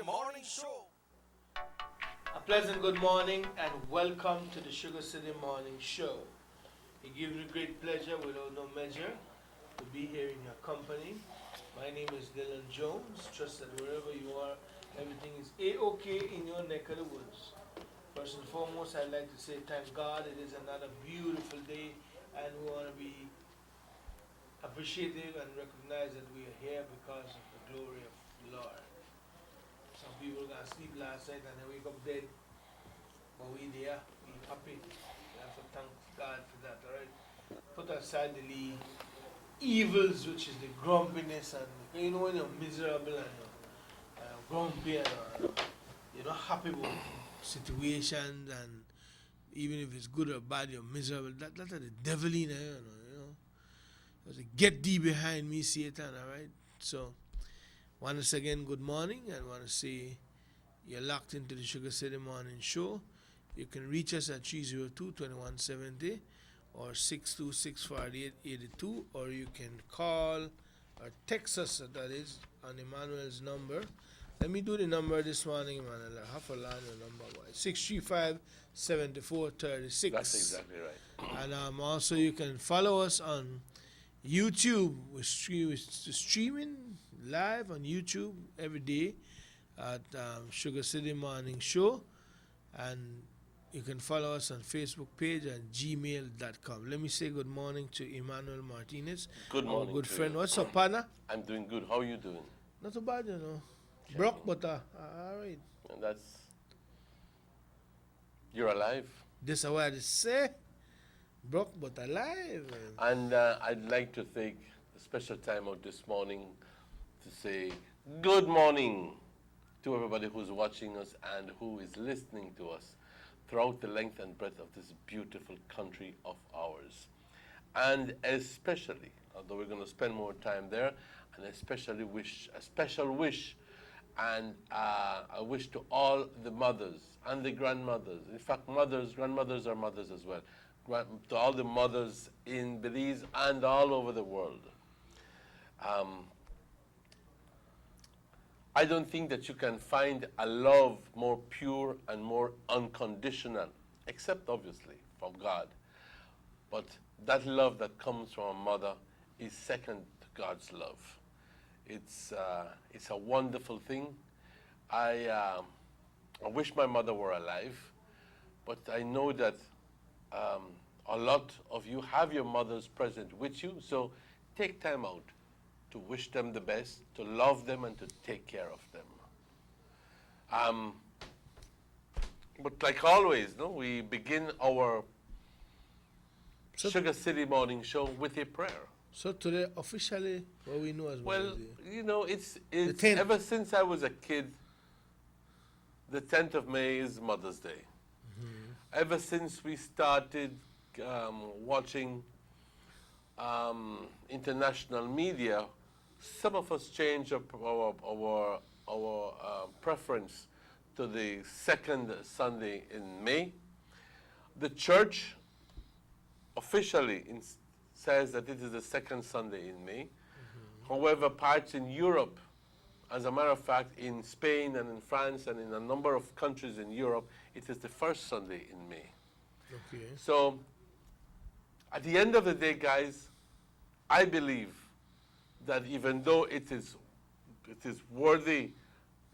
Morning Show. A pleasant good morning and welcome to the Sugar City Morning Show. It gives me great pleasure without no measure to be here in your company. My name is Dylan Jones. Trust that wherever you are, everything is A-OK in your neck of the woods. First and foremost, I'd like to say thank God it is another beautiful day, and we want to be appreciative and recognize that we are here because of the glory of the Lord. Some people got sleep last night and they wake up dead, but we there, we happy. We have to thank God for that, alright? Put aside the evils, which is the grumpiness, and you know when you're miserable and you're grumpy and you're not happy with situations, and even if it's good or bad, you're miserable. That's the devil in there, you know. Get thee behind me, Satan, alright? So, once again, good morning, and want to say you're locked into the Sugar City Morning Show. You can reach us at 302-2170 or 626-4882, or you can call or text us, that is, on Emmanuel's number. Let me do the number this morning, Emmanuel. I have to learn your number. 635-7436. That's exactly right. And also you can follow us on YouTube. We're streaming live on YouTube every day at Sugar City Morning Show, and you can follow us on Facebook page and gmail.com. Let me say good morning to Emmanuel Martinez, Good morning, our good to friend. you. What's up, partner? I'm doing good. How are you doing? Not too bad, you know. Broke, but all right. And you're alive. This is what I say. Broke, but alive. And I'd like to take a special time out this morning to say good morning to everybody who's watching us and who is listening to us throughout the length and breadth of this beautiful country of ours. And especially, although we're going to spend more time there, and a special wish and a wish to all the mothers and the grandmothers. In fact, grandmothers are mothers as well. To all the mothers in Belize and all over the world. I don't think that you can find a love more pure and more unconditional, except obviously from God. But that love that comes from a mother is second to God's love. It's a wonderful thing. I wish my mother were alive, but I know that a lot of you have your mothers present with you, so take time out to wish them the best, to love them, and to take care of them. But like always, no, we begin our Sugar City Morning Show with a prayer. So today, officially, what we know as Well, you know, it's 10th. Ever since I was a kid, the 10th of May is Mother's Day. Ever since we started watching international media, some of us changed our preference to the second Sunday in May. The church officially says that it is the second Sunday in May. However, parts in Europe, as a matter of fact, in Spain and in France and in a number of countries in Europe, it is the first Sunday in May. Okay. So, at the end of the day, guys, I believe that even though it is worthy,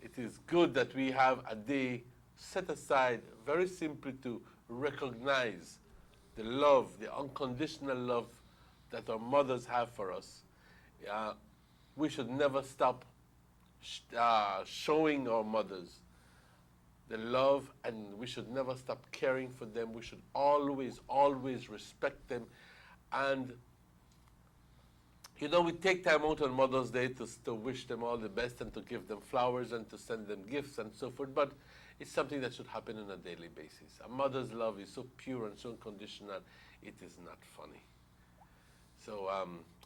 it is good that we have a day set aside very simply to recognize the love, the unconditional love that our mothers have for us. We should never stop showing our mothers the love, and we should never stop caring for them. We should always, always respect them. And, you know, we take time out on Mother's Day to wish them all the best and to give them flowers and to send them gifts and so forth, but it's something that should happen on a daily basis. A mother's love is so pure and so unconditional, it is not funny. So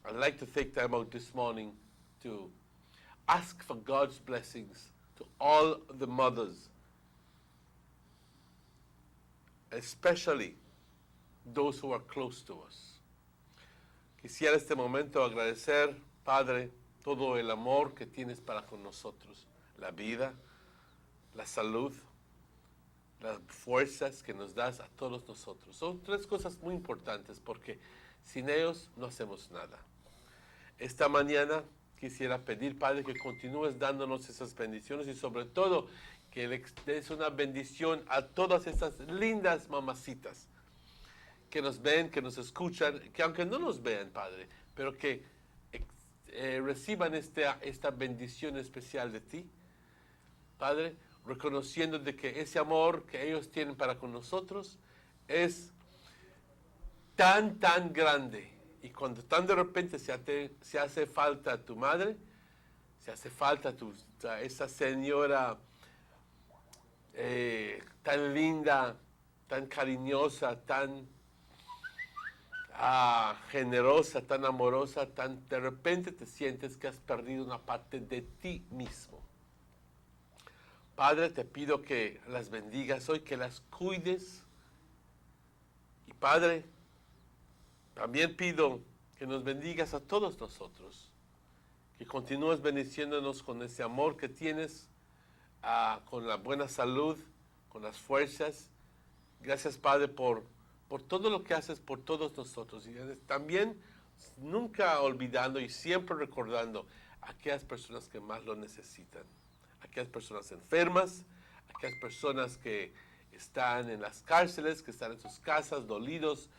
I'd like to take time out this morning to ask for God's blessings to all the mothers, especially those who are close to us. Quisiera este momento agradecer, Padre, todo el amor que tienes para con nosotros, la vida, la salud, las fuerzas que nos das a todos nosotros. Son tres cosas muy importantes porque sin ellos no hacemos nada. Esta mañana quisiera pedir, Padre, que continúes dándonos esas bendiciones y sobre todo que le des una bendición a todas estas lindas mamacitas que nos ven, que nos escuchan, que aunque no nos vean, Padre, pero que reciban esta bendición especial de ti, Padre, reconociendo de que ese amor que ellos tienen para con nosotros es tan, tan grande. Y cuando tan de repente se hace falta tu madre, se hace falta esa señora tan linda, tan cariñosa, tan generosa, tan amorosa, de repente te sientes que has perdido una parte de ti mismo. Padre, te pido que las bendigas hoy, que las cuides. Y Padre, también pido que nos bendigas a todos nosotros, que continúes bendiciéndonos con ese amor que tienes, con la buena salud, con las fuerzas. Gracias, Padre, por todo lo que haces por todos nosotros. Y también nunca olvidando y siempre recordando a aquellas personas que más lo necesitan. Aquellas personas enfermas, aquellas personas que están en las cárceles, que están en sus casas, dolidos,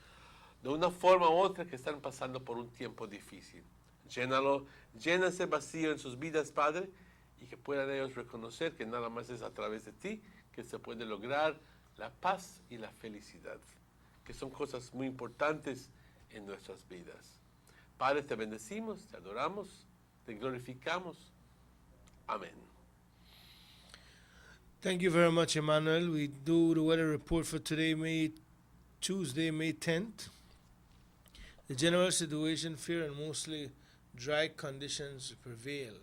de una forma u otra, que están pasando por un tiempo difícil. Llena ese vacío en sus vidas, Padre, y que puedan ellos reconocer que nada más es a través de ti que se puede lograr la paz y la felicidad, que son cosas muy importantes en nuestras vidas. Padre, te bendecimos, te adoramos, te glorificamos. Amén. Thank you very much, Emmanuel. We do the weather report for today, Tuesday, May 10th. The general situation, fair and mostly dry conditions prevail.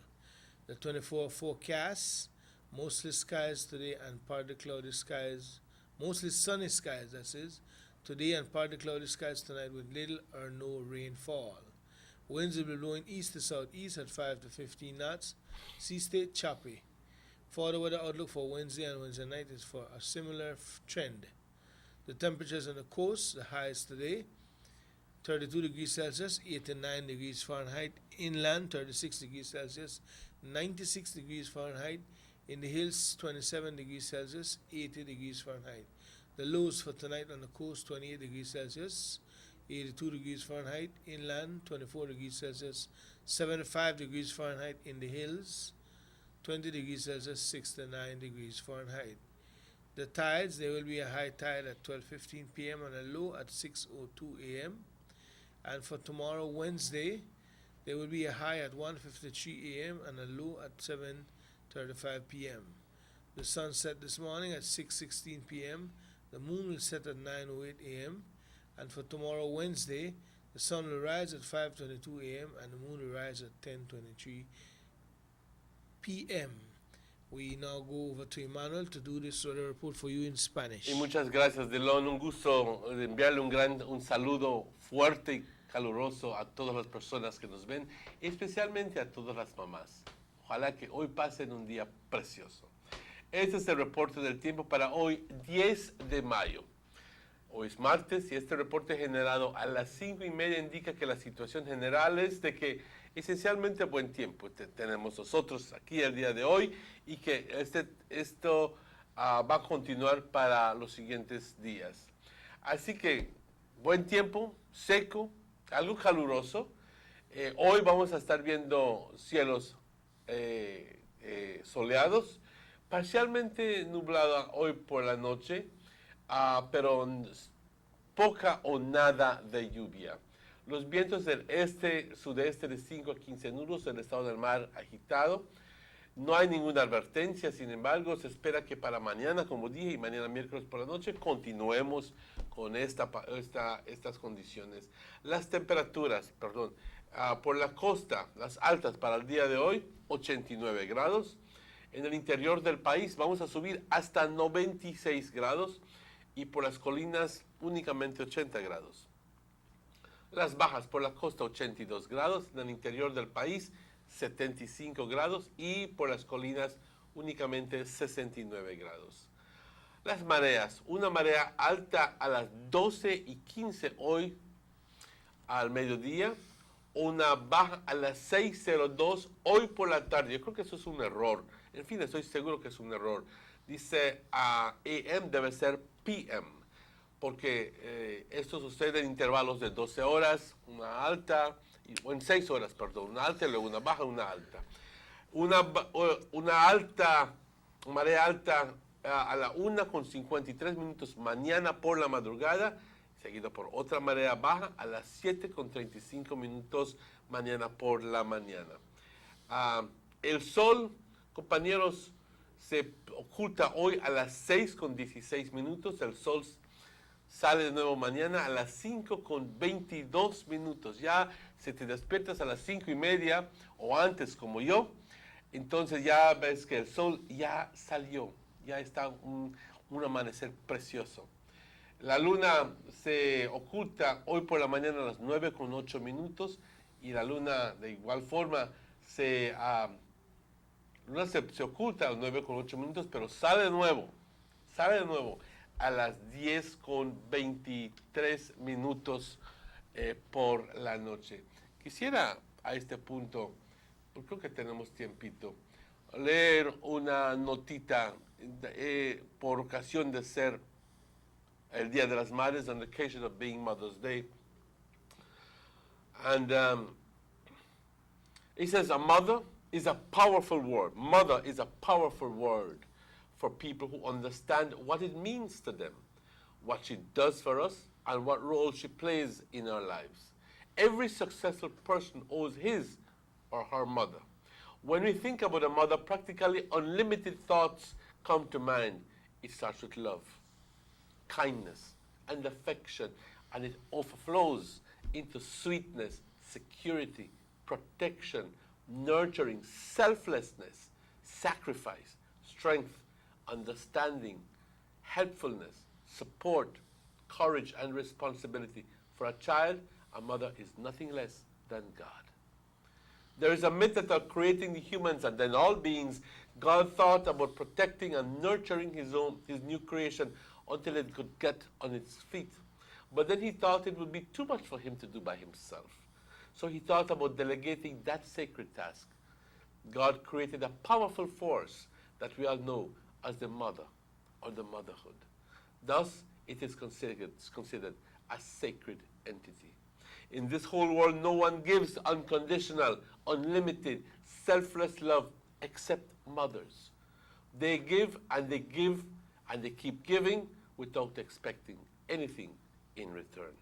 The 24-hour forecast, mostly skies today and partly cloudy skies, mostly sunny skies, that is, today and partly cloudy skies tonight with little or no rainfall. Winds will be blowing east to southeast at 5 to 15 knots. Sea stay choppy. For the weather outlook for Wednesday and Wednesday night is for a similar trend. The temperatures on the coast, the highest today, 32 degrees Celsius, 89 degrees Fahrenheit. Inland, 36 degrees Celsius, 96 degrees Fahrenheit. In the hills, 27 degrees Celsius, 80 degrees Fahrenheit. The lows for tonight on the coast, 28 degrees Celsius, 82 degrees Fahrenheit. Inland, 24 degrees Celsius, 75 degrees Fahrenheit. In the hills, 20 degrees Celsius, 69 degrees Fahrenheit. The tides, there will be a high tide at 12:15 p.m. and a low at 6:02 a.m. And for tomorrow, Wednesday, there will be a high at 1:53 a.m. and a low at 7:35 p.m. The sun set this morning at 6:16 p.m. The moon will set at 9:08 a.m. And for tomorrow, Wednesday, the sun will rise at 5:22 a.m. and the moon will rise at 10:23 p.m. We now go over to Emmanuel to do this weather report for you in Spanish. Y muchas gracias, Delon. Un gusto enviarle un saludo fuerte y caluroso a todas las personas que nos ven, especialmente a todas las mamás. Ojalá que hoy pasen un día precioso. Este es el reporte del tiempo para hoy, 10 de mayo. Hoy es martes y este reporte generado a las 5:30 indica que la situación general es de que esencialmente buen tiempo tenemos nosotros aquí el día de hoy y que esto va a continuar para los siguientes días. Así que buen tiempo, seco, algo caluroso. Hoy vamos a estar viendo cielos soleados, parcialmente nublada hoy por la noche, pero poca o nada de lluvia. Los vientos del este-sudeste de 5 a 15 nudos, el estado del mar agitado. No hay ninguna advertencia, sin embargo, se espera que para mañana, como dije, y mañana miércoles por la noche, continuemos con estas condiciones. Las temperaturas, por la costa, las altas para el día de hoy, 89 grados. En el interior del país vamos a subir hasta 96 grados y por las colinas únicamente 80 grados. Las bajas por la costa 82 grados, en el interior del país 75 grados y por las colinas únicamente 69 grados. Las mareas, una marea alta a las 12:15 hoy al mediodía, una baja a las 6:02 hoy por la tarde. Yo creo que eso es un error. En fin, estoy seguro que es un error. Dice AM debe ser PM, porque esto sucede en intervalos de 12 horas, una alta, o en 6 horas, perdón, una alta, luego una baja, una alta. Una alta, marea alta a la 1:53 mañana por la madrugada, seguido por otra marea baja a las 7:35 mañana por la mañana. El sol, compañeros, se oculta hoy a las 6:16. El sol sale de nuevo mañana a las 5:22. Ya si te despiertas a las 5:30 o antes como yo, entonces ya ves que el sol ya salió, ya está un amanecer precioso. La luna se oculta hoy por la mañana a las 9:08 y la luna de igual forma se oculta a las 9:08, pero sale de nuevo a las 10:23 por la noche. Quisiera a este punto, porque creo que tenemos tiempito, leer una notita por ocasión de ser el Día de las Madres, on the occasion of being Mother's Day. And it says, a mother is a powerful word. Mother is a powerful word for people who understand what it means to them, what she does for us, and what role she plays in our lives. Every successful person owes his or her mother. When we think about a mother, practically unlimited thoughts come to mind. It starts with love, kindness, and affection, and it overflows into sweetness, security, protection, nurturing, selflessness, sacrifice, strength, understanding, helpfulness, support, courage, and responsibility. For a child, a mother is nothing less than God. There is a myth that of creating the humans and then all beings, God thought about protecting and nurturing his new creation until it could get on its feet. But then he thought it would be too much for him to do by himself. So he thought about delegating that sacred task. God created a powerful force that we all know as the mother or the motherhood. Thus, it is considered a sacred entity. In this whole world, no one gives unconditional, unlimited, selfless love except mothers. They give and they give and they keep giving without expecting anything in return.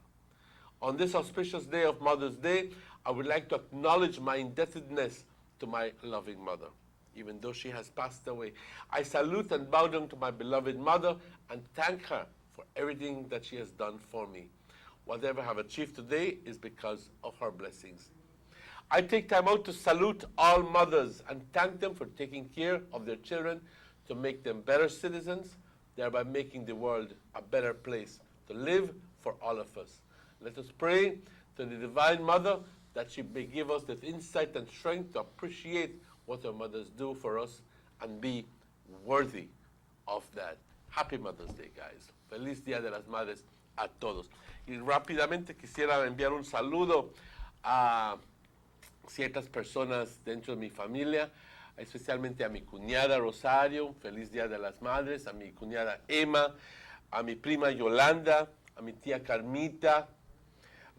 On this auspicious day of Mother's Day, I would like to acknowledge my indebtedness to my loving mother, even though she has passed away. I salute and bow down to my beloved mother and thank her for everything that she has done for me. Whatever I have achieved today is because of her blessings. I take time out to salute all mothers and thank them for taking care of their children to make them better citizens, thereby making the world a better place to live for all of us. Let us pray to the Divine Mother that she may give us the insight and strength to appreciate what our mothers do for us and be worthy of that. Happy Mother's Day, guys. Feliz Día de las Madres a todos. Y rápidamente quisiera enviar un saludo a ciertas personas dentro de mi familia, especialmente a mi cuñada Rosario, feliz Día de las Madres, a mi cuñada Emma, a mi prima Yolanda, a mi tía Carmita,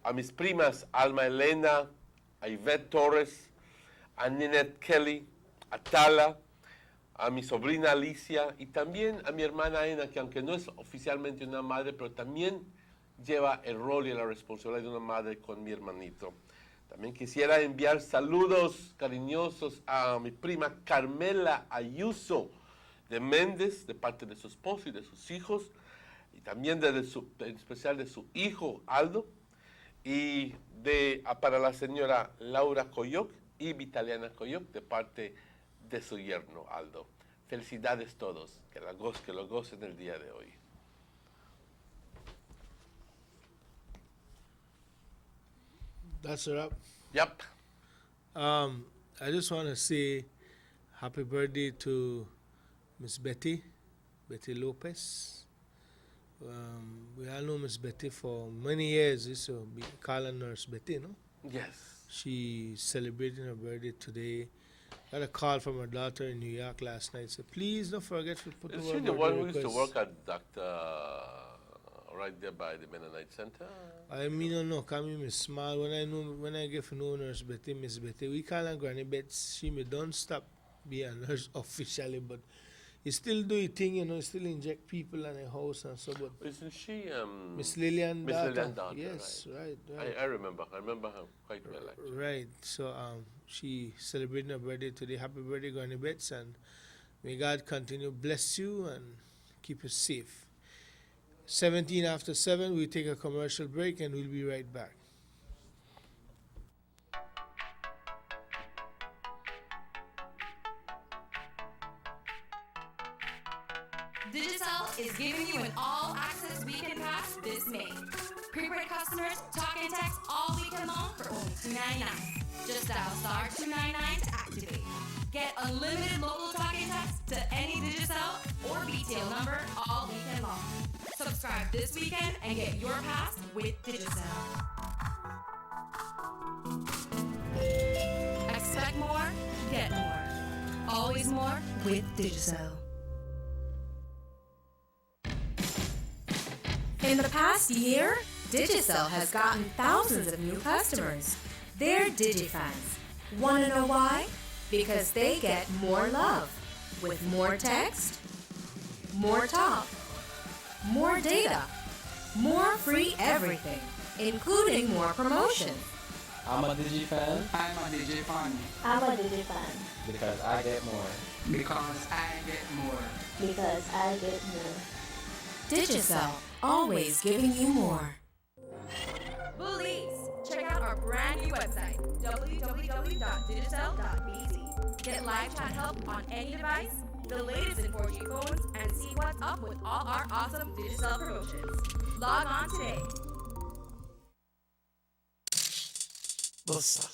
a mis primas Alma Elena, a Yvette Torres, a Ninette Kelly, a Tala, a mi sobrina Alicia y también a mi hermana Ana, que aunque no es oficialmente una madre, pero también lleva el rol y la responsabilidad de una madre con mi hermanito. También quisiera enviar saludos cariñosos a mi prima Carmela Ayuso de Méndez, de parte de su esposo y de sus hijos, y también en especial de su hijo Aldo, y para la señora Laura Coyoc y Vitaliana Coyoc, de parte de su yerno Aldo. Felicidades todos, que lo gocen el día de hoy. That's a wrap. Yep. I just want to say happy birthday to Miss Betty Lopez. We all know Miss Betty for many years. We used to be calling Nurse Betty, no? Yes. She's celebrating her birthday today. Got a call from her daughter in New York last night. Said, please don't forget to put Is the she the word one birthday who used to request." work at Dr. right there by the Mennonite Center? I mean, no, call me Miss Small. When I get to know Nurse Betty, Miss Betty, we call her Granny Betts. She may don't stop being a nurse officially, but you still do your thing, you know, you still inject people in the house and so, but Isn't she Miss Lillian Miss daughter. Lillian daughter, Yes, right. I remember her quite well actually. Right. So she celebrating her birthday today. Happy birthday, Granny Betts, and may God continue bless you and keep you safe. 17 after 7, we take a commercial break and we'll be right back. Digicel is giving you an all-access weekend pass this May. Prepaid customers talk and text all weekend long for only $2.99. Just dial star 299 to activate. Get unlimited local talk and text to any Digicel or BTL number all weekend long. Subscribe this weekend and get your pass with Digicel. Expect more, get more. Always more with Digicel. In the past year, Digicel has gotten thousands of new customers. They're DigiFans. Want to know why? Because they get more love with more text, more talk, more data, more free everything, including more promotion. I'm a DigiFan I'm a DigiFan I'm a DigiFan because I get more. because I get more. because I get more. Digicel, always giving you more. Bullies! Check out our brand new website, www.digicel.bz. Get live chat help on any device, the latest in 4G phones, and see what's up with all our awesome Digicel promotions. Log on today. Bossa.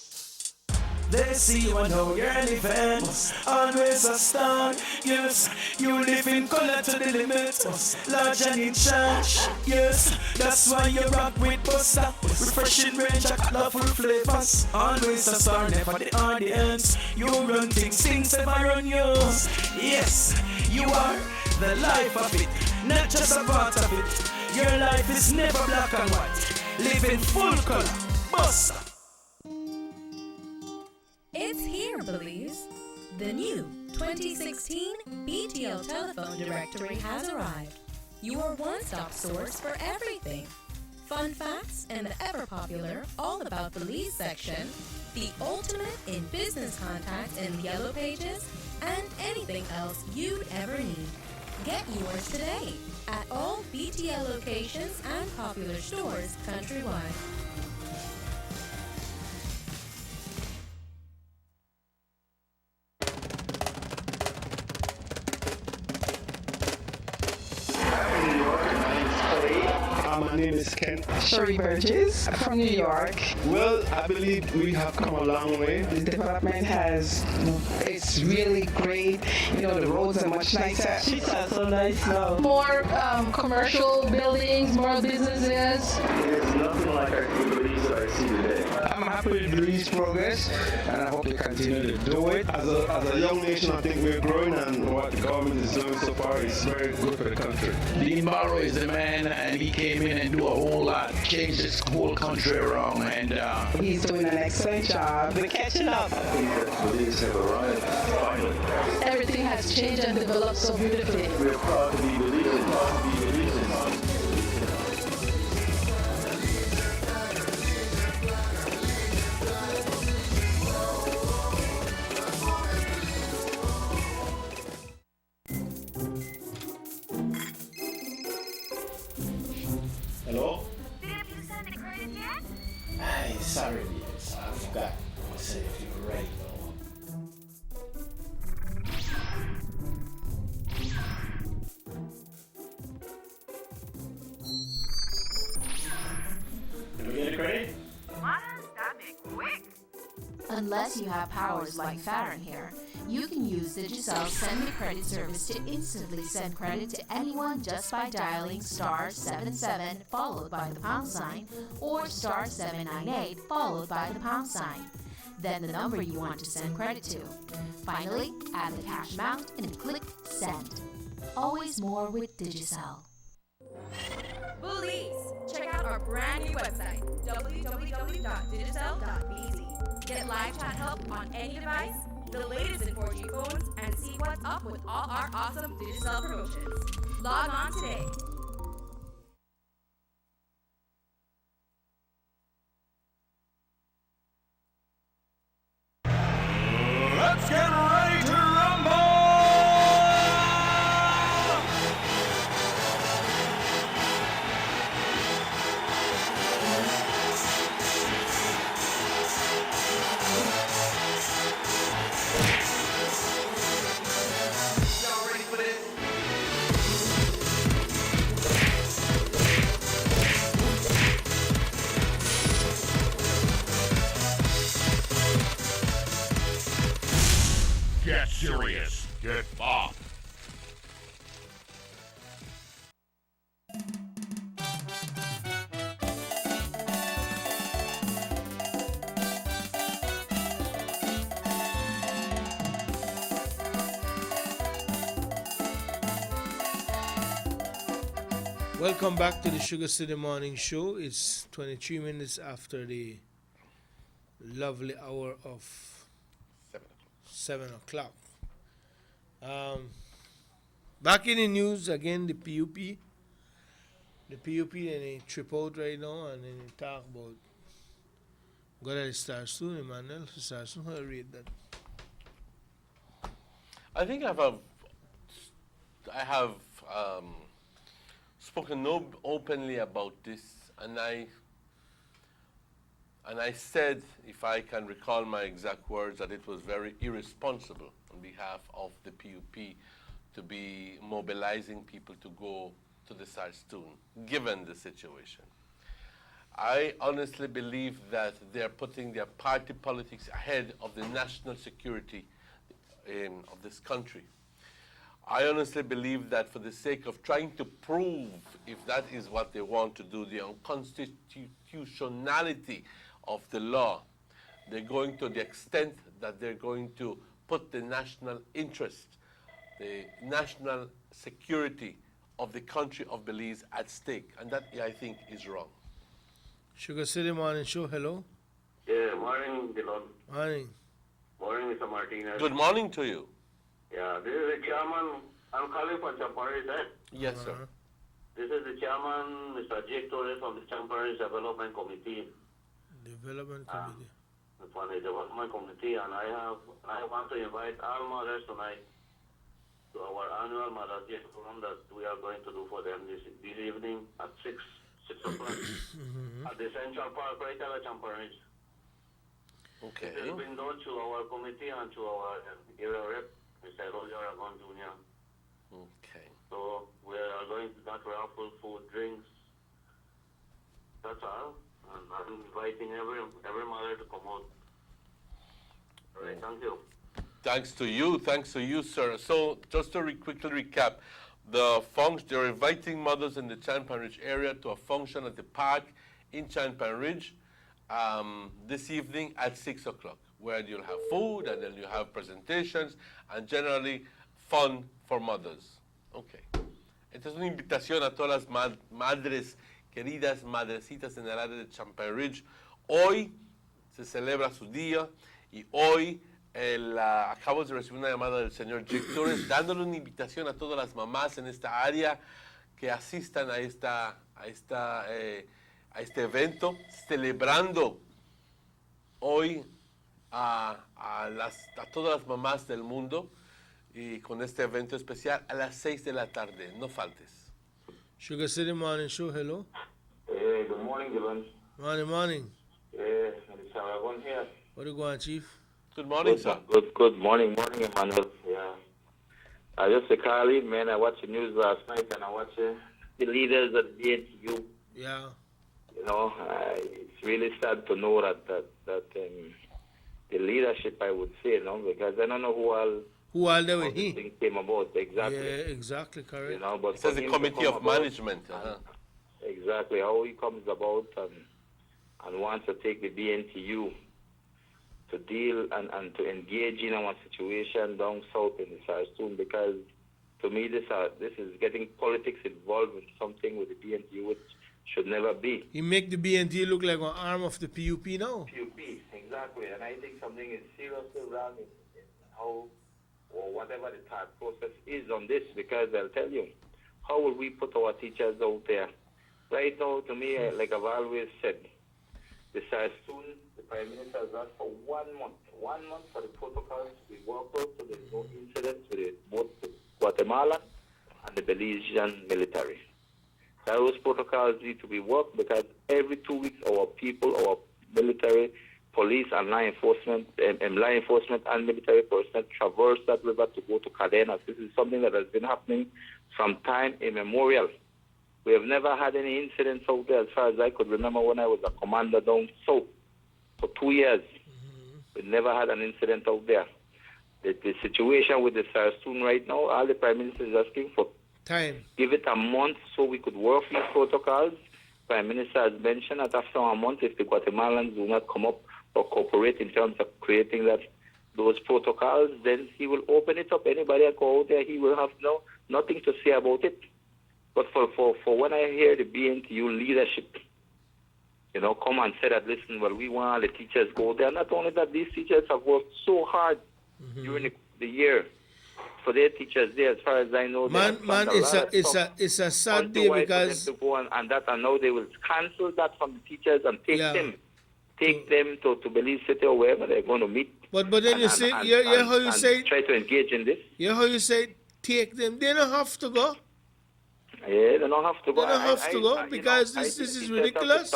They see you and know you're an event. Always a star. Yes, you live in color to the limit. Large and in charge. Yes, that's why you rock with Bossa. Refreshing range of colorful flavors. Always a star, never the audience. You run things ever run yours. Yes, you are the life of it, not just a part of it. Your life is never black and white. Live in full color. Bossa. It's here, Belize. The new 2016 BTL Telephone Directory has arrived. Your one-stop source for everything. Fun facts and the ever-popular All About Belize section, the ultimate in business contacts in the Yellow Pages, and anything else you'd ever need. Get yours today at all BTL locations and popular stores countrywide. My name is Ken. Sherry Burgess from New York. Well, I believe we have come a long way. The development it's really great. You know, the roads are much nicer. She's so nice now. More commercial buildings, more businesses. It is nothing like I believe that I see today. I'm happy with Belize progress, and I hope they continue to do it. As a young nation, I think we're growing, and what the government is doing so far is very good for the country. Dean Barrow is the man, and he came in and do a whole lot, changed this whole country around, and He's doing an excellent job. We're catching up. I think that Belize have arrived finally. Everything has changed and developed so beautifully. We're proud to be Belizeans, proud to be Belizeans. Hello? Did you send the credit yet? Hey, sorry, yes, I forgot. I said if you're ready, though. Did we get a credit? What? That'd be quick. Unless you have powers like Farron here, You can use Digicel Send Me Credit service to instantly send credit to anyone just by dialing *77 followed by the pound sign or *798 followed by the pound sign. Then the number you want to send credit to. Finally, add the cash amount and click Send. Always more with Digicel. Bullies! Check out our brand new website, www.digicel.bz. Get live chat help on any device, the latest in 4G phones, and see what's up with all our awesome Digicel promotions. Log on today. Let's get ready to rumble! Y'all ready for this? Get serious. Get off. Welcome back to the Sugar City Morning Show. It's 23 minutes after the lovely hour of 7 o'clock. Back in the news again, the PUP. The PUP, and they trip out right now and then they talk about go to start soon, Emmanuel. Start soon, how you read that? I think I have spoken openly about this, and I said, if I can recall my exact words, that it was very irresponsible on behalf of the PUP to be mobilizing people to go to the Sarstoon, given the situation. I honestly believe that they're putting their party politics ahead of the national security of this country. I honestly believe that for the sake of trying to prove, if that is what they want to do, the unconstitutionality of the law, they're going to the extent that they're going to put the national interest, the national security of the country of Belize at stake. And that, I think, is wrong. Sugar City Morning Show, hello. Yeah, morning, Dylan. Morning. Morning, Mr. Martinez. Good morning to you. Yeah, this is the chairman. I'm calling from Champaran, right? Yes, sir. This is the chairman, Mr. Jake Torres from the Champaran Development Committee. Development Committee. From the Development Committee, and I want to invite all mothers tonight to our annual Mother's Day forum that we are going to do for them this evening at 6 o'clock at the Central Park right at Champaran. Okay. It has been done to our committee and to our area rep, Mr. Roger Aragon Jr. Okay. So we are going to that raffle, food, drinks. That's all. And I'm inviting every mother to come out. All right, thank you. Thanks to you, sir. So just to quickly recap, they're inviting mothers in the Champan Ridge area to a function at the park in Champan Ridge this evening at 6 o'clock, where you'll have food and then you have presentations and generally fun for mothers. Okay. Esta es una invitación a todas las madres, queridas madrecitas en el área de Champan Ridge. Hoy se celebra su día y hoy acabo de recibir una llamada del señor Jake Torres dándole una invitación a todas las mamás en esta área que asistan a este evento, celebrando hoy a todas las mamás del mundo y con este evento especial a las 6 de la tarde. No faltes. Sugar City Morning Show, hello. Hey, good morning, Dylan. Morning. Yeah, it's Aragon here. What do you want, Chief? Good morning, sir. Good morning, Emmanuel. Yeah. I just call in, man. I watched the news last night and I watched the leaders of the interview. Yeah. You know, it's really sad to know that leadership, I would say, because I don't know who all they were how this thing came about exactly. Yeah, exactly, correct. But it says a committee of management. Exactly how he comes about and wants to take the BNTU to deal and to engage in our situation down south in the Sarsoon, because to me this is getting politics involved in something with the BNTU which should never be. You make the BNTU look like an arm of the PUP now. PUP, exactly, and I think something is seriously wrong in how or whatever the thought process is on this, because I'll tell you, how will we put our teachers out there? Right now, to me, like I've always said, the Sarsoon, the Prime Minister has asked for 1 month. 1 month for the protocols to be worked out so there's no incidents with both the Guatemala and the Belizean military. Those protocols need to be worked because every 2 weeks our people, our military, police and law enforcement and military personnel traverse that river to go to Cadenas. This is something that has been happening from time immemorial. We have never had any incidents out there as far as I could remember when I was a commander down south for 2 years. We never had an incident out there. The situation with the Sarsoon right now, all the Prime Minister is asking for time. Give it a month so we could work these protocols. Prime Minister has mentioned that after a month, if the Guatemalans do not come up or cooperate in terms of creating those protocols, then he will open it up. Anybody that go out there, he will have nothing to say about it. But for when I hear the BNTU leadership, come and say that, listen, well, we want all the teachers go there. Not only that, these teachers have worked so hard during the year for their teachers there. As far as I know, it's a sad day because to go and now they will cancel that from the teachers and take them to Belize City or wherever they're going to meet. But then you say, how you say, try to engage in this. Yeah, how you say, take them. They don't have to go. Yeah, they don't have to go. They don't have to go because this is ridiculous.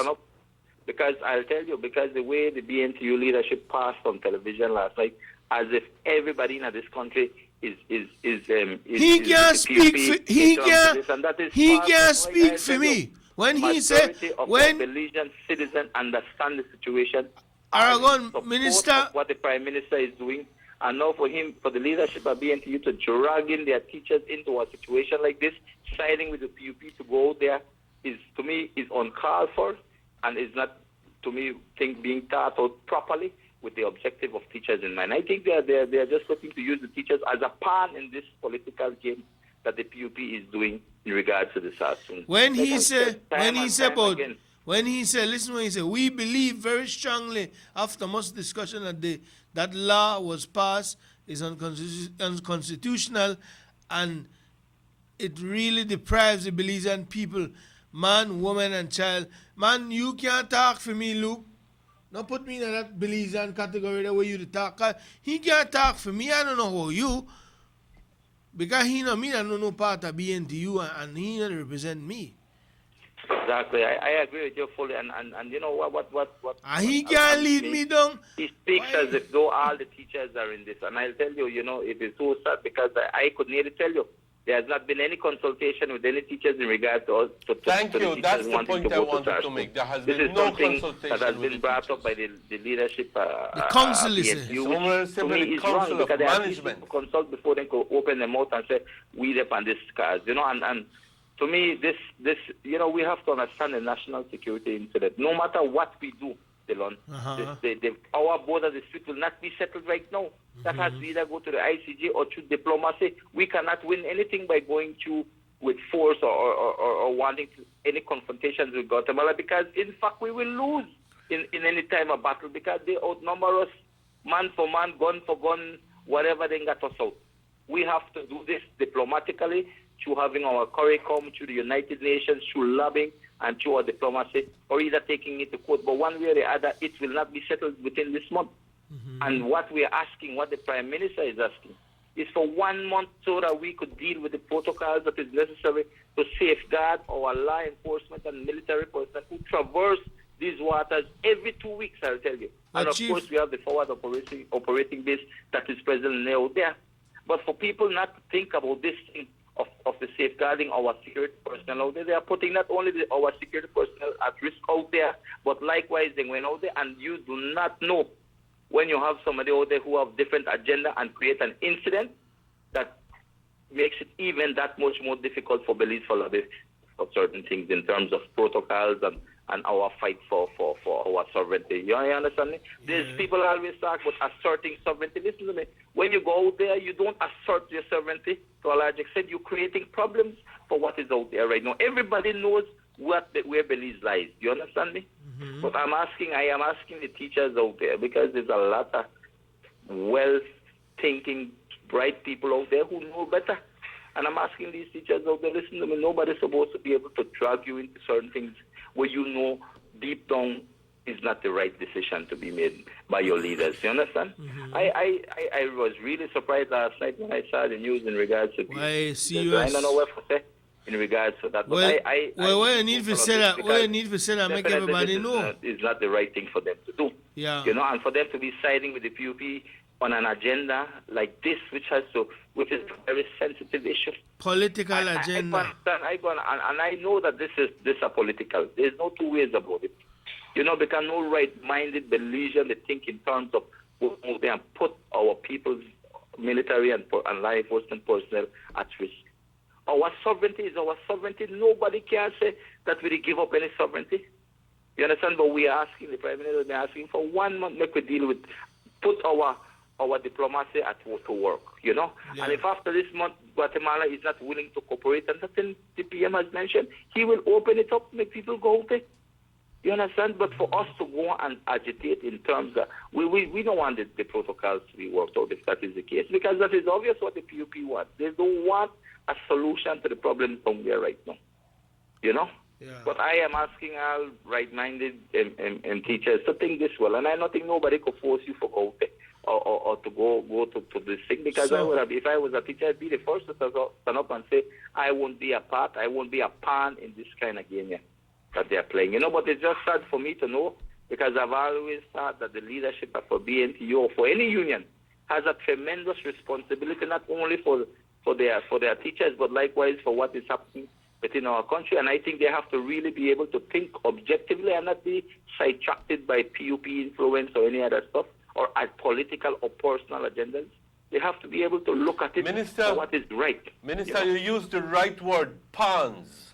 Because I'll tell you, because the way the BNTU leadership passed on television last night, as if everybody in this country is he can't speak for he can't speak for me when he said when the Belizean citizens understand the situation. Aragon Minister, what the Prime Minister is doing, and now for the leadership of BNTU to drag in their teachers into a situation like this, siding with the PUP to go there, is to me is uncalled for, and is not, to me, being thought out properly with the objective of teachers in mind. I think they are just looking to use the teachers as a pawn in this political game that the PUP is doing in regards to the Sarsoon. When he said, listen, when he said, we believe very strongly after much discussion that law was passed is unconstitutional and it really deprives the Belizean people, man, woman, and child. Man, you can't talk for me, Luke. Don't put me in that Belizean category the way you talk. He can't talk for me. I don't know who you. Because he know me, I don't know part of BNTU, and he don't represent me. Exactly. I agree with you fully. And you know what he can't lead me down. He speaks as if though all the teachers are in this. And I'll tell you, it is so sad because I could nearly tell you, there has not been any consultation with any teachers in regard to us. Thank you. That's the point I wanted to make. There has been no consultation. That has been brought up by the leadership. The council is to me, it's wrong because they have to consult before they go open their mouth and say, we up on this cars. And to me, this we have to understand the national security incident. No matter what we do, Dylan, our border dispute will not be settled right now. That has to either go to the ICJ or through diplomacy. We cannot win anything by going through with force or wanting any confrontations with Guatemala, because in fact we will lose in any time of battle because they outnumber us man for man, gun for gun, whatever they got us out. We have to do this diplomatically through having our CORICOM, through the United Nations, through lobbying, and through our diplomacy, or either taking it to court. But one way or the other, it will not be settled within this month. And what we are asking, what the Prime Minister is asking, is for 1 month so that we could deal with the protocols that is necessary to safeguard our law enforcement and military personnel who traverse these waters every 2 weeks, I'll tell you. And of course, we have the forward operating base that is present now there. But for people not to think about this thing of the safeguarding our security personnel out there, they are putting not only our security personnel at risk out there, but likewise they went out there, and you do not know when you have somebody out there who have different agenda and create an incident that makes it even that much more difficult for Belize for certain things in terms of protocols and our fight for our sovereignty. You understand me? There's people always talk about asserting sovereignty. Listen to me. When you go out there, you don't assert your sovereignty to a large extent. You're creating problems for what is out there right now. Everybody knows where Belize lies. Do you understand me? But I am asking the teachers out there, because there's a lot of well-thinking, bright people out there who know better. And I'm asking these teachers out there, listen to me, nobody's supposed to be able to drag you into certain things where you know deep down is not the right decision to be made by your leaders. You understand? I was really surprised last night when I saw the news in regards to I don't know what to say in regards to that. But what you need to say that, make everybody know. It's not the right thing for them to do. Yeah. You know, and for them to be siding with the PUP on an agenda like this, which is a very sensitive issue. Political agenda. I know that this is a political. There's no two ways about it. You know, because no right-minded Belizean they think in terms of move there and put our people's military and law enforcement personnel at risk. Our sovereignty is our sovereignty. Nobody can say that we give up any sovereignty. You understand? But we are asking, the Prime Minister, we're asking for 1 month, make we deal with, put our diplomacy to work, you know? Yeah. And if after this month Guatemala is not willing to cooperate, and nothing the PM has mentioned, he will open it up, make people go out there. You understand? But for us to go and agitate in terms of, we don't want the protocols to be worked out if that is the case, because that is obvious what the PUP wants. They don't want a solution to the problem from there right now, you know? Yeah. But I am asking all right-minded and teachers to think this well, and I don't think nobody could force you to go there or to go to this thing, because if I was a teacher, I'd be the first to stand up and say, I won't be a part, I won't be a pawn in this kind of game that they're playing, you know. But it's just sad for me to know, because I've always thought that the leadership for BNTU or for any union has a tremendous responsibility, not only for their teachers, but likewise for what is happening within our country. And I think they have to really be able to think objectively and not be sidetracked by PUP influence or any other stuff, or at political or personal agendas. They have to be able to look at it for what is right. Minister, you used the right word, pawns,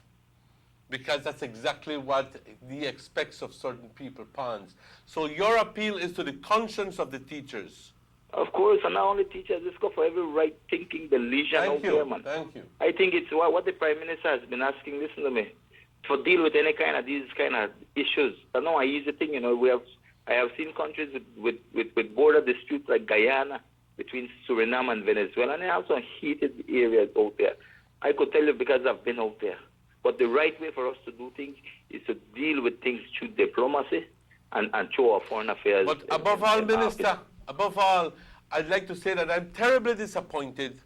because that's exactly what he expects of certain people, pawns. So your appeal is to the conscience of the teachers. Of course, and not only teachers, this go for every right-thinking Belizean out there, man. Thank you. I think it's what the Prime Minister has been asking, listen to me, to deal with any kind of these kind of issues. That's not an easy thing, you know. I have seen countries with border disputes like Guyana, between Suriname and Venezuela, and there are some heated areas out there. I could tell you because I've been out there. But the right way for us to do things is to deal with things through diplomacy and through our foreign affairs. But above all, Minister, above all, I'd like to say that I'm terribly disappointed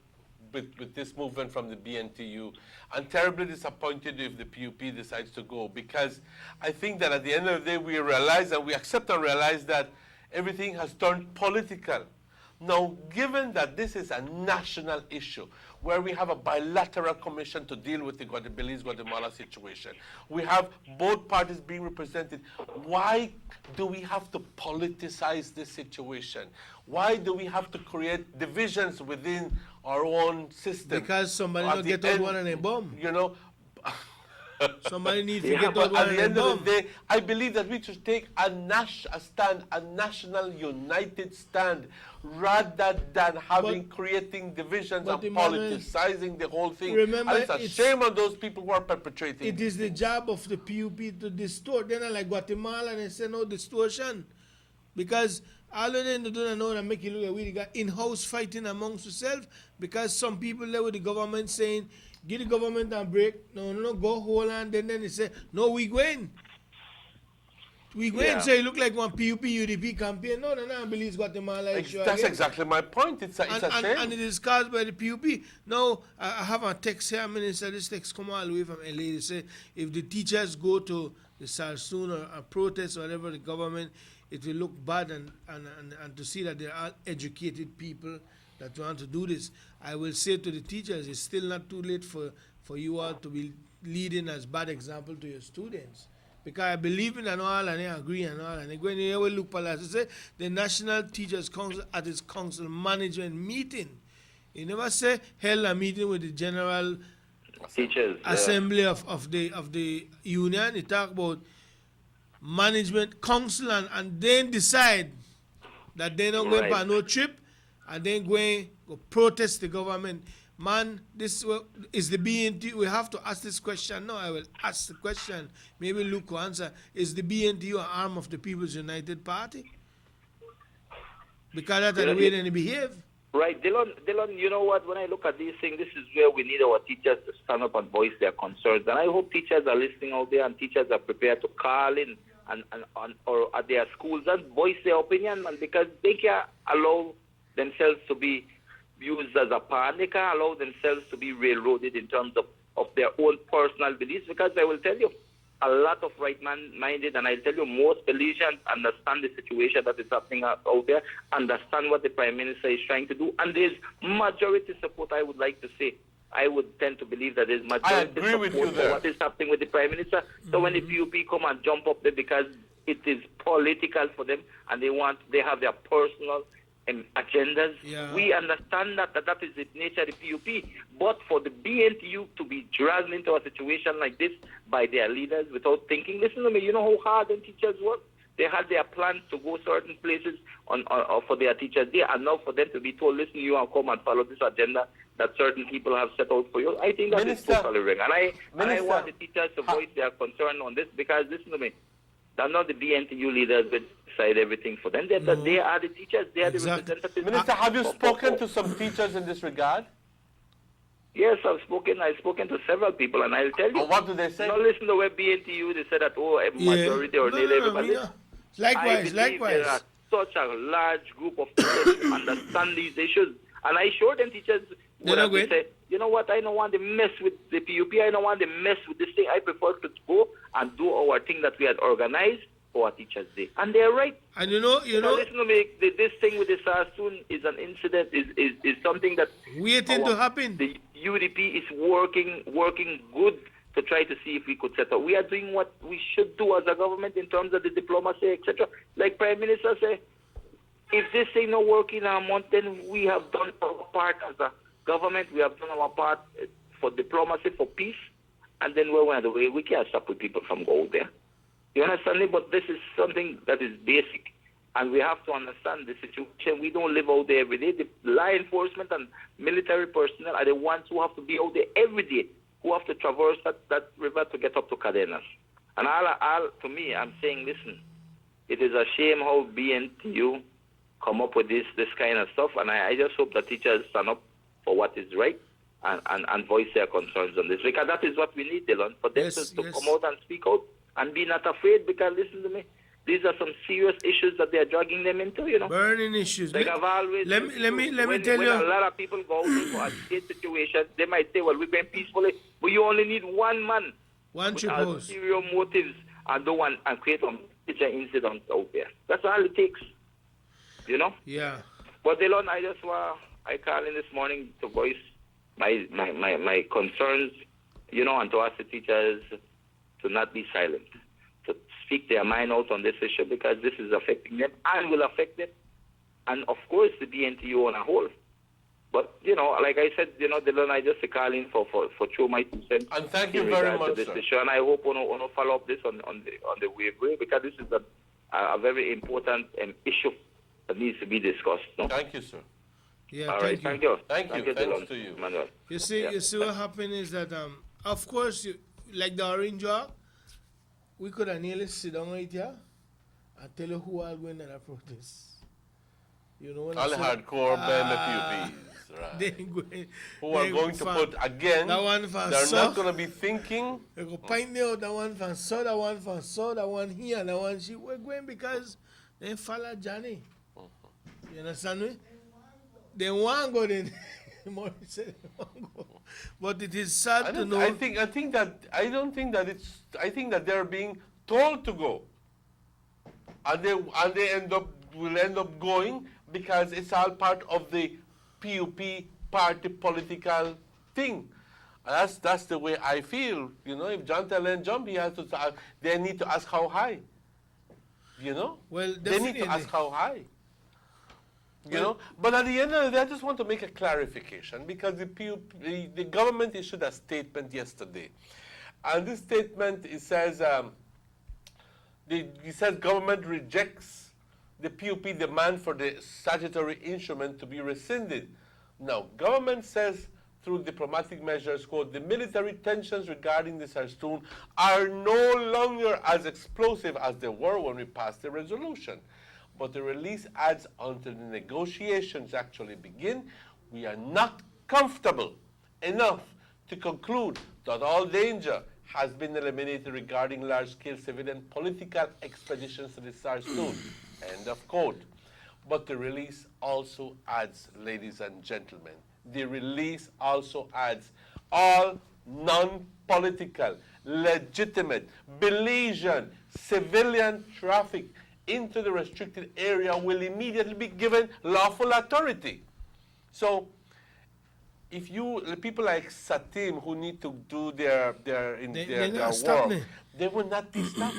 with this movement from the BNTU. I'm terribly disappointed if the PUP decides to go, because I think that at the end of the day we realize and we accept and realize that everything has turned political. Now, given that this is a national issue, where we have a bilateral commission to deal with the Belize-Guatemala situation, we have both parties being represented, why do we have to politicize this situation? Why do we have to create divisions within our own system? Because somebody don't get out one and a bomb. You know, somebody needs to get out one and a bomb. At the end of the day, I believe that we should take a national united stand, rather than creating divisions and politicizing the whole thing. Remember, and it's a shame on those people who are perpetrating it. It is the job of the PUP to distort. They're not like Guatemala and they say no distortion. Because all of them don't know that make it look like we got in-house fighting amongst ourselves, because some people there with the government saying, give the government a break, no, go hold on, then they say, no, we going. We going, so it look like one PUP, UDP campaign. No, Belize, Guatemala issue. That's exactly my point. It's a shame. And it is caused by the PUP. Now, I have a text here, Minister, this text come all the way from LA. They say, if the teachers go to the Sarsoon or a protest or whatever, the government, it will look bad, and to see that there are educated people that want to do this. I will say to the teachers, it's still not too late for you all to be leading as bad example to your students. because I believe in and all and I agree and all. And when you look for that, say the National Teachers Council at its council management meeting. He never say held a meeting with the general teachers assembly of the union. He talk about management council and then decide that they don't go for no trip and then go protest the government. Man, this is the BNT. We have to ask this question. No, I will ask the question. Maybe Luke will answer. Is the BNTU an arm of the People's United Party? Because that's the way they behave. Right, Dylan, you know what? When I look at these things, this is where we need our teachers to stand up and voice their concerns. And I hope teachers are listening out there and teachers are prepared to call in or at their schools and voice their opinion, man, because they can't allow themselves to be used as a pawn. They can't allow themselves to be railroaded in terms of their own personal beliefs, because I will tell you, a lot of right-minded, and I tell you, most Belizeans understand the situation that is happening out there, understand what the Prime Minister is trying to do, and there's majority support, I would like to say. I would tend to believe that there's majority support for what is happening with the Prime Minister. So when the PUP come and jump up there because it is political for them and they have their personal agendas, we understand that is the nature of the PUP. But for the BNTU to be dragged into a situation like this by their leaders without thinking, listen to me, you know how hard the teachers work? They had their plans to go certain places for their teachers there, and now for them to be told, listen, you want to come and follow this agenda that certain people have set out for you. I think that is totally wrong. And I want the teachers to voice their concern on this, because listen to me, they're not the BNTU leaders that decide everything for them. They are the teachers. They are the representatives. Minister, have you spoken to some teachers in this regard? Yes, I've spoken to several people, and I'll tell you. And what do they say? Now listen to where BNTU, they said that, majority or nearly everybody. Likewise. There are such a large group of teachers who understand these issues. And I sure them teachers would have said, you know what, I don't want to mess with the PUP, I don't want to mess with this thing. I prefer to go and do our thing that we had organized for our Teachers' Day. And they're right. And you know, listen to me, this thing with the Sassoon is an incident, is something that waiting to happen. The UDP is working good to try to see if we could set up. We are doing what we should do as a government in terms of the diplomacy, etc. Like Prime Minister said, if this thing not working in a month, then we have done our part as a government. We have done our part for diplomacy, for peace, and then we're on the way. We can't stop with people from going there. You understand me? But this is something that is basic, and we have to understand the situation. We don't live out there every day. The law enforcement and military personnel are the ones who have to be out there every day, who have to traverse that river to get up to Cadenas. And to me, I'm saying, listen, it is a shame how BNTU come up with this kind of stuff, and I just hope that teachers stand up for what is right and voice their concerns on this, because that is what we need, Dylan, for them to come out and speak out and be not afraid, because listen to me, these are some serious issues that they're dragging them into, you know. Burning issues. Like I've always let me tell you. When a lot of people go out into a state situation, they might say, well, we're going peacefully, but you only need one man with ulterior motives and create a major incident out there. That's all it takes, you know. Yeah. But Dylan, I called in this morning to voice my concerns, you know, and to ask the teachers to not be silent, to speak their mind out on this issue, because this is affecting them and will affect them, and of course the BNTU on a whole. But you know, like I said, you know, Dylan, I just call in for through my 2 cents. And thank you very much, this sir. issue, and I hope we'll follow up this on the way, because this is a very important issue that needs to be discussed. No? Thank you, sir. Yeah, all right, thank you. Thank you. Thanks to you, Manuel. You see what happened is that of course, like the Orange Walk, we could have nearly sit down right here and tell you who are going to that protest. You know what all hardcore PUPs, right? Who are going to put again? That one from they're south, not going to be thinking. They go point out that one from south, that one from south, that one here, that one she. We're going because they follow Johnny. You understand me? They want to go then. Morris said they want to go. But it is sad to know. I think that they're being told to go, and they will end up going, because it's all part of the PUP party political thing. That's the way I feel. You know, if John Tellen jump, he has to. They need to ask how high. You know. Well, they need to ask how high. You know, but at the end of the day, I just want to make a clarification because the government issued a statement yesterday, and this statement it says government rejects the PUP demand for the statutory instrument to be rescinded. Now, government says through diplomatic measures, quote, the military tensions regarding the Sarstoon are no longer as explosive as they were when we passed the resolution. But the release adds until the negotiations actually begin, we are not comfortable enough to conclude that all danger has been eliminated regarding large-scale civilian political expeditions to the Sarstoon. End of quote. But the release also adds, ladies and gentlemen, the release also adds all non-political, legitimate, Belizean, civilian traffic into the restricted area will immediately be given lawful authority. So, if people like Satim who need to do their work, they will not be stopped.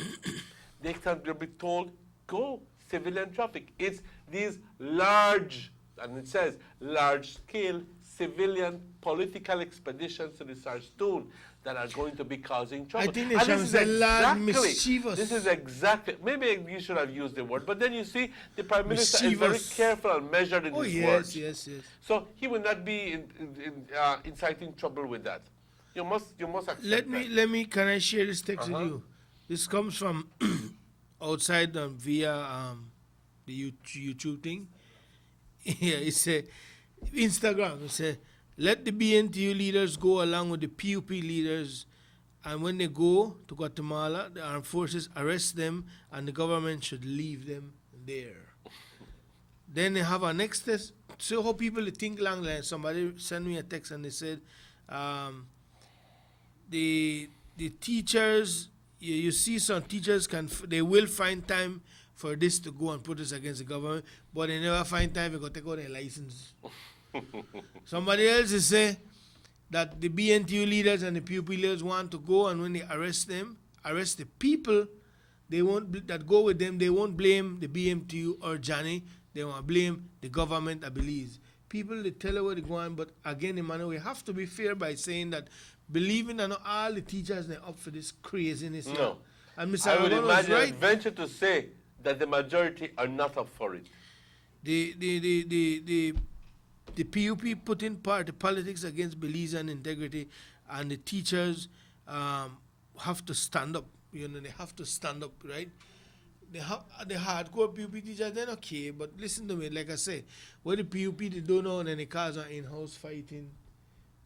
They can be told, go, civilian traffic. It's these large, and it says large-scale civilian political expeditions to the Sarstoon that are going to be causing trouble. I think they should say large mischievous. This is exactly, maybe you should have used the word, but then you see the Prime Minister is very careful and measured in his words. Yes. So he will not be inciting trouble with that. You must accept that. Can I share this text with you? This comes from outside via the YouTube thing. Yeah, it's Instagram. It said, let the BNTU leaders go along with the PUP leaders, and when they go to Guatemala, the armed forces arrest them, and the government should leave them there. Then they have a next test. So how people think long line. Somebody sent me a text and they said, the teachers, you see some teachers they will find time for this to go and protest against the government, but they never find time to go take out their license. Somebody else is say that the BNTU leaders and the PUP leaders want to go, and when they arrest the people that go with them, they won't blame the BMTU or Johnny, they won't blame the government of Belize. People, they tell you where they're going, but again, Emmanuel, we have to be fair by saying that believing that not all the teachers are up for this craziness. No. And Mr. I would Aragón was imagine, right. I'd venture to say that the majority are not up for it. The PUP put in part the politics against Belizean integrity, and the teachers have to stand up. You know, they have to stand up, right? The hardcore PUP teachers, they're okay, but listen to me, like I said, what the PUP they don't know, and then the cause are in-house fighting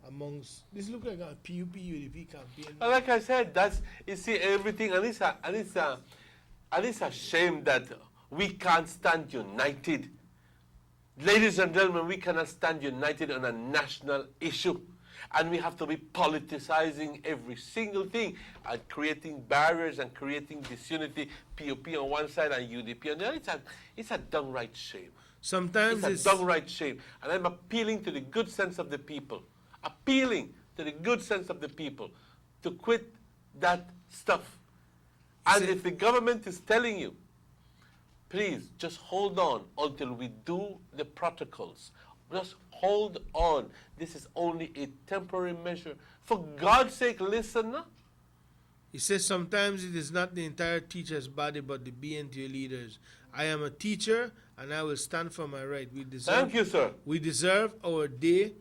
amongst. This look like a PUP UDP campaign. Like I said, you see everything, and it's a shame that we can't stand united. Ladies and gentlemen, we cannot stand united on a national issue. And we have to be politicizing every single thing and creating barriers and creating disunity, PUP on one side and UDP on the other. It's a downright shame. Sometimes it's a downright shame. And I'm appealing to the good sense of the people. Appealing to the good sense of the people to quit that stuff. And if the government is telling you, please, just hold on until we do the protocols. Just hold on. This is only a temporary measure. For God's sake, listen. He says sometimes it is not the entire teacher's body, but the BNTU leaders. I am a teacher, and I will stand for my right. Thank you, sir. We deserve our day,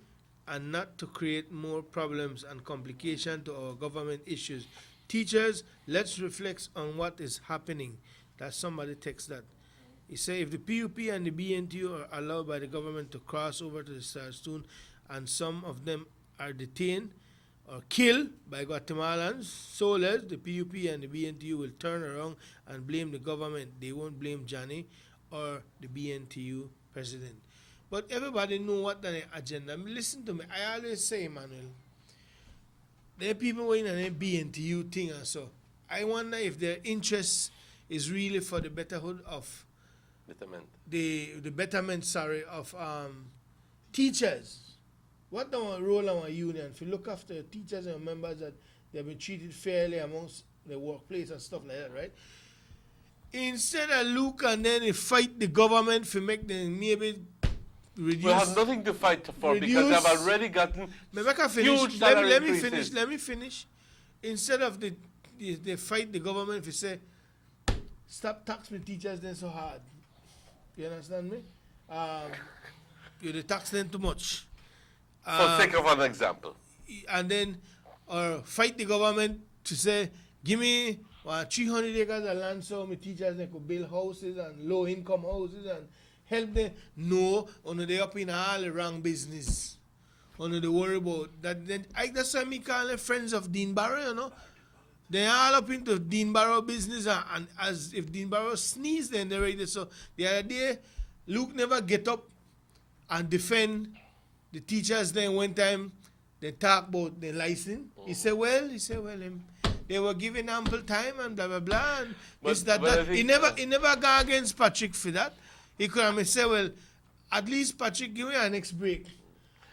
and not to create more problems and complication to our government issues. Teachers, let's reflect on what is happening. That somebody texts that. He said if the PUP and the BNTU are allowed by the government to cross over to the Sarstoon, and some of them are detained or killed by Guatemalans, so less the PUP and the BNTU will turn around and blame the government. They won't blame Johnny or the BNTU president. But everybody know what the agenda. I mean, listen to me. I always say, Emmanuel, there are people in an BNTU thing and so. I wonder if their interest is really for the betterhood of the betterment, of teachers. what our role of our union? If you look after teachers and members that they've been treated fairly amongst the workplace and stuff like that, right? Instead of look and then they fight the government for make them maybe reduce. We have nothing to fight for because they've already gotten huge salary increases. Let me finish. Instead of they fight the government for say, stop taxing teachers then so hard. You understand me? You tax them too much. For sake of an example. And then, or fight the government to say, give me 300 acres of land so my teachers they could build houses and low-income houses and help them. No, they up in all the wrong business. They worry about that. Then that's why me call them friends of Dean Barrow, you know. They all up into Dean Barrow business and as if Dean Barrow sneeze, then they're ready. So the other day, Luke never get up and defend the teachers. Then one time they talk about the license. He said, well, they were given ample time and blah blah blah. And he never go against Patrick for that. He could have said, well, at least Patrick give me a next break.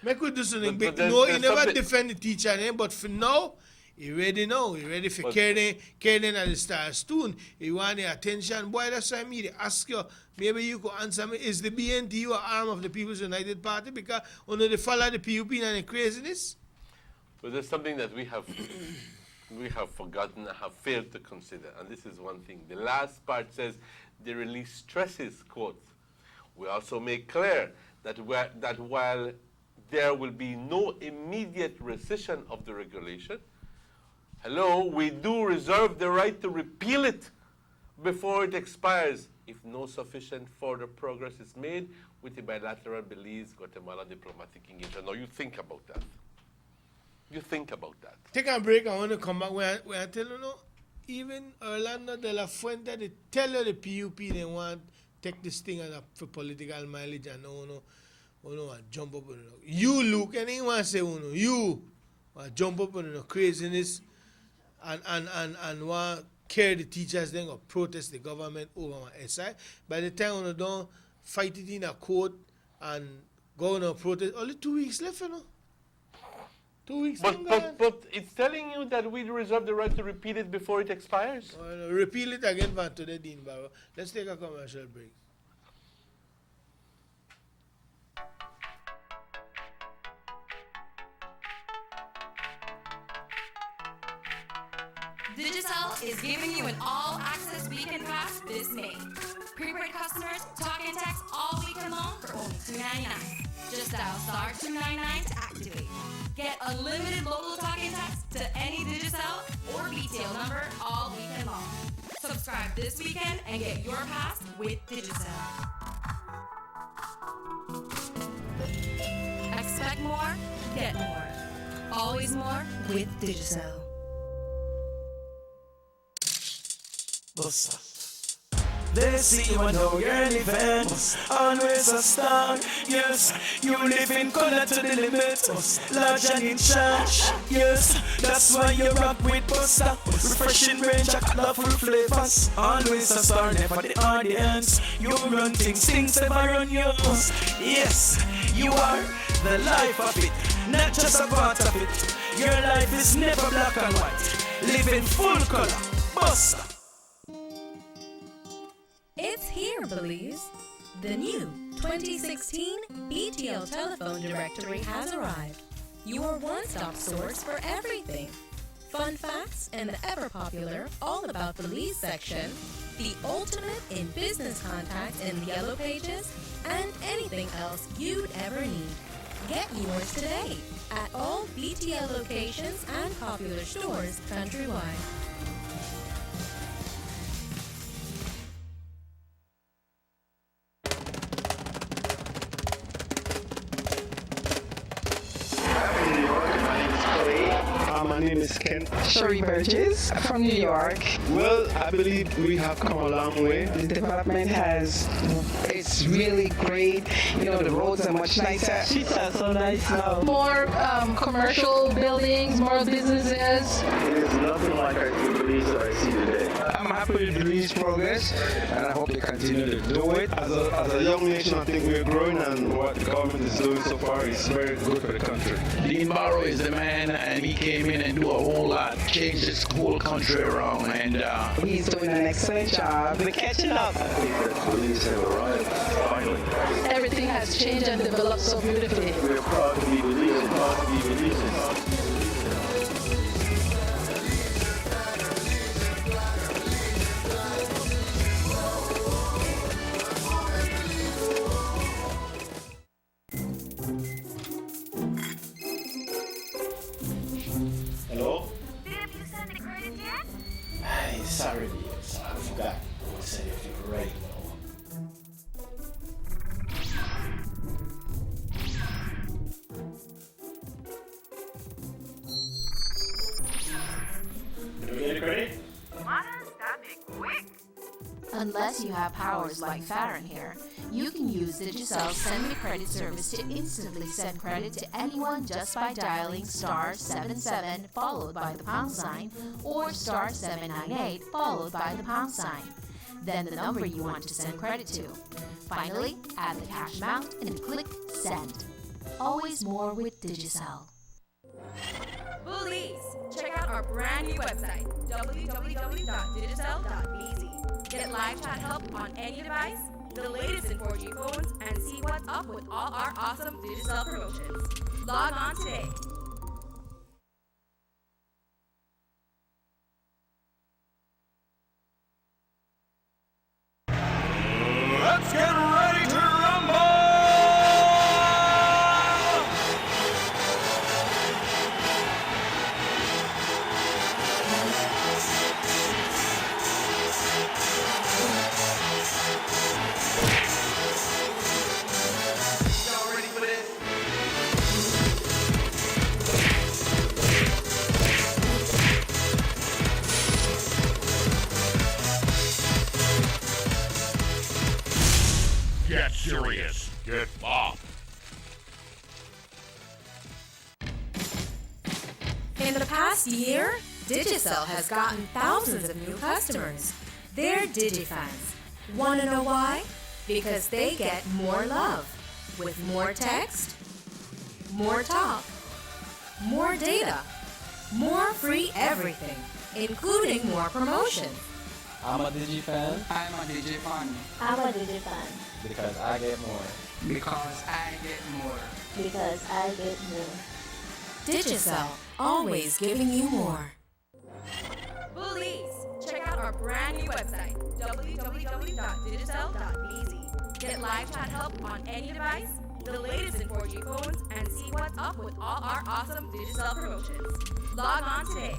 Make we do something. But no, he never defend the teacher name. But for now, he ready now. He ready for Kerden at the Star Stone. He want the attention. Boy, that's why I ask you. Maybe you could answer me. Is the BNTU an arm of the People's United Party because they follow the PUP and the craziness? But there's something that we have forgotten and have failed to consider, and this is one thing. The last part says the release stresses, quote, we also make clear that while there will be no immediate rescission of the regulation, we do reserve the right to repeal it before it expires if no sufficient further progress is made with the bilateral Belize Guatemala diplomatic engagement. Now you think about that. Take a break. I want to come back where I tell you, even Orlando de la Fuente, they tell you the PUP they want take this thing for political mileage and jump up on it. You look and anyone say you jump up on the craziness and want carry the teachers then or protest the government over my SI. By the time you don't fight it in a court and go on a protest, only 2 weeks left, 2 weeks. But it's telling you that we reserve the right to repeal it before it expires. Repeal it again for today, Dean Barrow. Let's take a commercial break. Digicel is giving you an all-access weekend pass this May. Prepaid customers talk and text all weekend long for only $2.99. Just dial star 299 to activate. Get unlimited local talk and text to any Digicel or BTL number all weekend long. Subscribe this weekend and get your pass with Digicel. Expect more, get more. Always more with Digicel. They see you and know you're an event. Always a star. Yes, you live in color to the limit. Large and in charge. Yes, that's why you rock with Buster. Refreshing range of colorful flavors. Always a star, never the audience. You run things never run yours. Yes, you are the life of it, not just a part of it. Your life is never black and white. Live in full color. Buster. It's here, Belize. The new 2016 BTL Telephone Directory has arrived. Your one-stop source for everything. Fun facts and the ever-popular All About Belize section, the ultimate in business contacts in the Yellow Pages, and anything else you'd ever need. Get yours today at all BTL locations and popular stores countrywide. My name is Ken. Sherry Burgess from New York. Well, I believe we have come a long way. The development it's really great. The roads are much nicer. Streets are so nice now. More commercial buildings, more businesses. It is nothing like the Belize that I see today. I'm happy with Belize progress, and I hope to continue to do it. As a young nation, I think we're growing, and what the government is doing so far is very good for the country. Dean Barrow is the man, and he came in and do a whole lot, changed this whole country around, and he's doing an excellent job. We're catching up. I think that police have arrived, finally. Everything has changed and developed so beautifully. We're proud to be releasing, Hello? Have you sent the credit yet? Sorry, dears. I forgot. I said if you're ready, Did we get a credit? Unless you have powers like Farron here, you can use Digicel's Send Me Credit service to instantly send credit to anyone just by dialing *77 followed by the pound sign or *798 followed by the pound sign. Then the number you want to send credit to. Finally, add the cash amount and click Send. Always more with Digicel. Bullies! Check out our brand new website, www.digicel.bz. Get live chat help on any device, the latest in 4G phones, and see what's up with all our awesome Digicel promotions. Log on today. Let's get ready to rumble! Y'all ready for this? Get serious. Get off. In the past year, Digicel has gotten thousands of new customers. They're DigiFans. Want to know why? Because they get more love with more text, more talk, more data, more free everything, including more promotions. I'm a DigiFan I'm a DigiFan. I'm a DigiFan. because I get more. Because I get more. Because I get more. Digicel, always giving you more. Bullies! Check out our brand new website, www.digicel.bz. Get live chat help on any device, the latest in 4G phones, and see what's up with all our awesome Digicel promotions. Log on today.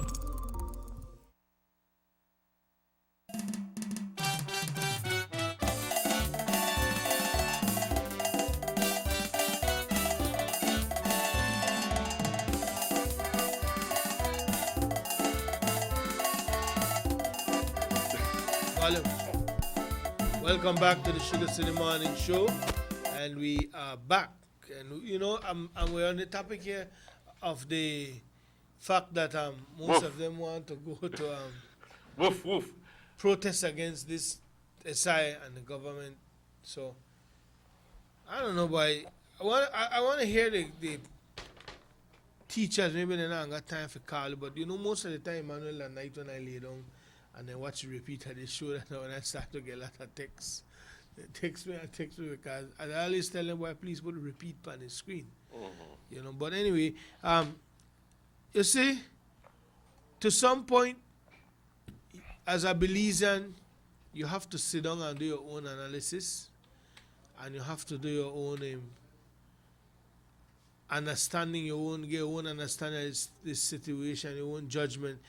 Welcome back to the Sugar City Morning Show, and we are back. And you know, we're on the topic here of the fact that most of them want to go to protest against this SI and the government. So I don't know, but I want to hear the teachers. Maybe they not got time for call, but you know, most of the time, Manuel, at night when I lay down and then watch the repeat of the show, that when I start to get a lot of texts. They text me because I always tell them, why please put a repeat on the screen. You know, but anyway, you see, to some point, as a Belizean, you have to sit down and do your own analysis, and you have to do your own understanding, your own understanding of this situation, your own judgment.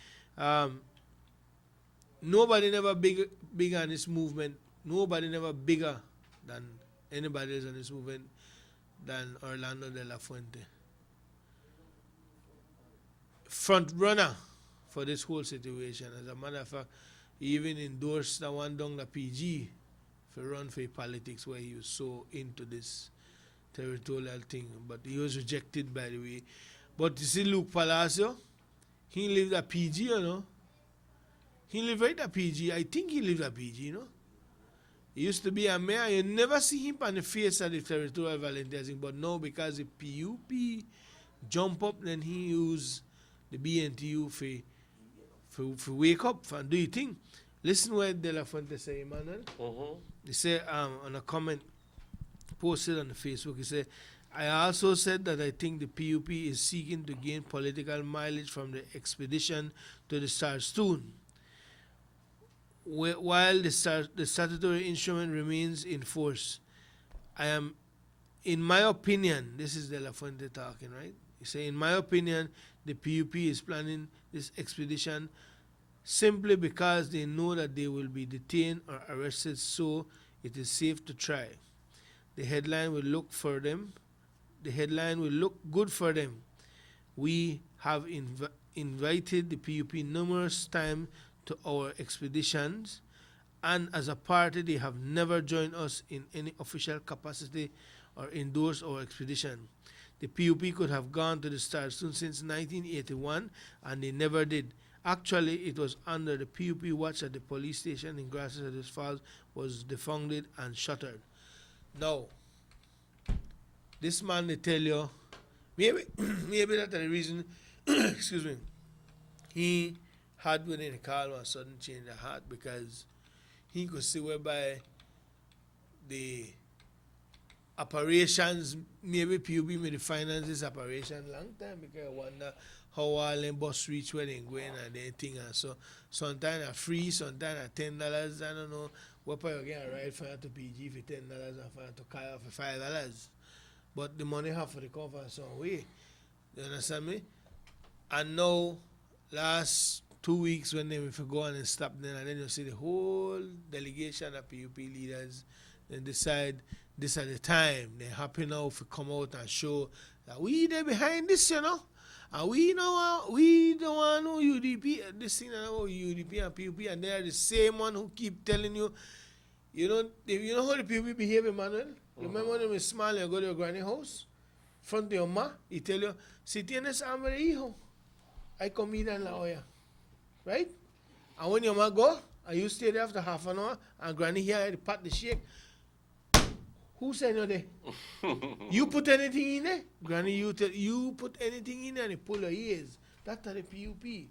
Nobody never big on this movement. Nobody never bigger than anybody else on this movement than Orlando De La Fuente. Front runner for this whole situation. As a matter of fact, he even endorsed the one down the PG for run for politics, where he was so into this territorial thing. But he was rejected, by the way. But you see Luke Palacio, he lived at PG, you know. He lived right at PG. I think he lived at PG, you know. He used to be a mayor. You never see him on the face of the territorial volunteers. But now, because the PUP jump up, then he use the BNTU for wake up and do your thing. Listen what De La Fuente say, Emmanuel. He said on a comment posted on the Facebook, he said, I also said that I think the PUP is seeking to gain political mileage from the expedition to the Stone. While the statutory instrument remains in force, in my opinion, this is De La Fuente talking, right? He said, in my opinion, the PUP is planning this expedition simply because they know that they will be detained or arrested, so it is safe to try. The headline will look good for them. We have invited the PUP numerous times to our expeditions, and as a party, they have never joined us in any official capacity or endorsed our expedition. The PUP could have gone to the Stone since 1981, and they never did. Actually, it was under the PUP watch that the police station in Grasses Falls was defunded and shuttered. Now, this man, they tell you, maybe that's the reason, excuse me, he had within a call a sudden change of heart, because he could see whereby the operations, maybe PUB may finance this operation long time, because I wonder how all them bus reach where they going and anything. And so sometimes are free, sometimes are $10. I don't know. What part you get a ride for to PG for $10 and for to Kaya for $5. But the money have to come from some way. You understand me? And now, last 2 weeks when they go on and stop them, and then you see the whole delegation of PUP leaders, then decide this at the time. They're happy now to come out and show that we there behind this, you know. And we don't want no UDP, this thing about UDP and PUP, and they are the same one who keep telling you, you know how the PUP behave, Emmanuel? Remember when you were small, you go to your granny house, front of your ma, he tell you, si tienes hambre, hijo, hay comida en la olla. Right? And when your ma go, and you stay there after half an hour, and granny here, the pat the shake, who said no there? You put anything in there? Granny, you put anything in there and you pull your ears. That's the PUP.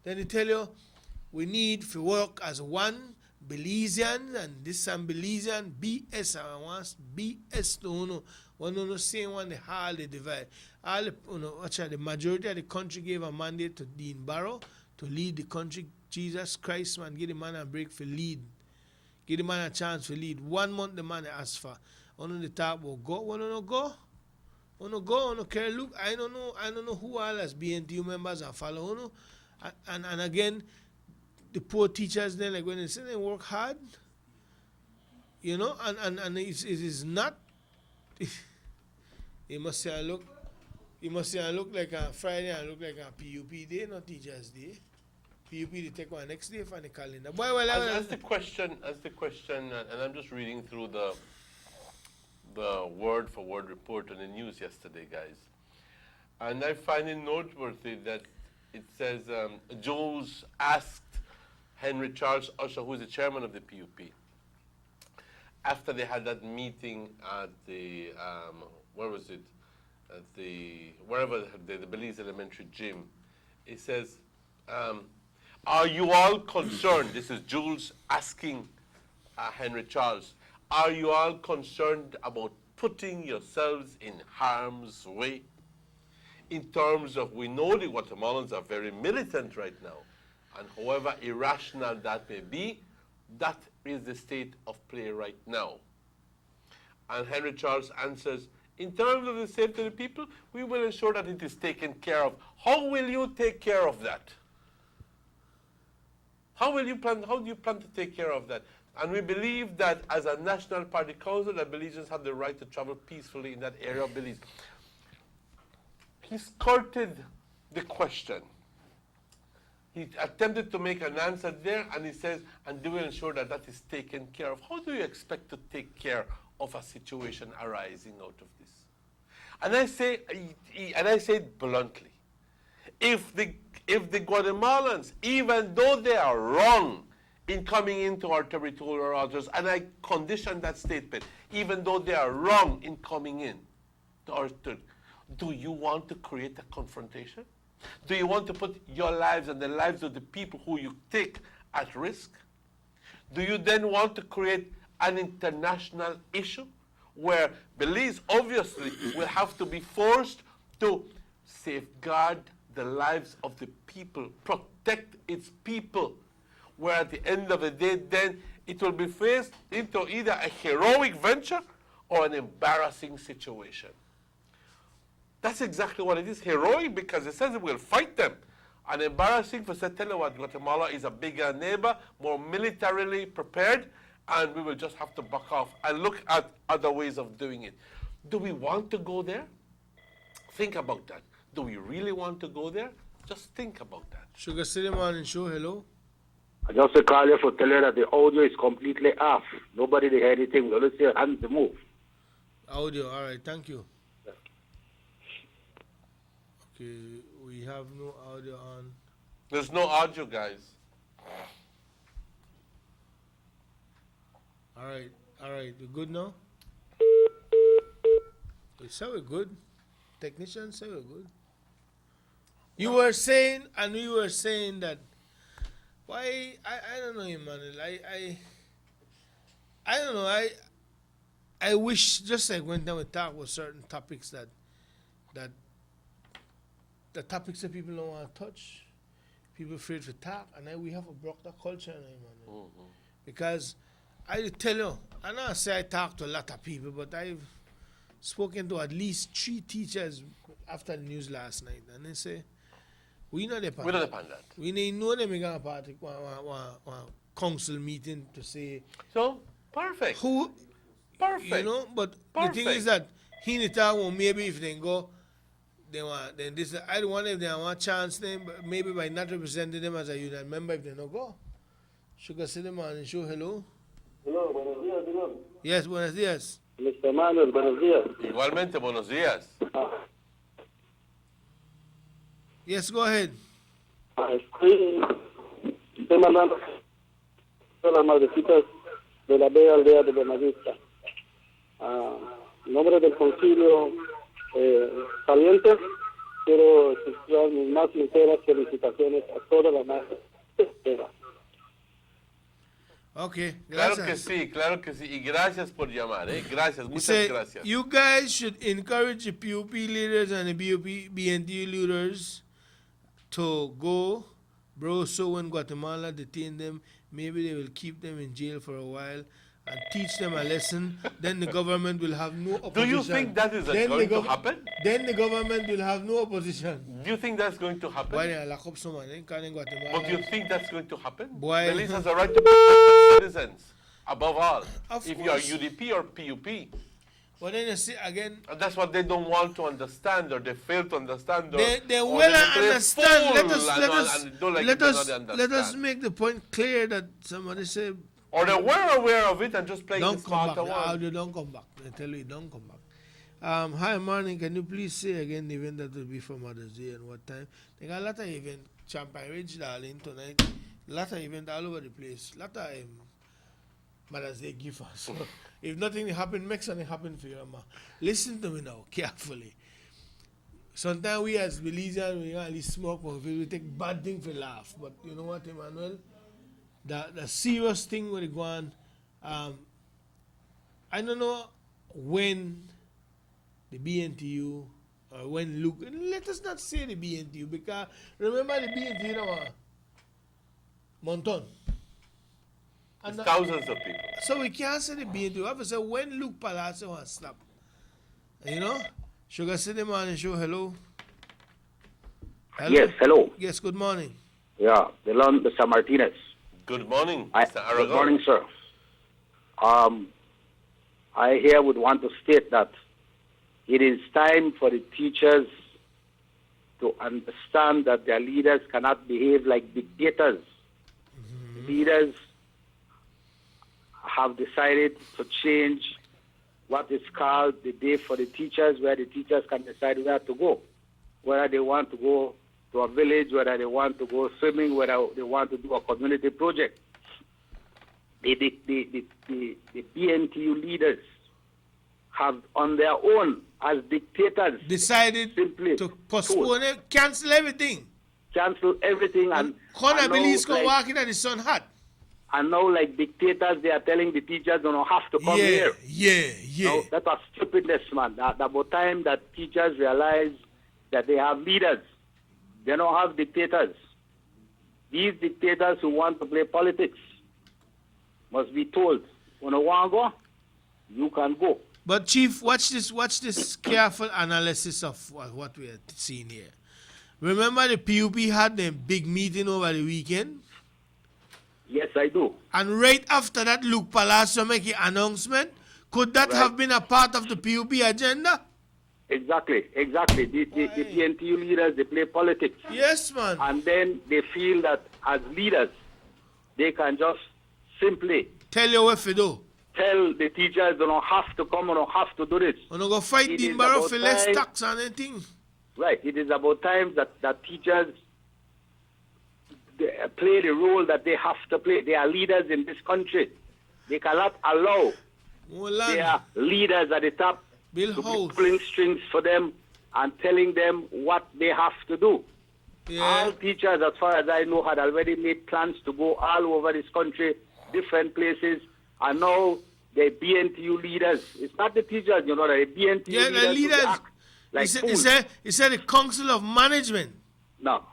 Then they tell you, we need to work as one Belizean, and this and Belizean, BS, I want BS to know. One no same one, the hall they divide. All the majority of the country gave a mandate to Dean Barrow to lead the country. Jesus Christ, man, give the man a break for lead. Give the man a chance to lead. 1 month the man asked for. On the top will go. Want to go? Want to go? Want to care? Look, I don't know who all as BNTU members are follow. And again, the poor teachers then, like when they say they work hard, you know, and it is not. You must say look like a Friday and look like a PUP day, not Teachers Day. PUP they take one next day for the calendar. Boy, well, as the question, and I'm just reading through the word for word report on the news yesterday, guys, and I find it noteworthy that it says Jules asked Henry Charles Usher, who is the chairman of the PUP, after they had that meeting at the where was it? At the Belize Elementary Gym. It says, are you all concerned? This is Jules asking Henry Charles, are you all concerned about putting yourselves in harm's way? In terms of, we know the Guatemalans are very militant right now, and however irrational that may be, that is the state of play right now. And Henry Charles answers, in terms of the safety of the people, we will ensure that it is taken care of. How will you take care of that? How do you plan to take care of that? And we believe that as a National Party Council, that Belizeans have the right to travel peacefully in that area of Belize. He skirted the question. He attempted to make an answer there, and he says, and do we ensure that that is taken care of? How do you expect to take care of a situation arising out of this? And I say it bluntly, if the Guatemalans, even though they are wrong in coming into our territorial waters, and I condition that statement, even though they are wrong in coming in to our territory. Do you want to create a confrontation? Do you want to put your lives and the lives of the people who you take at risk? Do you then want to create an international issue where Belize obviously will have to be forced to safeguard the lives of the people, protect its people, where at the end of the day then it will be faced into either a heroic venture or an embarrassing situation? That's exactly what it is. Heroic because it says it will fight them. And embarrassing for saying, tell you what, Guatemala is a bigger neighbor, more militarily prepared, and we will just have to back off and look at other ways of doing it. Do we want to go there? Think about that. Do we really want to go there? Just think about that. Sugar City Morning Show, hello. I just call you for tell you that the audio is completely off. Nobody hear anything. We only see your hands to move. Audio, all right, thank you. Okay, we have no audio on. There's no audio, guys. All right, we good now? We say we're good. Technicians say we're good. You were saying, and we were saying that, why, I don't know, Emmanuel, I don't know, I wish, just like when we talk about certain topics that the topics that people don't want to touch, people afraid to talk, and then we have a broke that culture now, Emmanuel. Because I tell you, I know I say I talk to a lot of people, but I've spoken to at least 3 teachers after the news last night, and they say, we not depend on that. We need know them in a party, one council meeting to say. So, perfect. Who? Perfect. You know, but perfect. The thing is that he need to talk, well, maybe if they go, they want, then this, I don't want if they want a chance them, but maybe by not representing them as a union member if they don't go. Sugar City Morning Show, hello. Hello, buenos días, Dilon. Yes, buenos días. Mr. Manuel, buenos días. Igualmente, buenos días. Yes, go ahead. Estoy mandando a las madrecitas de la bella aldea de Buenavista. En nombre del concilio saliente, quiero expresar mis más sinceras felicitaciones a toda la madre. Okay, gracias. Claro que sí. Y gracias por llamar, ¿eh? Gracias, muchas gracias. You guys should encourage the PUP leaders and the BND leaders to go, bro, so in Guatemala, detain them. Maybe they will keep them in jail for a while and teach them a lesson. Then the government will have no opposition. Do you think that is going to happen? Then the government will have no opposition. Do you think that's going to happen? Why lock up someone in Guatemala? But do you think that's going to happen? Why? Belize has a right to protect citizens, above all. If you are UDP or PUP. But then you see again. And that's what they don't want to understand, or they fail to understand. They will understand. Let us make the point clear that somebody say. Or they were aware of it and just playing the smarter one. Don't come back. I tell you, don't come back. Hi, morning. Can you please say again the event that will be for Mother's Day and what time? They got a lot of event. Champagne Ridge, darling, tonight. A lot of event all over the place. A lot of Mother's Day gift. So if nothing happen, make something happen for your mama. Listen to me now, carefully. Sometimes we as Belizeans, we only smoke, but we take bad thing for laugh. But you know what, Emmanuel? The serious thing with go on, I don't know when the BNTU or when Luke, let us not say the BNTU, because remember the BNTU now, Monton. And thousands of people. So we can't say the BNTU. I have to say when Luke Palacio was slapped. You know? Sugar City Morning Show, hello. Yes, hello. Yes, good morning. Yeah, Mr. Martinez. Good morning, Mr. Aragon. Good morning, sir. I here would want to state that it is time for the teachers to understand that their leaders cannot behave like dictators. Mm-hmm. Leaders have decided to change what is called the day for the teachers, where the teachers can decide where to go, whether they want to go to a village, whether they want to go swimming, whether they want to do a community project. the BNTU leaders have on their own, as dictators, decided to postpone it, cancel everything. Cancel everything, and Connor Billy's going to walk in at the sun hot. And now, like dictators, they are telling the teachers don't have to come here. No, that was stupidness, man. That about time that teachers realize that they have leaders. They don't have dictators. These dictators who want to play politics must be told, when you want to go, you can go. But Chief, watch this careful analysis of what we are seeing here. Remember the PUP had a big meeting over the weekend? Yes, I do. And right after that, Luke Palacio make an announcement. Could that have been a part of the PUP agenda? Exactly. The PNTU leaders, they play politics. Yes, man. And then they feel that as leaders, they can just simply tell you what to do. Tell the teachers they don't have to come, don't have to do this. We're not going to fight the Barrow for less tax and anything. Right. It is about time that teachers play the role that they have to play. They are leaders in this country. They cannot allow their leaders at the top to be pulling strings for them and telling them what they have to do. Yeah. All teachers, as far as I know, had already made plans to go all over this country, different places, and now the BNTU leaders. It's not the teachers, the BNTU leaders. The leaders. Like he said the Council of Management. No.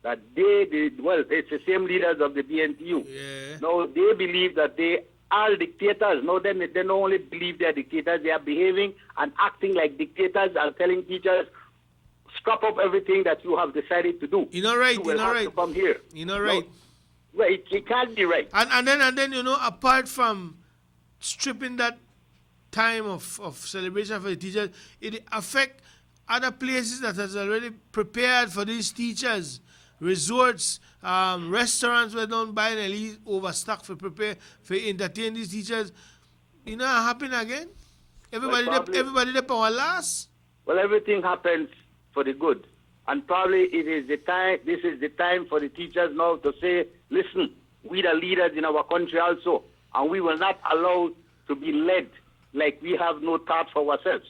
That it's the same leaders of the BNTU. Yeah. No, they believe that they are dictators. No, they don't only believe they are dictators, they are behaving and acting like dictators and telling teachers, scrap up everything that you have decided to do. You're not right, you will have to come here. You're not right. No, it can't be right. And then apart from stripping that time of celebration for the teachers, it affect other places that has already prepared for these teachers. Resorts, restaurants were done buying at least overstock for entertain these teachers. Happen again? Everybody there power last? Well, everything happens for the good. And probably this is the time for the teachers now to say, listen, we the leaders in our country also, and we will not allow to be led like we have no thought for ourselves.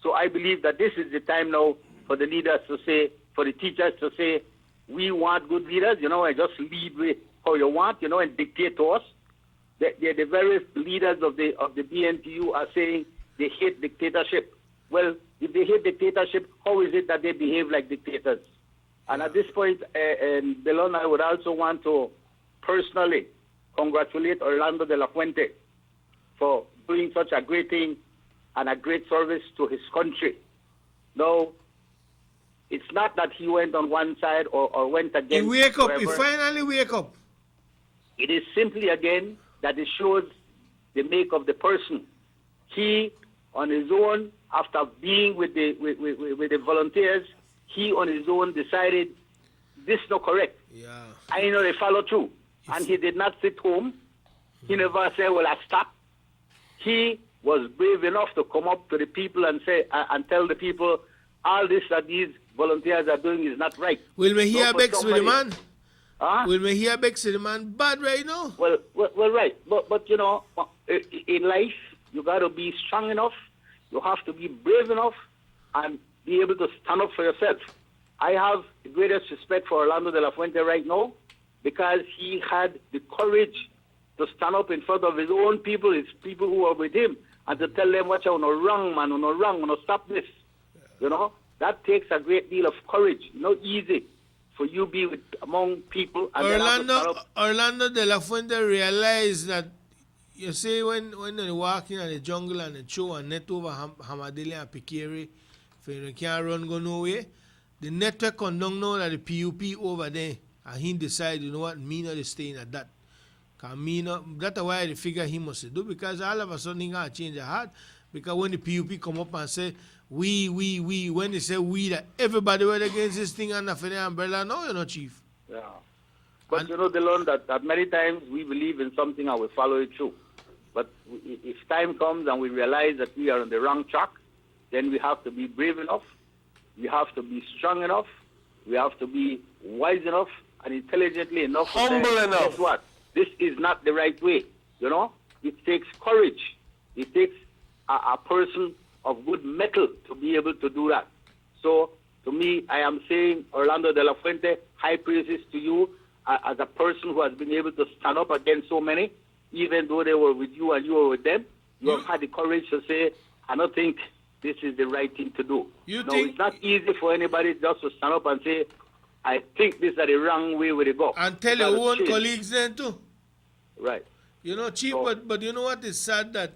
So I believe that this is the time now for the leaders to say, for the teachers to say, we want good leaders, and just lead with how you want, and dictate to us. The various leaders of the BNTU are saying they hate dictatorship. Well, if they hate dictatorship, how is it that they behave like dictators? And at this point, Belon, I would also want to personally congratulate Orlando de la Fuente for doing such a great thing and a great service to his country. Now, it's not that he went on one side or went against. He finally wake up. It is simply, again, that it shows the make of the person. He, on his own, after being with the volunteers, he on his own decided this is not correct. Yeah. I know they follow through. And he did not sit home. He never said, well, I stop. He was brave enough to come up to the people and say and tell the people, all this that these volunteers are doing is not right. Will we hear Bex with the man? Will we hear Bex with the man bad right now? Well, right. But in life, you got to be strong enough. You have to be brave enough and be able to stand up for yourself. I have the greatest respect for Orlando de la Fuente right now because he had the courage to stand up in front of his own people, his people who are with him, and to tell them, watch out, no wrong, man, no wrong, no stop this. That takes a great deal of courage. Not easy for you be among people. And Orlando de la Fuente realized that, you see, when they walk in the jungle and they throw a net over Hamadili and Pikiri, for you can't run, go nowhere, the network can know that the PUP over there, and he decide, you know what, me not staying at that. That's why the figure he must do, because all of a sudden he got to change the heart. Because when the PUP come up and say, we, when they say we, that everybody went against this thing under the umbrella, no, Chief. Yeah. But they learn that many times we believe in something and we follow it through. But if time comes and we realize that we are on the wrong track, then we have to be brave enough, we have to be strong enough, we have to be wise enough and intelligently enough. Humble enough. Guess what? This is not the right way. You know, it takes courage. It takes a person of good mettle to be able to do that. So, to me, I am saying, Orlando De La Fuente, high praises to you as a person who has been able to stand up against so many, even though they were with you and you were with them. You have had the courage to say, I don't think this is the right thing to do. It's not easy for anybody just to stand up and say, I think this is the wrong way to go. And tell your own colleagues then too. Right. You know, Chief, but you know what is sad that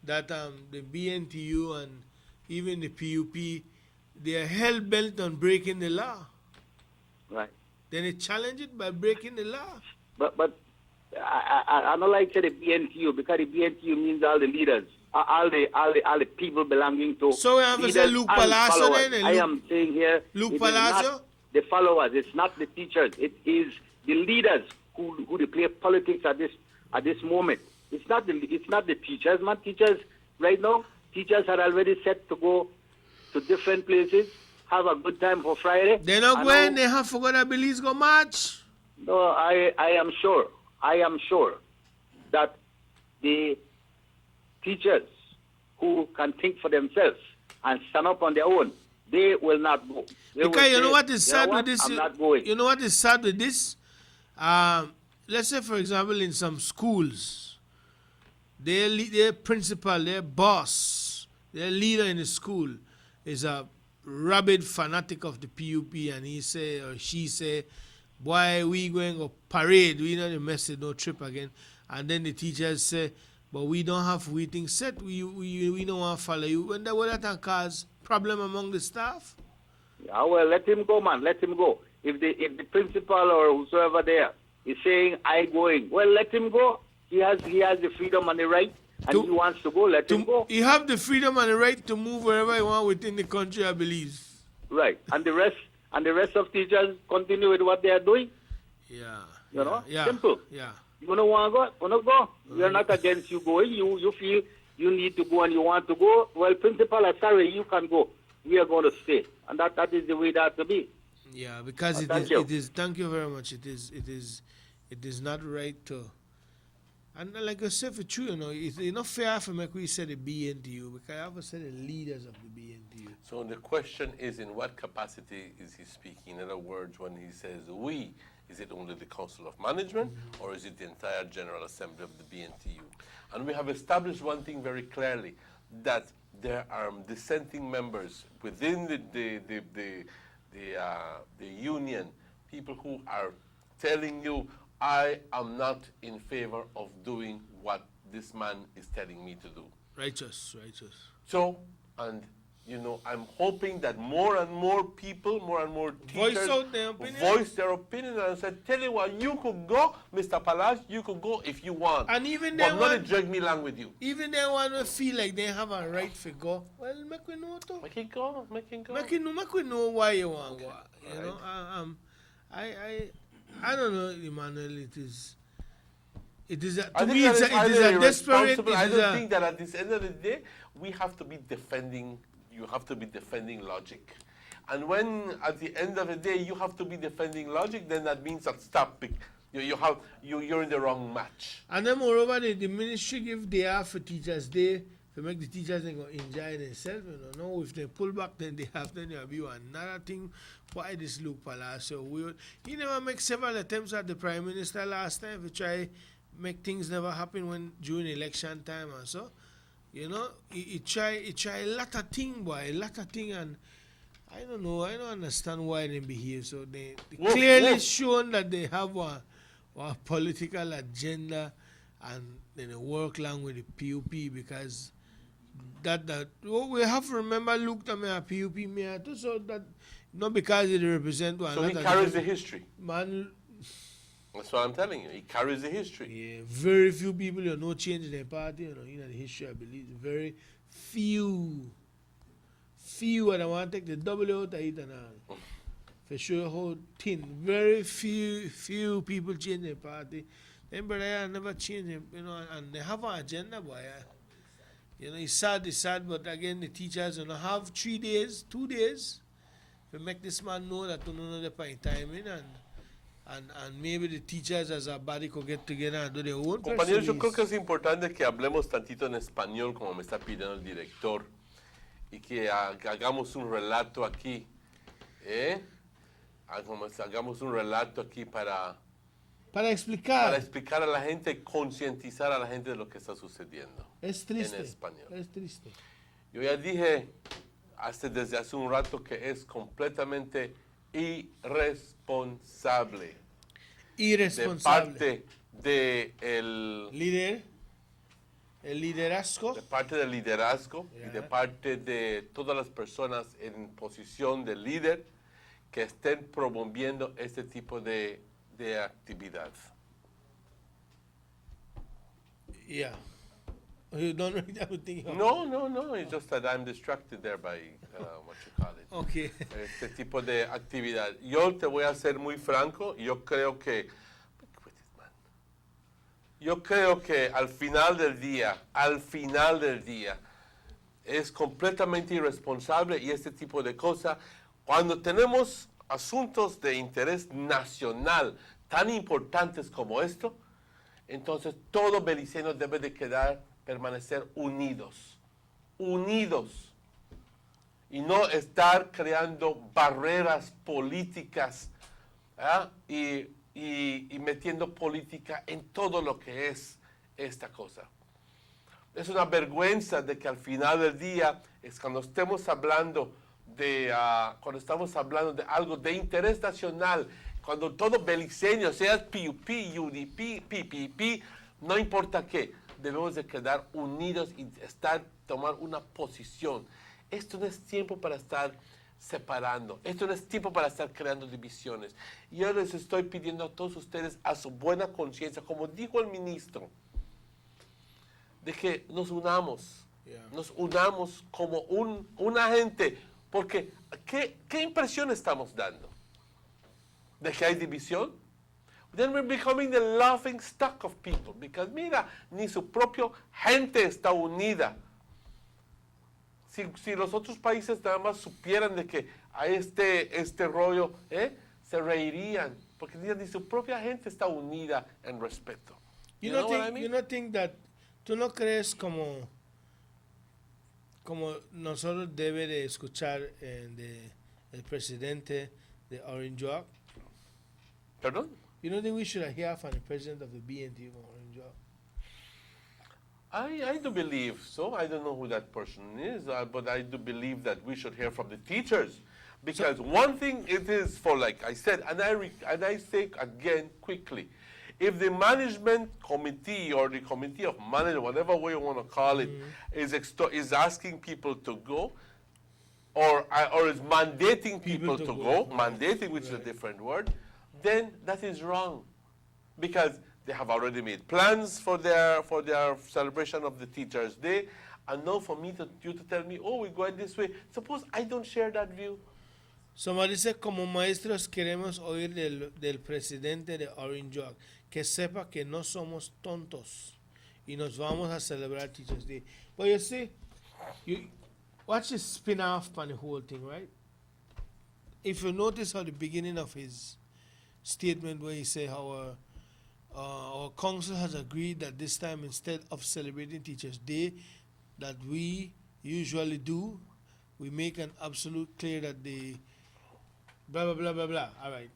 the BNTU and even the PUP, they are hell-bent on breaking the law. Right. Then they challenge it by breaking the law. But I don't like to say the BNTU, because the BNTU means all the leaders, all the people belonging to. So we have to say Luke Palacio then? I am saying here, Luke it Palacio? is not the followers, it's not the teachers, it is the leaders who they play politics at this moment. It's not the teachers, man. Teachers right now, teachers are already set to go to different places, have a good time for Friday. They're not going, they have forgot that Belize go march. No, I am sure that the teachers who can think for themselves and stand up on their own, they will not go. Because you know what is sad with this? I'm not going. You know what is sad with this? Let's say, for example, in some schools, their principal, their boss, their leader in the school is a rabid fanatic of the PUP, and he say or she say, why we going to parade? We not mess with no trip again. And then the teachers say, but we don't have waiting set. We don't want to follow you. When that cause problem among the staff? Yeah, well, let him go, man. Let him go. If the principal or whosoever there is saying, I going, well, let him go. He has the freedom and the right, and he wants to go, let him go. He have the freedom and the right to move wherever he want within the country, I believe. Right. And the rest of teachers continue with what they are doing. Yeah. You know? Yeah. Simple. Yeah. You don't want to go? Go. Mm-hmm. We are not against you going. You feel you need to go and you want to go. Well, principal, I'm sorry, you can go. We are going to stay. And that is the way that has to be. Yeah, because it is thank you very much. It is not right to. And like I said, for true, you know, it's not fair for me we say the BNTU, because I have to say the leaders of the BNTU. So the question is, in what capacity is he speaking? In other words, when he says we, is it only the Council of Management, or is it the entire General Assembly of the BNTU? And we have established one thing very clearly, that there are dissenting members within the union, people who are telling you, I am not in favor of doing what this man is telling me to do. Righteous. So, and you know, I'm hoping that more and more people, more and more teachers voice their opinion and said, tell you what, you could go, Mr. Palace, you could go if you want. And even but not drag me along with you. Even they want to feel like they have a right to go. Well, make we know too. Make it go. Make we know why you want to go. You know, I don't know, Emmanuel. It is to me. It is a desperate. I don't think that at this end of the day we have to be defending. You have to be defending logic, and when at the end of the day you have to be defending logic, then that means that you're in the wrong match. And then moreover, the ministry give day off for Teachers Day to make the teachers they go enjoy themselves. You know, if they pull back, then there'll be another thing. Why this Luke Palacio weird? He never make several attempts at the Prime Minister last time to try make things never happen during election time and so. You know, he try a lot of thing, and I don't know, I don't understand why they behave so. They clearly shown that they have a political agenda, and then they work along with the PUP, because we have to remember Luke to me a PUP mayor too, so that not because they represent one. So he carries the history. Man, that's what I'm telling you. He carries the history. Yeah, very few people, change in their party, in the history, I believe. Very few. And I want to take the double out of it and all. For sure, how thin. Very few people change their party. Them brother never change them, and they have an agenda, boy. It's sad, but again, the teachers, have 2 days, to make this man know that know the point timing, and maybe the teachers as a body could get together and do their own press Compañeros, yo release. creo que es importante que hablemos tantito en español, como me está pidiendo el director, y que hagamos un relato aquí, hagamos un relato aquí para explicar. A la gente, concientizar a la gente de lo que está sucediendo. Es triste. En español. Es triste. Yo ya dije desde hace un rato que es completamente irresponsable. Irresponsable. De parte del liderazgo. De parte del liderazgo y de parte de todas las personas en posición de líder que estén promoviendo este tipo de actividad. Yeah. You don't really have to think of No. It's just that I'm distracted there by what you call it. Okay. Este tipo de actividad. Yo te voy a ser muy franco. Yo creo que al final del día, es completamente irresponsable y este tipo de cosas, cuando tenemos asuntos de interés nacional tan importantes como esto, entonces todo beliceño debe de permanecer unidos y no estar creando barreras políticas y metiendo política en todo lo que es esta cosa. Es una vergüenza de que al final del día, cuando estamos hablando de algo de interés nacional, cuando todo beliceño, sea PUP, UDP, PPP, no importa qué, debemos de quedar unidos y tomar una posición. Esto no es tiempo para estar separando. Esto no es tiempo para estar creando divisiones. Y yo les estoy pidiendo a todos ustedes a su buena conciencia, como dijo el ministro, de que nos unamos. Nos unamos como una gente. Porque, ¿qué impresión estamos dando? ¿De que hay división? Then we're becoming the laughing stock of people. Because mira, ni su propia gente está unida. Si los otros países nada más supieran de que a este rollo, se reirían. Porque ni su propia gente está unida en respeto. You don't think that, ¿tú no crees como nosotros debe de escuchar el presidente de Orange Walk? ¿Perdón? You don't think we should hear from the president of the BNT of Orange Walk? I do believe so. I don't know who that person is, but I do believe that we should hear from the teachers. Because one thing it is for, like I said, and I say again quickly, if the management committee or the committee of management, whatever way you want to call it, is asking people to go, or is mandating people to go, mandating, which is a different word, then that is wrong, because they have already made plans for their celebration of the Teachers' Day, and now for you to tell me, oh, we're going this way. Suppose I don't share that view. Somebody dice, como maestros queremos oír del presidente de Orange Walk, que sepa que no somos tontos y nos vamos a celebrar Teachers' Day. But you see, watch the spin-off on the whole thing, right? If you notice at the beginning of his statement where he said how our council has agreed that this time, instead of celebrating Teachers' Day that we usually do, we make an absolute clear that the blah, blah, blah, blah, blah. All right.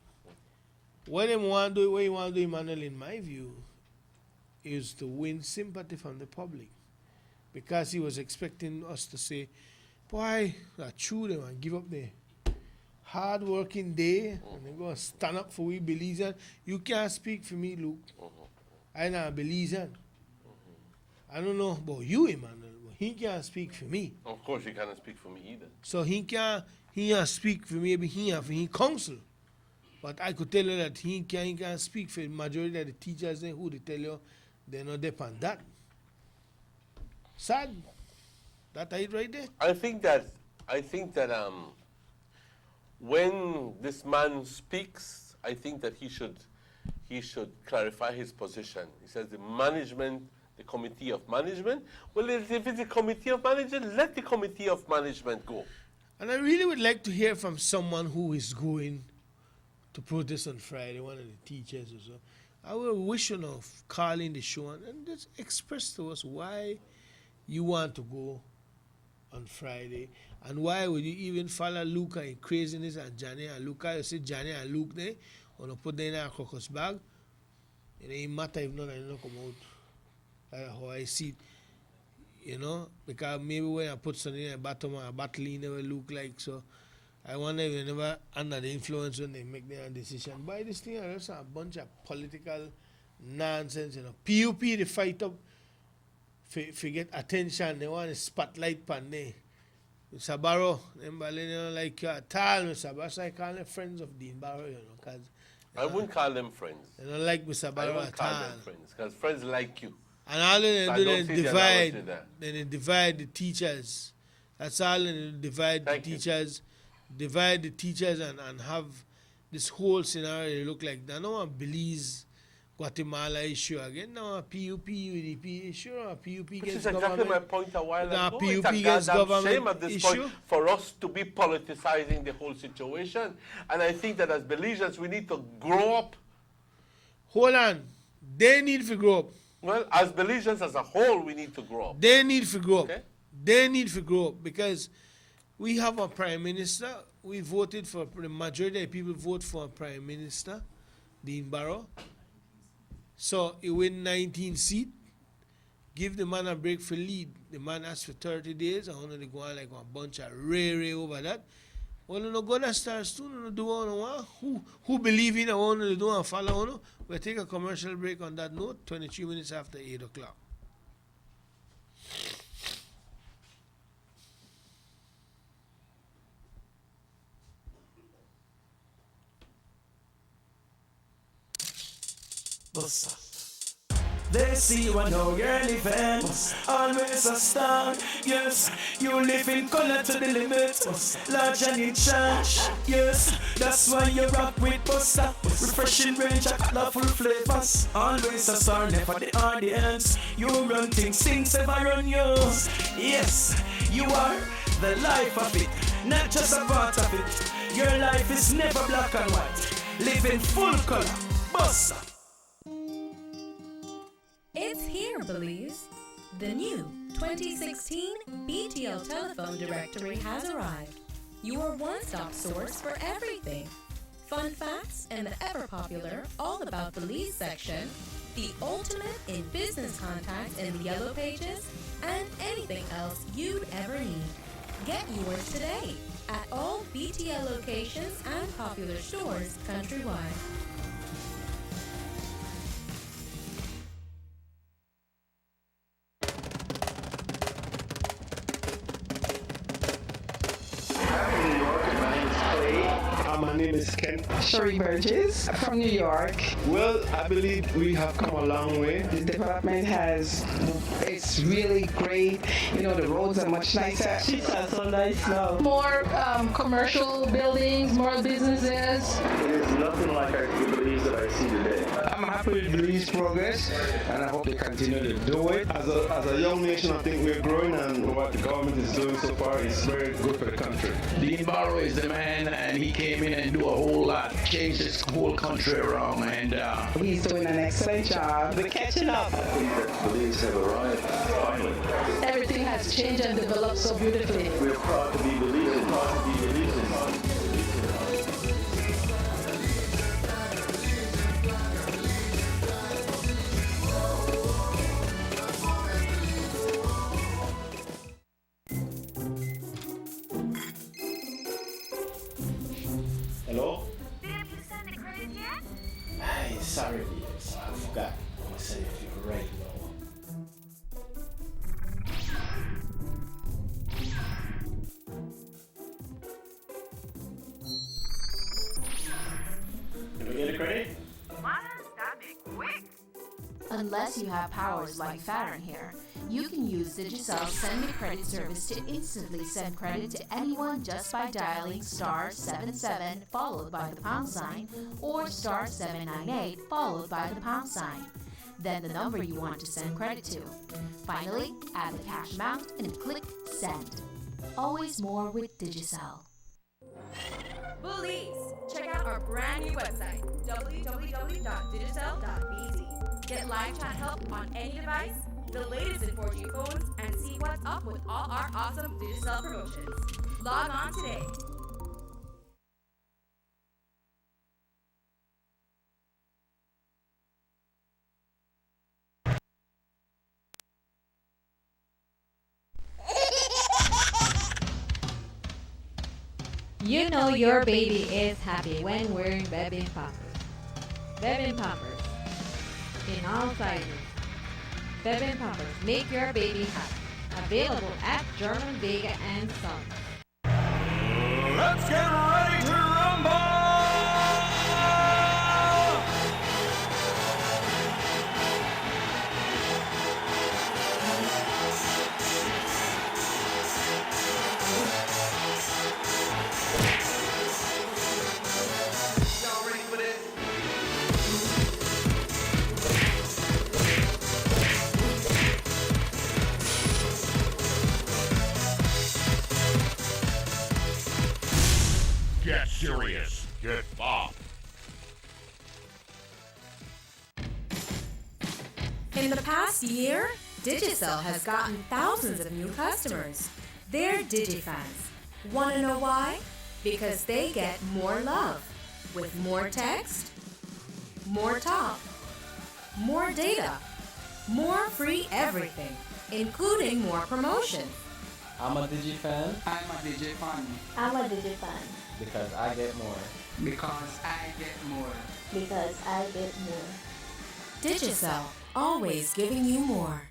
What you want to do, Emmanuel, in my view, is to win sympathy from the public. Because he was expecting us to say, boy, that's true, they want to give up their hard working day and they're going to stand up for we Belizean. You can't speak for me, Luke. I'm not a Belizean. I don't know about you, Emmanuel, but he can't speak for me. Of course, he cannot speak for me either. So he can't speak for me, but he counsel. But I could tell you that he can't speak for the majority of the teachers then who they tell you they're not depend that. Sad. That it right there. I think that when this man speaks, I think that he should clarify his position. He says the committee of management. Well, if it's the committee of management, let the committee of management go. And I really would like to hear from someone who is going to protest on Friday, one of the teachers or so. I will wish you know calling the show and just express to us why you want to go on Friday and why would you even follow Luke and craziness and Johnny and Luke. You see Johnny and Luke there, or put them in a crocus bag. It ain't matter if none of them come out. That's how I see it. You know, because maybe when I put something in a bottom or a bottle, it never look like so. I wonder if they never under the influence when they make their decision. But this thing is just a bunch of political nonsense, you know. PUP, they fight up for get attention. They want a spotlight pan there. Mr. Barrow, them they don't like you at all, Mr. Barrow. So I call them friends of Dean Barrow, you know, because I wouldn't call them friends. They don't like Mr. I Barrow wouldn't at call all. them friends, because friends like you. And all they So I do, don't they see the analogy divide. there. Then they divide the teachers. That's all. They divide the teachers. Divide the teachers and have this whole scenario. They look like they don't want Belize, Guatemala issue again. Now a PUP, UDP issue. A PUP Which gets is exactly government. my point a while Now ago. PUP It's a gets goddamn government shame at this issue. point for us to be politicizing the whole situation. And I think that as Belizeans, we need to grow up. Hold on. They need to grow up. Well, as Belizeans as a whole, we need to grow up. They need to grow up. Okay. They need to grow up because we have a prime minister. We voted for, the majority of people vote for a prime minister, Dean Barrow. So he win 19 seats. Give the man a break for lead. The man asked for 30 days. I want to go on like a bunch of ray over that. Well, you know, go to stars too. You know, do what you want. Who believe in I want to do and follow you. We'll take a commercial break on that note. 23 minutes after 8 o'clock. They see you and know you're living. Always a star. Yes, you live in color to the limit. Large and in charge. Yes, that's why you rock with Buster. Refreshing range of colorful flavors. Always a star, never the audience. You run things ever run you. Yes, you are the life of it, not just a part of it. Your life is never black and white. Live in full color. Buster. It's here, Belize. The new 2016 BTL Telephone Directory has arrived. Your one-stop source for everything. Fun facts and the ever-popular All About Belize section, the ultimate in business contacts in the Yellow Pages, and anything else you'd ever need. Get yours today at all BTL locations and popular stores countrywide. My name is Ken. Sherry Burgess from New York. Well, I believe we have come a long way. The development it's really great. You know, the roads are much nicer. She's so nice now. More commercial buildings, more businesses. It is nothing like the Belize that I see today. I'm happy with Belize progress, and I hope they continue to do it. As a young nation, I think we're growing, and what the government is doing so far is very good for the country. Dean Barrow is the man, and he came in and do a whole lot, changed this whole country around, and he's doing an excellent job. We're catching up. I think that Belize have arrived finally. Everything has changed and developed so beautifully. We're proud to be Belizeans. Proud to be Belizeans. Hello? Did you send the credit yet? Hey, sorry, Beatles. I forgot. I'm gonna say if you're ready, though. Can we get a credit? What? That'd be quick. Unless you have powers like Farron here, you can use Digicel's Send Me Credit service to instantly send credit to anyone just by dialing *77 followed by the # or *798 followed by the #, then the number you want to send credit to. Finally, add the cash amount and click Send. Always more with Digicel. Bullies! Check out our brand new website, www.digicel.bz. Get live chat help on any device, the latest in 4G phones, and see what's up with all our awesome Digicel promotions. Log on today. You know your baby is happy when wearing Bebin Pampers. Bebin Pampers. In all sizes. Bebin Pampers make your baby happy. Available at German Vega and Sons. Let's get ready to rumble! Y'all ready for this? Get serious. Get off. In the past year, Digicel has gotten thousands of new customers. They're DigiFans. Want to know why? Because they get more love with more text, more talk, more data, more free everything, including more promotion. I'm a DigiFan I'm a DigiFan I'm a DigiFan because I get more. because I get more. because I get more. Digicel, always giving you more.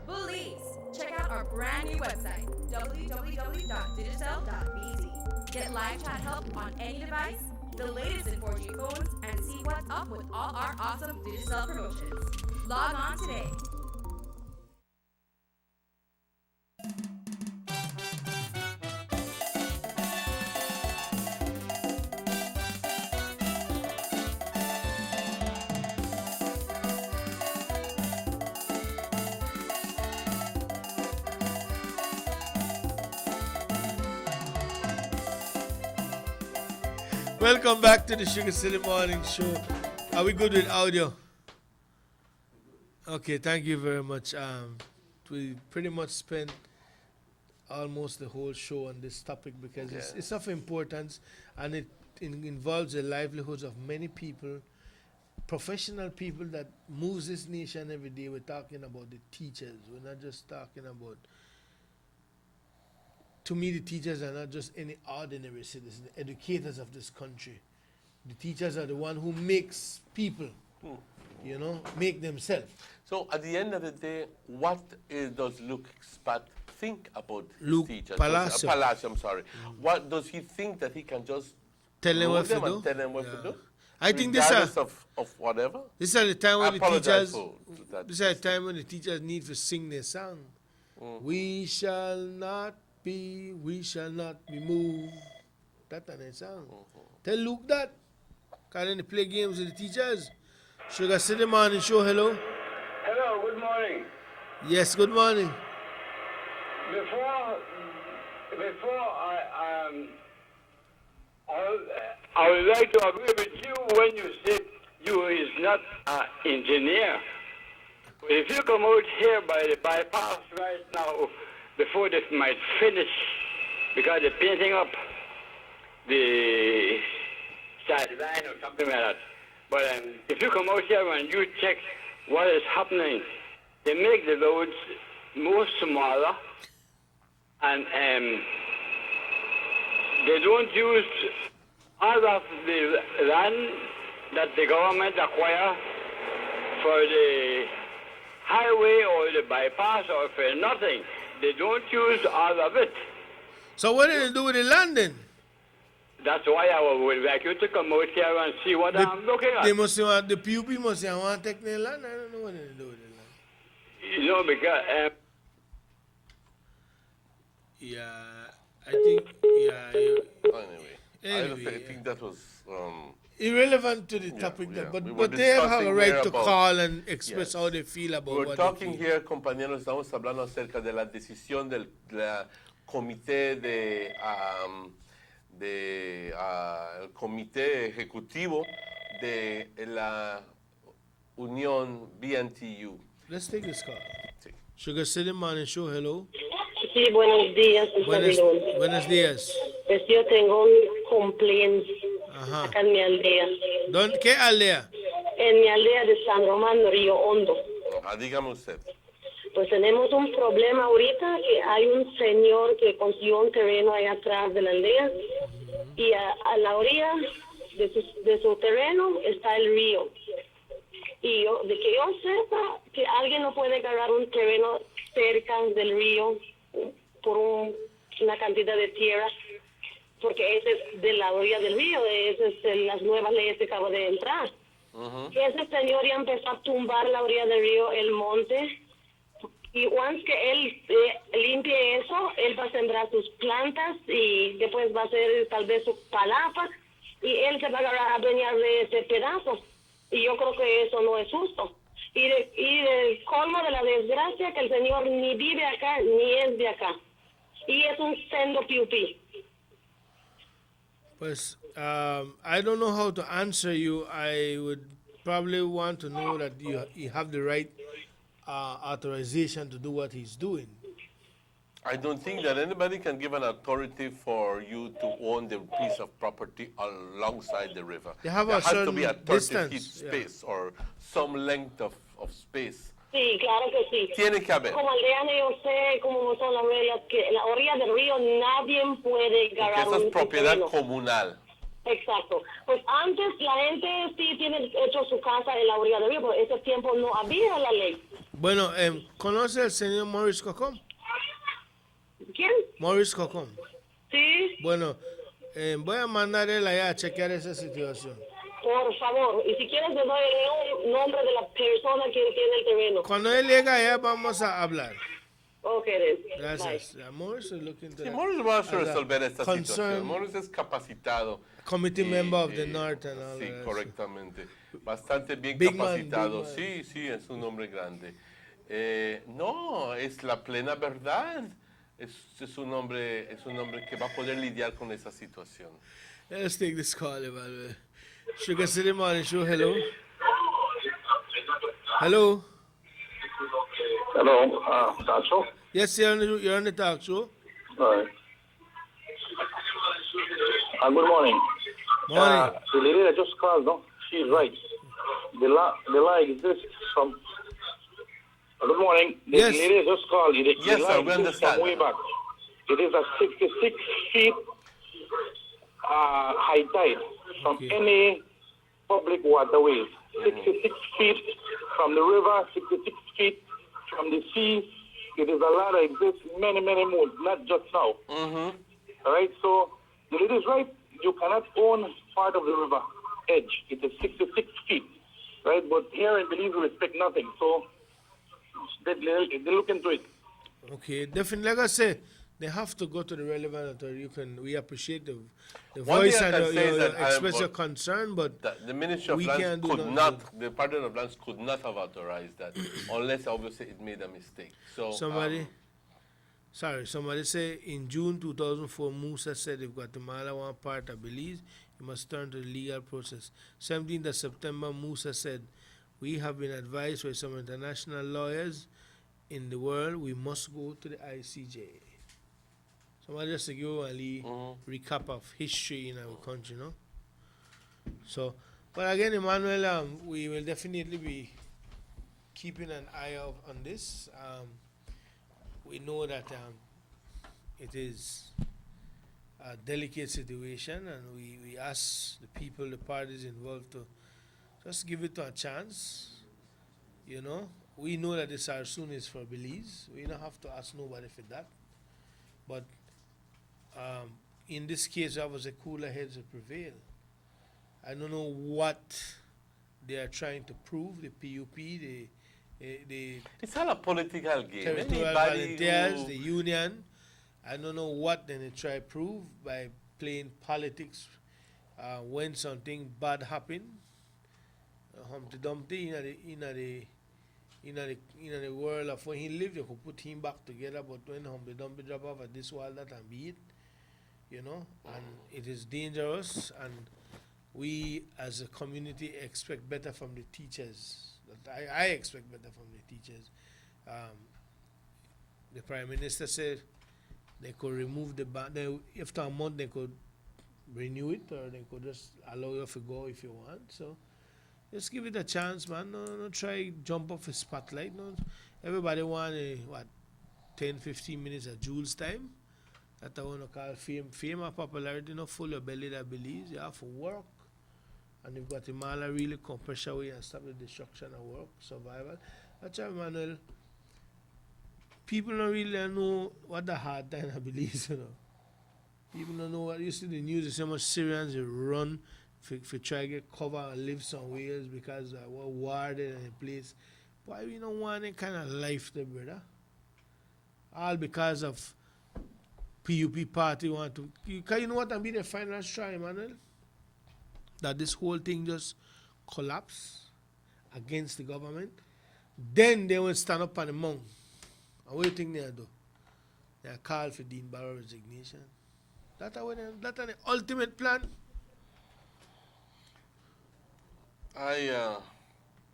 Bullies! Check out our brand new website, www.digicel.bz. Get live chat help on any device, the latest in 4G phones, and see what's up with all our awesome Digicel promotions. Log on today. Welcome back to the Sugar City Morning Show. Are we good with audio? Okay, thank you very much. We pretty much spent almost the whole show on this topic because it's of importance and it involves the livelihoods of many people, professional people that moves this nation every day. We're talking about the teachers. We're not just talking about. To me, the teachers are not just any ordinary citizens, the educators of this country. The teachers are the one who makes people, make themselves. So at the end of the day, what does Luke Spat think about Luke teachers? Palacio. Palacio, I'm sorry. What does he think that he can just Tell them rule what to them and do? tell them what to do? I think this regardless of whatever. This is the time when the apologize teachers. for that. This is the time when the teachers need to sing their song. We shall not be moved. That kind of song. Tell Luke that. Because then they play games with the teachers. Sugar City Morning Show, hello. Hello, good morning. Yes, good morning. Before I would like to agree with you when you said you is not an engineer. But if you come out here by the bypass right now, before they might finish, because they're painting up the sideline or something like that. But if you come out here and you check what is happening, they make the roads more smaller, and they don't use all of the land that the government acquire for the highway or the bypass or for nothing. They don't use all of it. So what did they do with the land then? That's why I would like you to come out here and see what I'm looking at. They must want, the PUP must say, I want to take their land. I don't know what they do with the land. Because... I think, Anyway, I think that was irrelevant to the topic, but they have a right to call and express how they feel about We're what talking they feel. here, compañeros, estamos hablando acerca de la decisión del comité el comité ejecutivo de la Unión BNTU. Let's take this call. Sugar City Morning Show, hello. Sí, buenos días, Buenos días. Pues yo tengo un complaint acá en mi aldea. ¿Qué aldea? En mi aldea de San Román, Río Hondo. Dígame usted. Pues tenemos un problema ahorita, que hay un señor que consiguió un terreno allá atrás de la aldea y a la orilla de su terreno está el río. Y de que yo sepa que alguien no puede agarrar un terreno cerca del río por una cantidad de tierra, porque ese es de la orilla del río, ese es de las nuevas leyes que acabo de entrar. Y ese señor ya empezó a tumbar la orilla del río, el monte, y once que él limpie eso, él va a sembrar sus plantas y después va a hacer tal vez su palapa y él se va a adueñar de ese pedazo. Y yo creo que eso no es justo. Y el colmo de la desgracia que el señor ni vive acá ni es de acá. Y es un sendo piupí. Pues, I don't know how to answer you. I would probably want to know that you have the right authorization to do what he's doing. I don't think that anybody can give an authority for you to own the piece of property alongside the river. They have there a has to be a 30 distance, feet space or some length of space. Sí, claro que sí. Tiene que haber. Como aldeano yo sé cómo son las reglas, que en la orilla del río nadie puede Porque agarrar eso es un propiedad terreno. comunal. Exacto. Pues antes la gente sí tiene hecho su casa en la orilla del río, pero ese tiempo no había la ley. Bueno, ¿conoce al señor Morris Cocom? ¿Quién? Morris Cocom. Sí. Bueno, voy a mandar él allá a chequear esa situación. Por favor, y si quieres le doy el nombre de la persona que tiene el terreno. Cuando él llega allá vamos a hablar. Ok, then. Gracias. Morris is looking to Sí, Morris va a as a resolver esta situación. concerned Morris es capacitado. committee member of the North and all Sí, that. correctamente. Bastante bien Big man, capacitado. big man. Sí, sí, es un hombre grande. No, es la plena verdad. Es un hombre que va a poder lidiar con esa situación. Let's take this call, Emmanuel. Sugar City Morning Show, hello. Hello. Hello, talk show? Yes, you're on the talk show. All right. Good morning. Morning. The lady that just called, no, she's right. The law exists from. Good morning. The Yes. lady that just called. The Yes, law sir, we exists understand. from way back. It is a 66 feet high tide from any public waterways. 66 feet from the river, 66 feet from the sea. It is a law that exists many, many more, not just now. All right, so the lady is right. You cannot own part of the river edge. It is 66 feet, right? But here in Belize, we respect nothing. So they look into it. Okay, definitely. Like I said, they have to go to the relevant authority. We appreciate the One voice thing I and can say is that express your concern, but the Ministry of we Lands can't do could nothing. not, the Department of Lands could not have authorized that, unless obviously it made a mistake. So Somebody say in June 2004, Musa said if Guatemala want part of Belize, you must turn to the legal process. 17th of September, Musa said, we have been advised by some international lawyers in the world, we must go to the ICJ. Somebody just to give a little recap of history in our country, no? So, but again, Emmanuel, we will definitely be keeping an eye out on this. We know that it is a delicate situation, and we ask the people, the parties involved, to just give it a chance. You know, we know that the Sarsoon is for Belize. We don't have to ask nobody for that. But in this case, I was a cooler heads that prevail. I don't know what they are trying to prove. The PUP, the it's all a political game. territorial Anybody volunteers, who- the union. I don't know what then they try to prove by playing politics when something bad happen. Humpty Dumpty in the world of when he lived, you could put him back together. But when Humpty Dumpty drop off at this world, that and be it. you know, and it is dangerous, and we as a community expect better from the teachers. I expect better from the teachers. The Prime Minister said they could remove the ban. After a month, they could renew it, or they could just allow you to go if you want. So just give it a chance, man. No try jump off a spotlight. No, everybody want 10, 15 minutes of Jules time. That I want to call fame. Fame and popularity, not full your belly that believes. You have to work. And if Guatemala really come pressure away and stop the destruction of work, survival. That's why, Manuel, people don't really know what the hard time of believes, you know. People don't know what, you see the news, there's so much Syrians that run for try to get cover and live somewhere else because we're war there in a place. Why we don't want that kind of life there, brother? All because of PUP party want to, you know what I'm being the final straw, Emmanuel? That this whole thing just collapse against the government. Then they will stand up on the mount. And what do you think they'll do? They'll call for Dean Barrow resignation. That's the ultimate plan. I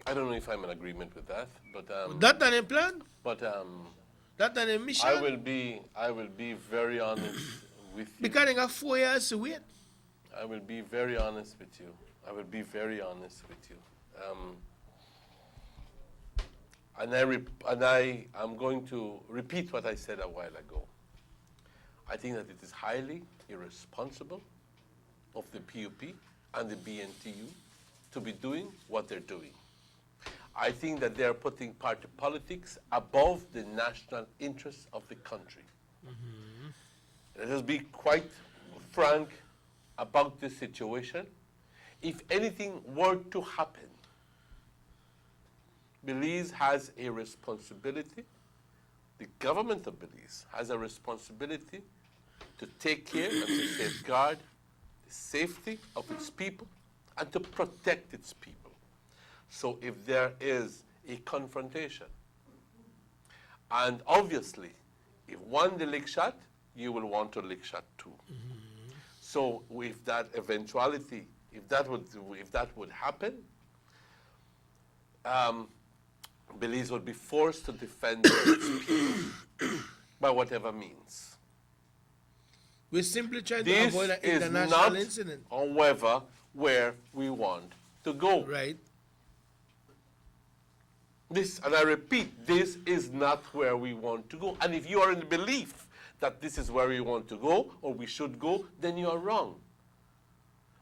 don't know if I'm in agreement with that, but that's a plan. But that's a mission. I will be very honest with you. Because they got 4 years to wait. I will be very honest with you. And I'm going to repeat what I said a while ago. I think that it is highly irresponsible of the PUP and the BNTU to be doing what they're doing. I think that they're putting party politics above the national interests of the country. Let us be quite frank about this situation. If anything were to happen, Belize has a responsibility, the government of Belize has a responsibility to take care and to safeguard the safety of its people and to protect its people. So if there is a confrontation, and obviously, if one the lick shot, you will want to lick shot too. So with that eventuality, if that would happen, Belize would be forced to defend its people by whatever means. We're simply trying to avoid an international incident. However, where we want to go. Right. This, and I repeat, this is not where we want to go. And if you are in the belief that this is where we want to go, or we should go, then you are wrong.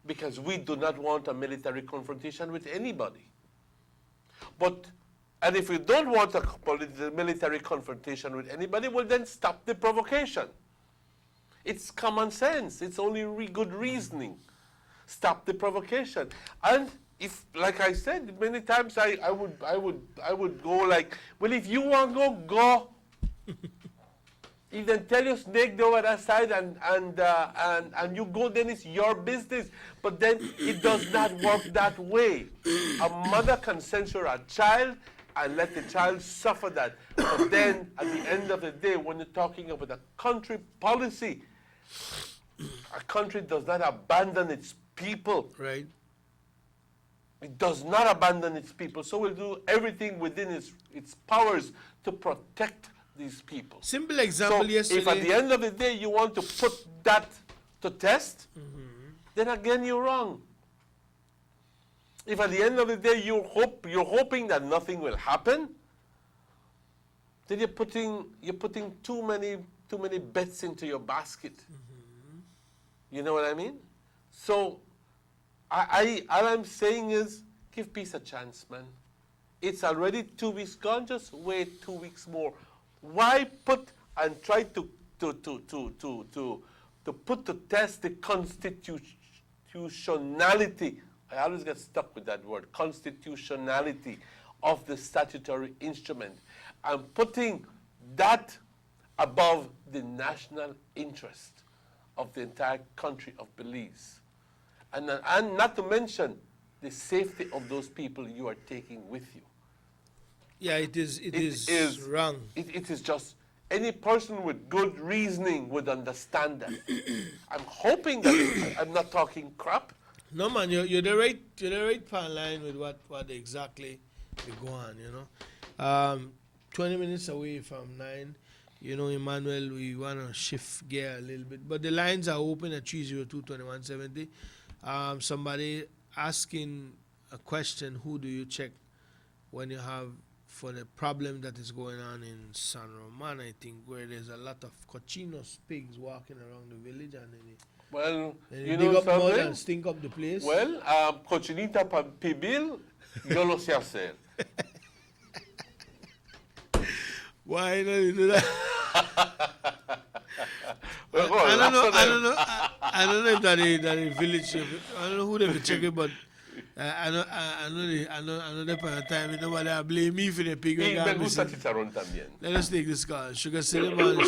Because we do not want a military confrontation with anybody. And if we don't want a military confrontation with anybody, well then stop the provocation. It's common sense. It's only good reasoning. Stop the provocation. And if, like I said, many times I would go like, well, if you want to go. If they tell you snake the other side and you go, then it's your business. But then it does not work that way. A mother can censure a child and let the child suffer that. But then at the end of the day, when you're talking about a country policy, a country does not abandon its people. Right. It does not abandon its people. So we'll do everything within its powers to protect these people. Simple example yesterday. If at the end of the day you want to put that to test, then again you're wrong. If at the end of the day you're hoping that nothing will happen, then you're putting too many bets into your basket. You know what I mean? So all I'm saying is give peace a chance, man. It's already 2 weeks gone, just wait 2 weeks more. Why put and try to put to test the constitutionality? I always get stuck with that word, constitutionality of the statutory instrument, and putting that above the national interest of the entire country of Belize. And not to mention the safety of those people you are taking with you. Yeah, it is wrong. It is just any person with good reasoning would understand that. I'm hoping that I'm not talking crap. No man, you're the right pan line with what exactly they go on, you know. 20 minutes away from 9, you know, Emmanuel, we want to shift gear a little bit. But the lines are open at 302-2170. Somebody asking a question, who do you check when you have, for the problem that is going on in San Roman, I think, where there's a lot of cochinos, pigs walking around the village, and then you dig know up mud something? and stink up the place. Well, cochinita pibil, yo lo sé hacer. Why don't you do that? I don't know if that is village. I don't know who they will check it, but I know that by the time nobody blame me for the pig. Me gusta chicharrón también. Let us take this call. Sugar City man.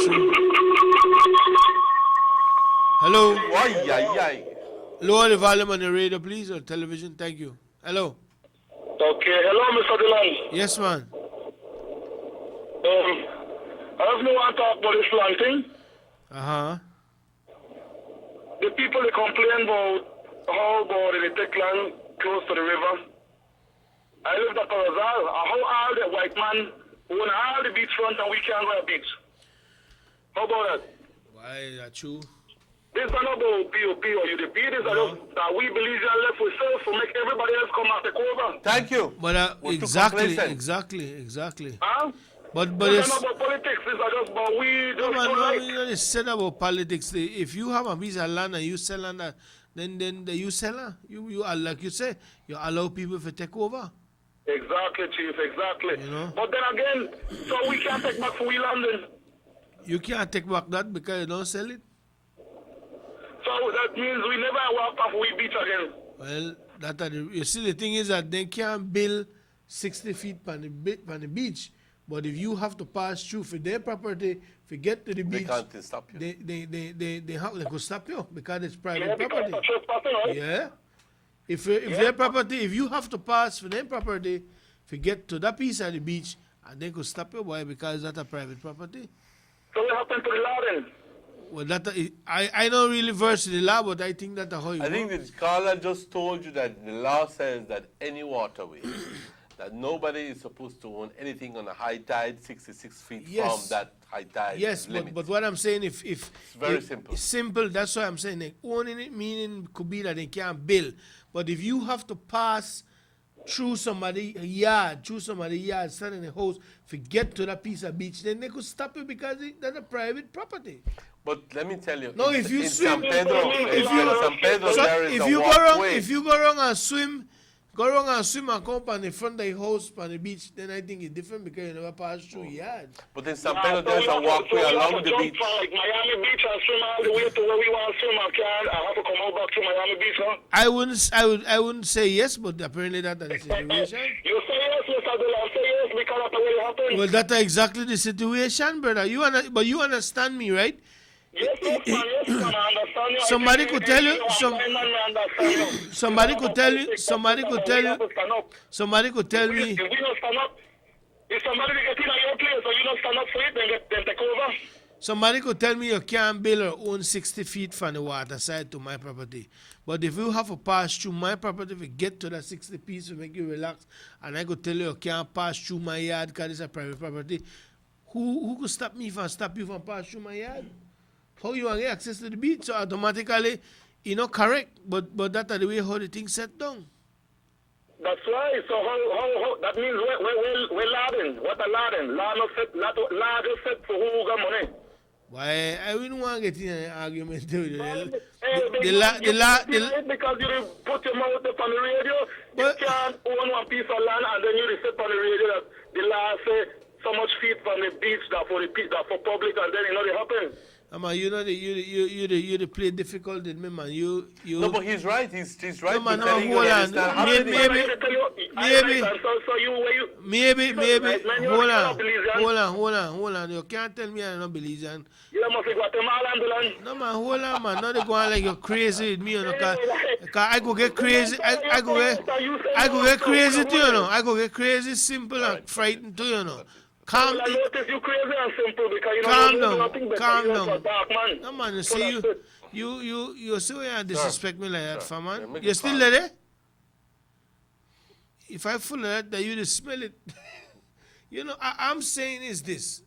Hello. Ay, ay, ay. Lower the volume on the radio, please, or television. Thank you. Hello. Okay, hello, Mr. Delay. Yes, man. I have no one talk about this land thing. The people they complain about how about they take land close to the river. I live at Parazal. How all the white man own all the beachfront and we can't go to the beach? How about that? Why that true? This is not about POP or UDP. This is just that we believe are left with self to make everybody else come and take over. Thank you. But exactly. Huh? But it's it's not about politics. This is just about we just it's said about politics. If you have a piece of land and you sell land, then you sell. You are, like you say, you allow people to take over. Exactly, Chief. Exactly. You know? But then again, so we can't take back for we London. You can't take back that because you don't sell it. So that means we never walk off we beach again. Well, you see, the thing is that they can't build 60 feet on the beach. But if you have to pass through for their property, to get to the beach, they can't stop you. They could stop you because it's private property. Because it's trespassing, right? Yeah. If their property, if you have to pass for their property, to get to that piece of the beach, and they could stop you, why? Because that's a private property. So what happened to the law then? Well, I don't really verse the law, but I think that's how it works. I think the caller just told you that the law says that any waterway, that nobody is supposed to own anything on a high tide 66 feet from that high tide limit. But what I'm saying, if it's very simple. Simple, that's why I'm saying like, owning it meaning could be that they can't build. But if you have to pass through somebody's yard, standing in a house, to get to that piece of beach, then they could stop you because that's a private property. But let me tell you, no, if you swim, San Pedro, if you go around and swim, and come up on the front of the house, on the beach, then I think it's different because you never pass through yards. But in San Pedro, there's a walkway along the beach. Like Miami Beach and swim all the way to where we want to swim. I have to come out back to Miami Beach, huh? I wouldn't say yes, but apparently that's the situation. You say yes, Mr. Abdullah. Say yes because that's the way it happened. Well, that's exactly the situation, brother. But you understand me, right? Yes, man, I understand you. Somebody could tell you. Somebody could tell me. If we don't stand up, if somebody get in your place or you don't stand up for it, then take over. Somebody could tell me you can't build or own 60 feet from the water side to my property. But if you have to pass through my property to get to that 60 feet to make you relax, and I could tell you can't pass through my yard because it's a private property, who could stop you from pass through my yard? How you want to get access to the beach? So automatically, correct. But that's the way how the thing set down. That's right. So how that means we're laden. What a laden. Law just set for who got money. Why I wouldn't want to get in an argument with you. Because you put your mouth up on the radio, you can't own one piece of land and then you sit on the radio that the law say so much feet from the beach that for public and then it happen. You the play difficult in me, man. No, but he's right. He's right. No, man, no, hold on. Maybe. Hold on. You can't tell me I don't believe you. You must be Guatemalan. No, man, hold on, man. Not go on like you're crazy with me, Cause I go get crazy. I go get crazy too, I go get crazy simple and frightened too, Calm I notice you crazy and simple because you Calm know down. nothing better. Calm You down. for dark man. No man, you Full see of you shit. you see why you disrespect me like that, Sir, fam, man. yeah, make You it still calm. there? If I full of that, then you just smell it. You know, I'm saying is this.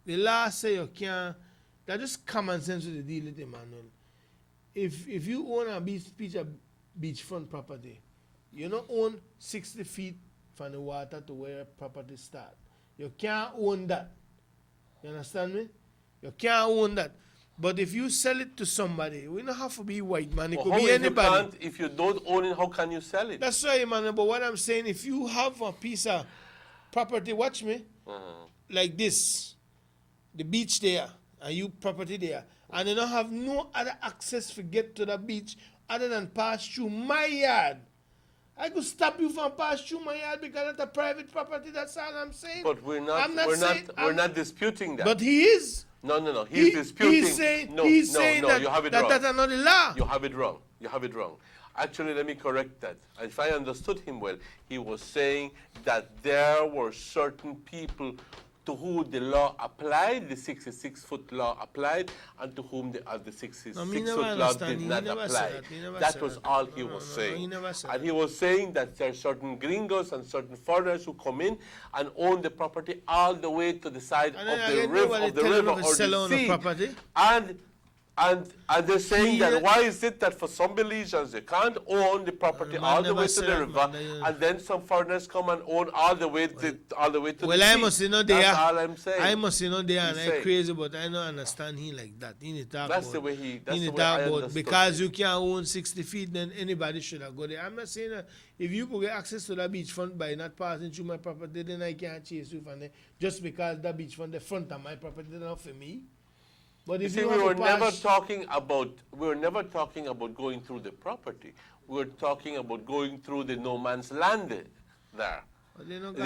The law say you can't, that just common sense with the deal with Emmanuel. If you own a beachfront property, you don't own 60 feet from the water to where property start. You can't own that. You understand me? You can't own that. But if you sell it to somebody, we don't have to be white, man. It Well, could how be if you anybody. can't, if you don't own it, how can you sell it? That's right, man. But what I'm saying, if you have a piece of property, watch me, like this, the beach there, and you property there, and you don't have no other access to get to the beach other than pass through my yard. I could stop you from pass through my yard because it's a private property. That's all I'm saying. But we're not. I'm We're not disputing that. But he is. No. He's disputing. He's saying, no, that, you have it that wrong. that's another law. You have it wrong. You have it wrong. Actually, let me correct that. If I understood him well, he was saying that there were certain people to whom the law applied, the 66-foot law applied, and to whom the 66-foot law did not apply. That was all he was saying. he never said And he was saying that there are certain gringos and certain foreigners who come in and own the property all the way to the side And of then the again, river, nobody of the tell river him to or sell the on the sea. property. And they're saying that why is it that for some Belizeans they can't own the property all the way to the river, and then some foreigners come and own all the way to the Well, sea? I must know there. That's all I'm saying. I must know there, and He's I'm saying. crazy, but I don't understand him like that. He need to talk That's about, the way he. That's he the need way to I talk about understood because it. you can't own 60 feet, then anybody should have go there. I'm not saying that if you could get access to the beachfront by not passing through my property, then I can't chase you from there just because the beachfront the front of my property is not for me. But You if see, you we have were to never pass, talking about going through the property. We were talking about going through the no man's land there.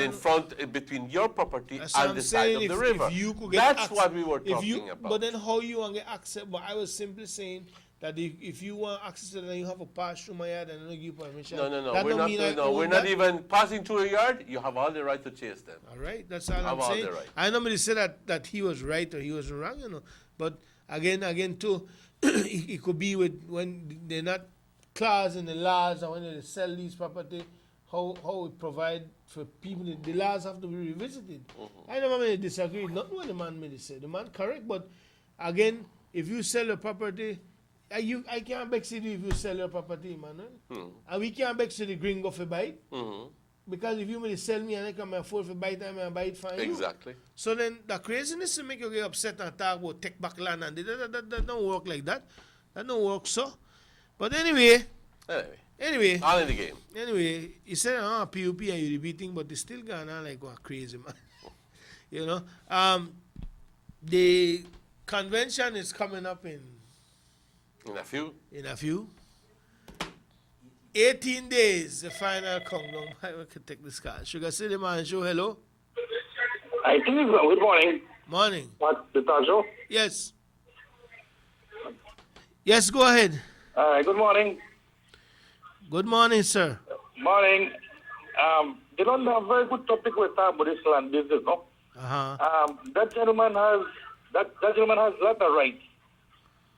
In front, between your property that's what and I'm the side saying. of the river. If you could get That's what we were if talking about. But then how you want to get access? But I was simply saying that if you want access to it, then you have to pass through my yard and I don't give you permission. No, That we're don't not. mean I No, own we're not that. even passing through a yard. You have all the right to chase them. All right, that's all You have I'm all saying. the right. I normally say that he was right or he was wrong, you know. But again too, it could be with when they're not clause in the laws and when they sell these property, how it provide for people. The laws have to be revisited. I never may disagree. Not what the man may say. The man correct, but again, if you sell a property, I can't beg you if you sell your property, man. And we can't beg you the gringo for buy it. Because if you may sell me and I can afford to buy it, I may buy it for you. Exactly. So then the craziness to make you get upset and talk about take back land and that don't work like that. That don't work so. But anyway. All in the game. Anyway, he said, PUP and you beating, but it's still going on like one crazy, man. You know? The convention is coming up in a few. 18 days, the final countdown. I can take this card. Sugar City Man Show, hello. I think it's good morning. Morning. What, the talk show? Yes. Yes, go ahead. Good morning. Good morning, sir. Morning. They don't have a very good topic with talk about this land business, no? That gentleman has a lot of rights.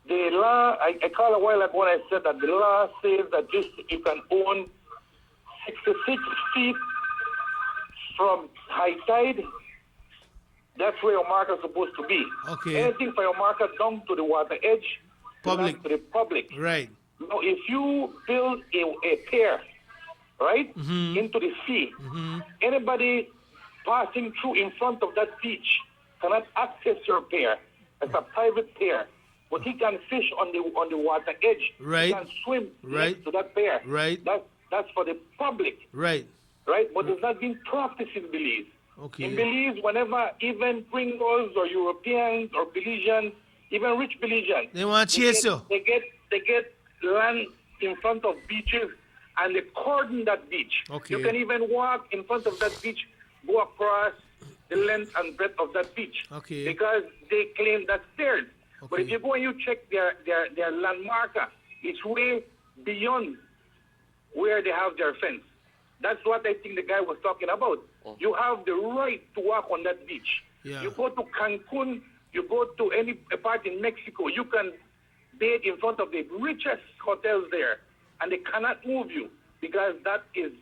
The law, I called a while ago when I said that the law says that you can own 66 feet from high tide. That's where your market is supposed to be. Okay. Anything for your market down to the water edge, Public. belongs to the public. Right. Now, if you build a pier, right, into the sea, anybody passing through in front of that beach cannot access your pier. It's a private pier. But he can fish on the water edge. Right. He can swim next to that pier. Right. That's for the public. Right. Right? But it's not being practiced in Belize. Okay. In Belize, whenever even gringos or Europeans or Belizeans, even rich Belizeans, They want to chase you. They get land in front of beaches and they cordon that beach. Okay. You can even walk in front of that beach, go across the length and breadth of that beach. Okay. Because they claim that's theirs. But if you go and you check their land marker, it's way beyond where they have their fence. That's what I think the guy was talking about. You have the right to walk on that beach. Yeah. You go to Cancun, you go to any part in Mexico, you can bathe in front of the richest hotels there, and they cannot move you because that is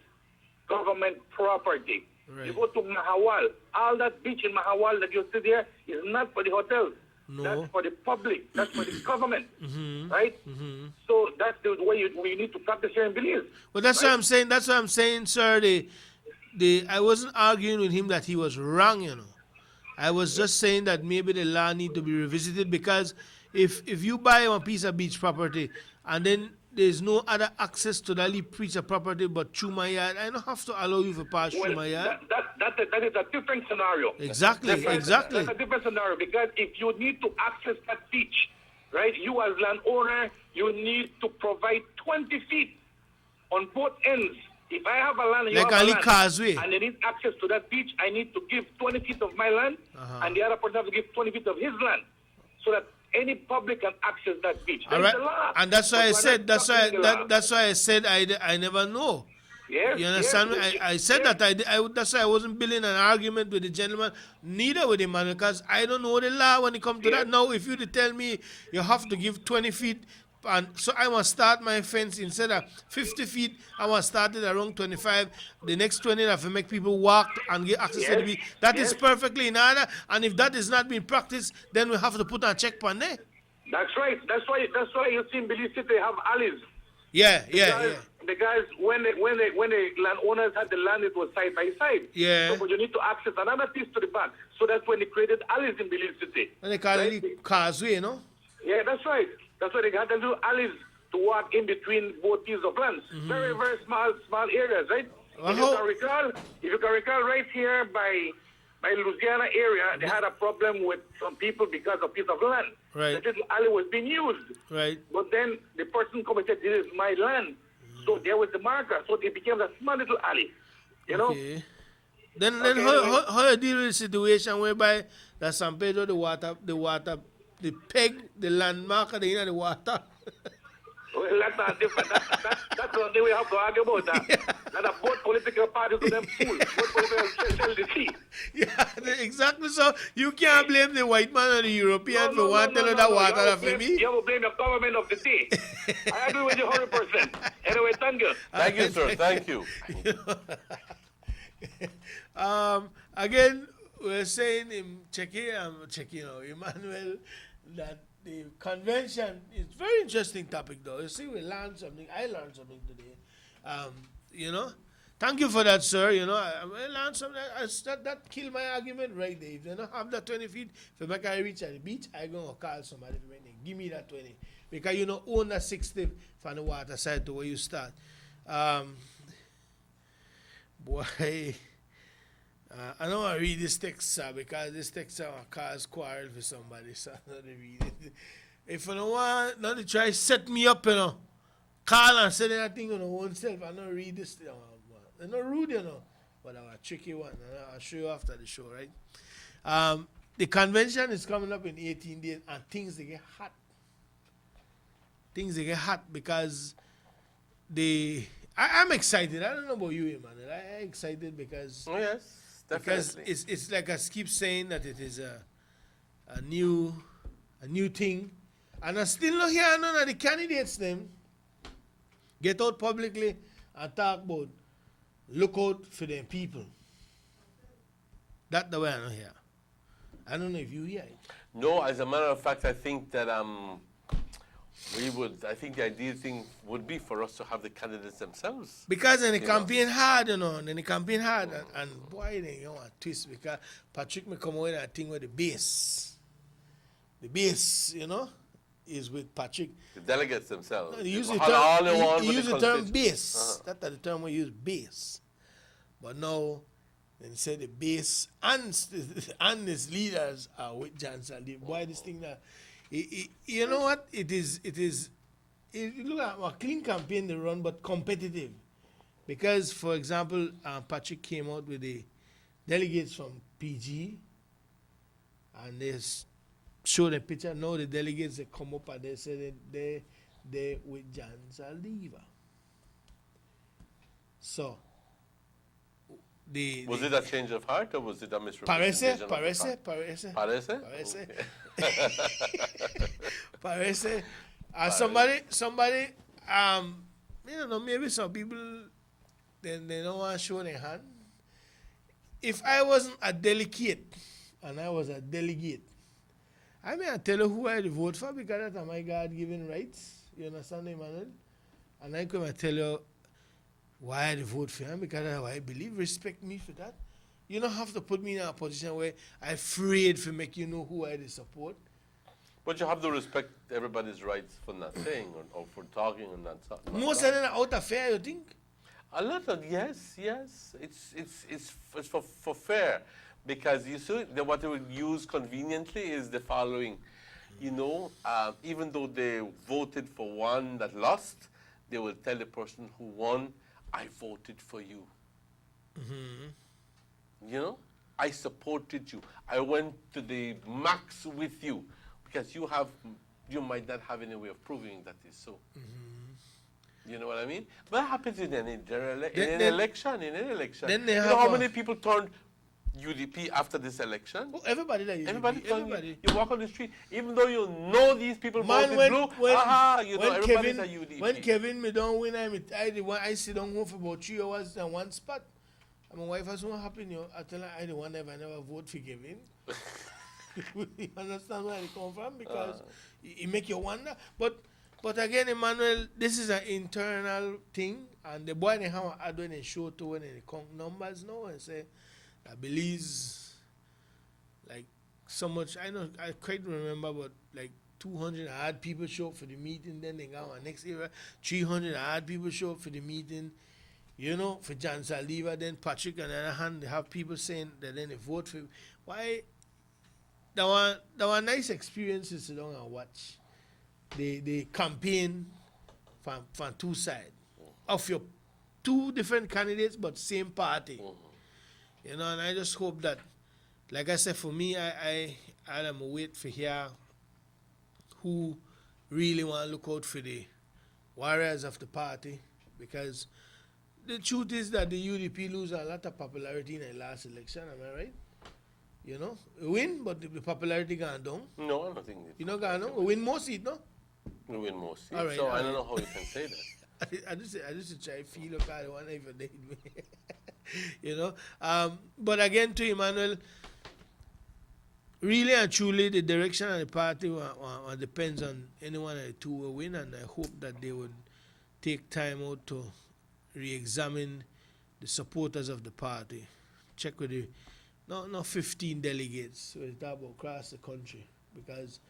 government property. Right. You go to Mahawal, all that beach in Mahawal that you see there is not for the hotels. No. That's for the public. That's for the government, Mm-hmm. right? Mm-hmm. So that's the way we need to practice here in Belize. But that's what I'm saying. That's what I'm saying, sir. I wasn't arguing with him that he was wrong, you know. I was just saying that maybe the law need to be revisited, because if you buy a piece of beach property and then there's no other access to that piece of property but through my yard, I don't have to allow you to pass through my yard. That is a different scenario. Exactly, exactly. That's a different scenario, because if you need to access that beach, right, you as landowner, you need to provide 20 feet on both ends. If I have a land and you Like have a Ali land, Causeway. and they need access to that beach, I need to give 20 feet of my land, and the other person has to give 20 feet of his land, so that any public can access that beach. All That's right, the law. and that's why I But said that's not in the law. that's why I said I never know. Yes, You understand me? yes, I said yes. that that's why I wasn't building an argument with the gentleman, neither with the man, because I don't know the law when it comes to that. Now, if you tell me you have to give 20 feet, and so I must start my fence instead of 50 feet, I must start it around 25. The next 20 I have to make people walk and get access to the beach. That is perfectly in order. And if that is not being practiced, then we have to put a check on there. That's right. That's why you see in Belize City they have alleys. Yeah. Because when the landowners had the land, it was side by side. Yeah. So but you need to access another piece to the back. So that's when they created alleys in Belize City. And they call it causeway, you know? Yeah, that's right. That's why they had to do alleys to walk in between both pieces of lands. Very, very small areas, right? If you can recall, right here by Louisiana area, they had a problem with some people because of piece of land. Right. The little alley was being used. Right. But then the person come and said, this is my land. So there was the marker. So it became a small little alley. You know? Okay. Then how you deal with the situation whereby that San Pedro, they peg the land marker in the water? Well, that's not different. That's one thing we have to argue about that. And both political parties to them fool. Both political sell the sea. Yeah, exactly. So you can't blame the white man or the European for wanting that water for me. You have to blame the government of the day. I agree with you 100%. Anyway, thank you. Thank you, sir. Thank you. Again, we're saying Emmanuel, that the convention is very interesting topic, though. You see, we learned something. I learned something today. Thank you for that, sir. I learned something. That killed my argument right there. If they don't have that 20 feet, if I reach at the beach, I'm going to call somebody to give me that 20. Because you don't own that 60 from the water side to where you start. I don't want to read this text, sir, because this text will cause quarrel for somebody, so I'm not read it. If you don't want not to try set me up, call and say that thing on your own self, I don't read this thing. It's not rude, but I'm a tricky one. I'll show you after the show, right? The convention is coming up in 18 days, and things they get hot. Things they get hot because I'm excited. I don't know about you, Emmanuel. I'm excited because because it's like I keep saying that it is a new thing, and I still not hear none of the candidates them get out publicly and talk about look out for them people. That's the way I don't hear. I don't know if you hear it. No, as a matter of fact, I think that I think the ideal thing would be for us to have the candidates themselves. Because then the campaign hard, and boy, they a twist, because Patrick may come away and I think with the base. The base, is with Patrick. The delegates themselves. No, he used the term base. That's the term we use, base. But now, they say the base and his leaders are with Johnson. Boy, this thing that... you know what? It is look at a clean campaign they run, but competitive. Because, for example, Patrick came out with the delegates from PG, and they showed a picture. Now the delegates, they come up and they say that they're with Jan Saldiva. So, Was it a change of heart or was it a misrepresentation? Parece. Parece? Somebody, you know, maybe some people, they don't want to show their hand. If I wasn't a delegate and I was a delegate, I may tell you who I vote for because that's my God-given rights. You understand, Emmanuel? And I come and tell you why I vote for him because I believe, respect me for that. You don't have to put me in a position where I'm afraid to make you know who I support. But you have to respect everybody's rights for not saying or for talking and not talking. Most of them are out of fair, you think? A lot of, yes. It's for fair. Because you see, what they would use conveniently is the following. You know, even though they voted for one that lost, they will tell the person who won, I voted for you. You know, I supported you. I went to the max with you. Because you might not have any way of proving that is so. You know what I mean? That happens in any election. Then they you have know how many people turned UDP after this election? Oh, everybody like UDP. Everybody. You walk on the street, even though you know these people voted blue, everybody's a UDP. When Kevin me don't win, I sit down home for about 3 hours in one spot. And my wife was so happy, I tell her I the one I never vote for Kevin. You understand where it come from? Because it make you wonder. But again, Emmanuel, this is an internal thing, and the boy they have a doing a show to when they count numbers now and say, I believe like so much. I quite remember, but like 200 odd people show up for the meeting. Then they go on next era, 300 odd people show up for the meeting. You know, for John Saliva, then Patrick, on the other hand, they have people saying that then they vote for. Why? There were nice experiences to don't watch. The campaign from two sides of your two different candidates, but same party. You know, and I just hope that, like I said, for me, I am wait for here who really want to look out for the warriors of the party, because the truth is that the UDP lose a lot of popularity in the last election, am I right? You know, we win, but the popularity gone down. No, I don't think you know, gone down. We win more seats, no? We win more seats. All right, so I don't know how you can say that. I just try to feel like I don't want to even date me. You know, but again to Emmanuel, really and truly the direction of the party depends on anyone of the two will win, and I hope that they would take time out to re-examine the supporters of the party, check with the not 15 delegates, so it's talk about across the country, because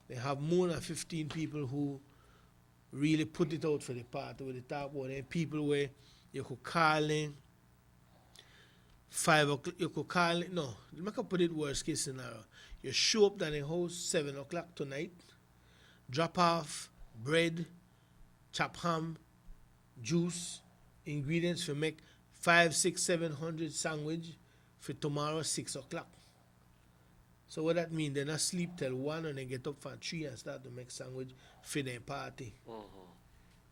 they have more than 15 people who really put it out for the party. With the talk about them people where you could call in 5 o'clock, you could call in, no, make up put it worst case scenario. You show up at the house 7 o'clock tonight, drop off bread, chop ham, juice, ingredients for make 500, 600, 700 sandwich for tomorrow 6 o'clock. So what that mean? They not sleep till 1 and they get up for 3 and start to make sandwich for their party.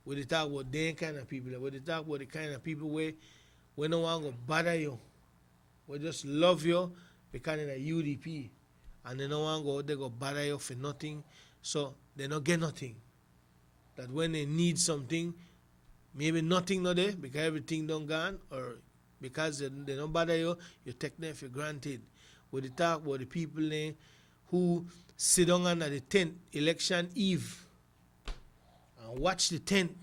We they talk about them kind of people. We they talk about the kind of people where we don't want to bother you. We just love you because in a UDP. And they don't want to go out there go bother you for nothing. So they don't get nothing. That when they need something, maybe nothing not there because everything done gone, or because they don't bother you, you take them for granted. We they talk about the people there who sit down under the tent election eve and watch the tent.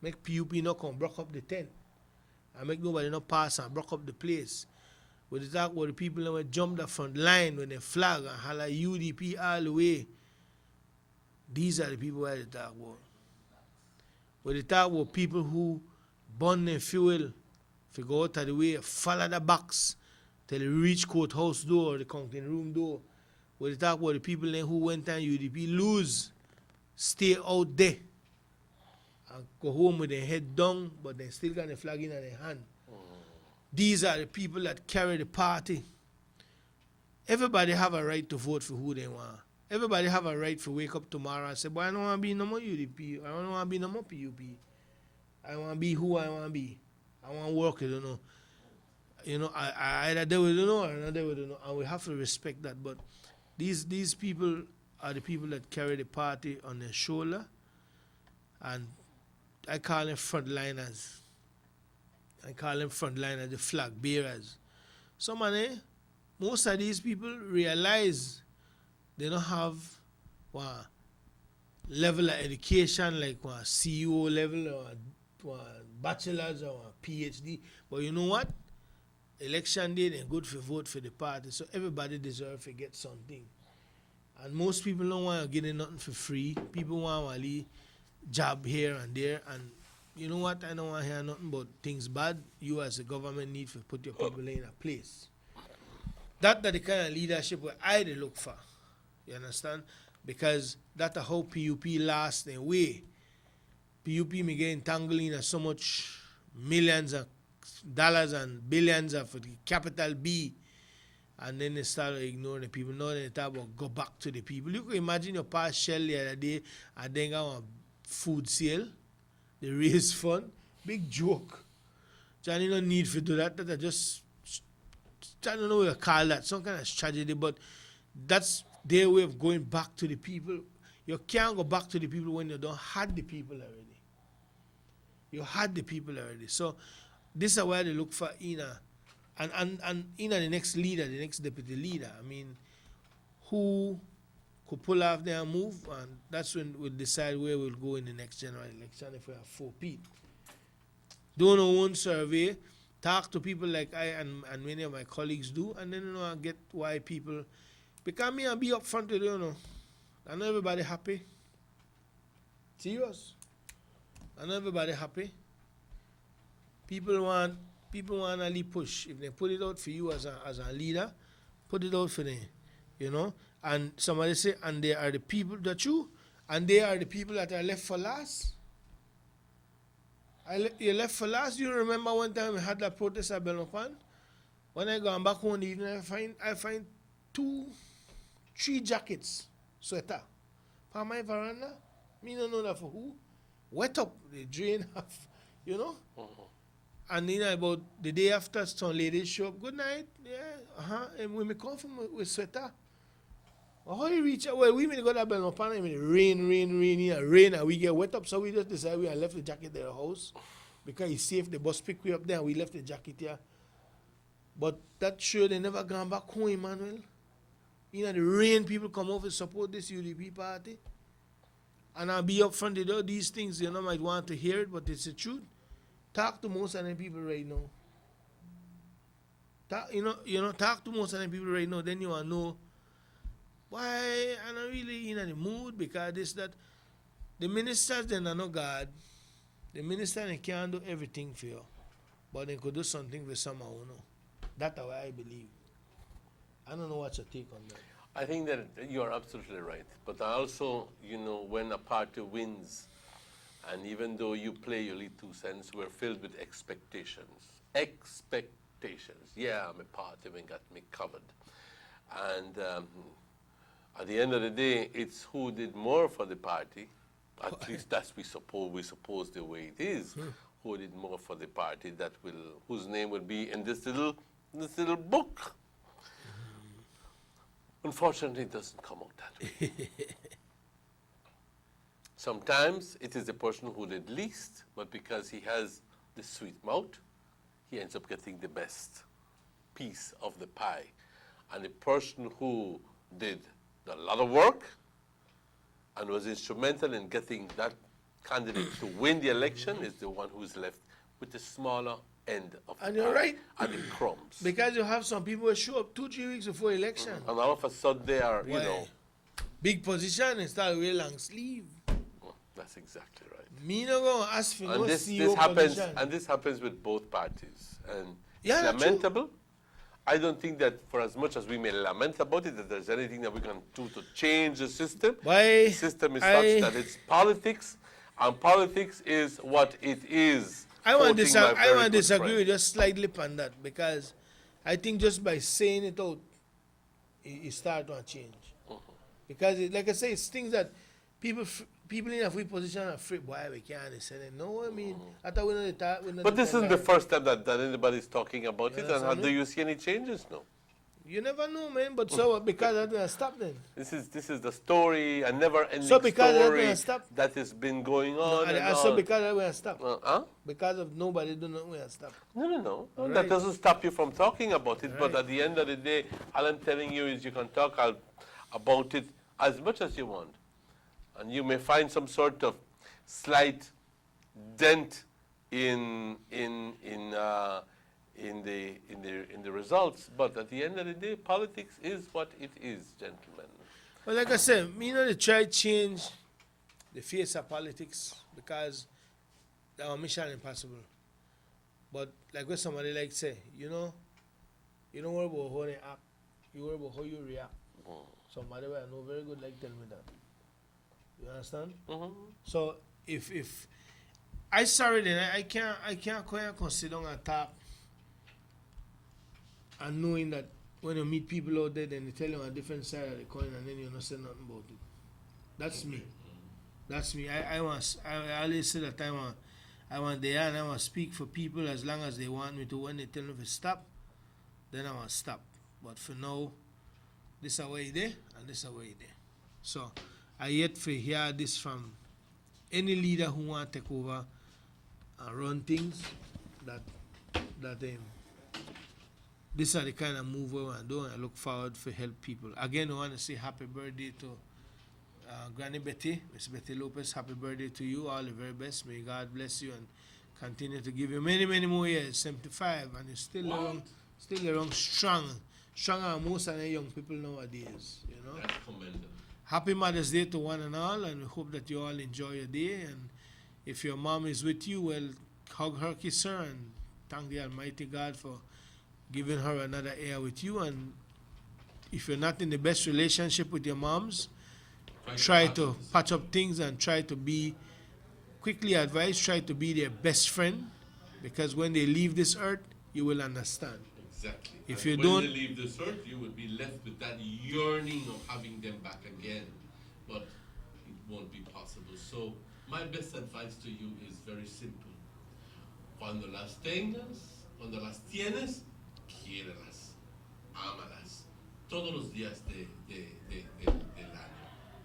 Make PUP not come broke up the tent. And make nobody not pass and broke up the place. We they talk about the people that jump the front line when they flag and holler UDP all the way. These are the people that they talk about. We they talk about people who burn their fuel, if you go out of the way, follow the box till you reach courthouse door, the counting room door. We they talk about the people who went on UDP lose, stay out there, and go home with their head down, but they still got the flag in their hand. These are the people that carry the party. Everybody have a right to vote for who they want. Everybody have a right to wake up tomorrow and say, boy, I don't want to be no more UDP. I don't want to be no more PUP. I want to be who I want to be. I want to work, you know. you know, I either they will know or another they will know, and we have to respect that. But these people are the people that carry the party on their shoulder, and I call them frontliners. I call them frontliners, the flag bearers. So, man, most of these people realize they don't have one level of education like one CEO level or one bachelor's or a PhD. But you know what? Election day, they're good for vote for the party. So everybody deserves to get something. And most people don't want to get nothing for free. People want a job here and there. And you know what? I don't want to hear nothing but things bad. You as a government need to put your people in a place. That's the kind of leadership where I look for. You understand? Because that's how PUP lasts their way. PUP may get entangled in so much millions of dollars and billions of the capital B, and then they start ignoring the people. Now they talk about go back to the people. You can imagine your past Shell the other day and then got a food sale. They raise fund. Big joke. Johnny no need to do that. That just, I don't know what you call that. Some kind of tragedy, but that's their way of going back to the people. You can't go back to the people when you don't have the people already. You had the people already. So this is where they look for Ina. And Ina, the next leader, the next deputy leader. I mean, who could pull off their move, and that's when we'll decide where we'll go in the next general election if we have 4 people. Do no one survey, talk to people like I and many of my colleagues do, and then get why people, because me and be upfront with you, I know everybody happy. Serious. I know everybody happy. People want a lead push. If they put it out for you as a leader, put it out for them, And somebody say, and they are the people that and they are the people that are left for last. You left for last. You remember one time we had that protest at Belmopan? When I go back home in the evening, I find 3 jackets, sweater, for my veranda. Me don't know that for who. Wet up, the drain half, And then about the day after, some ladies show up. Good night, yeah, And when we come from with sweater, how you reach out? Well, we may go to Belmopan, and rain, and we get wet up, so we just decided we had left the jacket at the house because it's safe. The bus pick we up there, and we left the jacket here. But that sure they never gone back home, Emmanuel. The rain, people come over to support this UDP party. And I'll be up front with all these things, might want to hear it, but it's the truth. Talk to most of them people right now. Talk to most of them people right now, then you will know why I'm not really in the mood, because this, that. The ministers, they are not God. The ministers, they can't do everything for you, but they could do something for someone, That's how I believe. I don't know what's your take on that. I think that you are absolutely right. But also, when a party wins, and even though you play your lead 2 cents, we're filled with expectations. Expectations. Yeah, I'm a party and got me covered. And at the end of the day, it's who did more for the party. At least that's we suppose the way it is. Who did more for the party whose name will be in this little book. Unfortunately, it doesn't come out that way. Sometimes it is the person who did least, but because he has the sweet mouth, he ends up getting the best piece of the pie. And the person who did a lot of work and was instrumental in getting that candidate to win the election is the one who's left with the smaller end of the And you're pie right. and the crumbs. Because you have some people who show up 2-3 weeks before election. And all of a sudden they are, big position and start wearing long sleeve. That's exactly right. Me not going to ask for no This CEO happens, position. and this happens with both parties. And Yeah, it's that's lamentable. I don't think that for as much as we may lament about it, that there's anything that we can do to change the system. The system is such that it's politics, and politics is what it is. I want to Quoting my very good disagree friend. with you slightly on that, because I think just by saying it out, it start to change. Because, like I say, it's things that people in a free position are afraid, boy, we can't say it. No, I mean, I thought we know the time. But this isn't the first time that anybody's talking about it. And how understand do me? you see any changes? No. You never know, man. But so because that will stop then. This is the story, a never-ending So because that story will stop. that has been going on. No, and so on. because that will stop. Huh? Because of nobody do not will stop. No. Right. That doesn't stop you from talking about it. But Right. at the end of the day, all I'm telling you is you can talk about it as much as you want, and you may find some sort of slight dent in the results. But at the end of the day, politics is what it is, gentlemen. Well, like I said, me know they try change the face of politics because our mission impossible. But like what somebody like say, you don't worry about how they act, you worry about how you react. Somebody who I know very good like tell me that. You understand? So if I sorry then I can't come sit down and talk and knowing that when you meet people out there, then they tell you on a different side of the coin, and then you don't say nothing about it. That's me. That's me. I always say that I want there and I want to speak for people as long as they want me to. When they tell me to stop, then I want to stop. But for now, this is way there and this is way there. So I yet to hear this from any leader who want to take over and run things that these are the kind of move we want to do, and I look forward to help people. Again, I want to say happy birthday to Granny Betty, Miss Betty Lopez. Happy birthday to you. All the very best. May God bless you and continue to give you many, many more years. 75, and you're still around stronger than most of the young people nowadays. You know. That's commendable. Happy Mother's Day to one and all, and we hope that you all enjoy your day. And if your mom is with you, well, hug her, kiss her, and thank the Almighty God for giving her another year with you. And if you're not in the best relationship with your moms, try to patch up things and try to be, quickly advised, try to be their best friend, because when they leave this earth, you will understand. Exactly. If And you when don't, they leave this earth, you will be left with that yearning of having them back again, but it won't be possible. So my best advice to you is very simple. Cuando las tengas, cuando las tienes, quiérelas, ámalas, todos los días del año.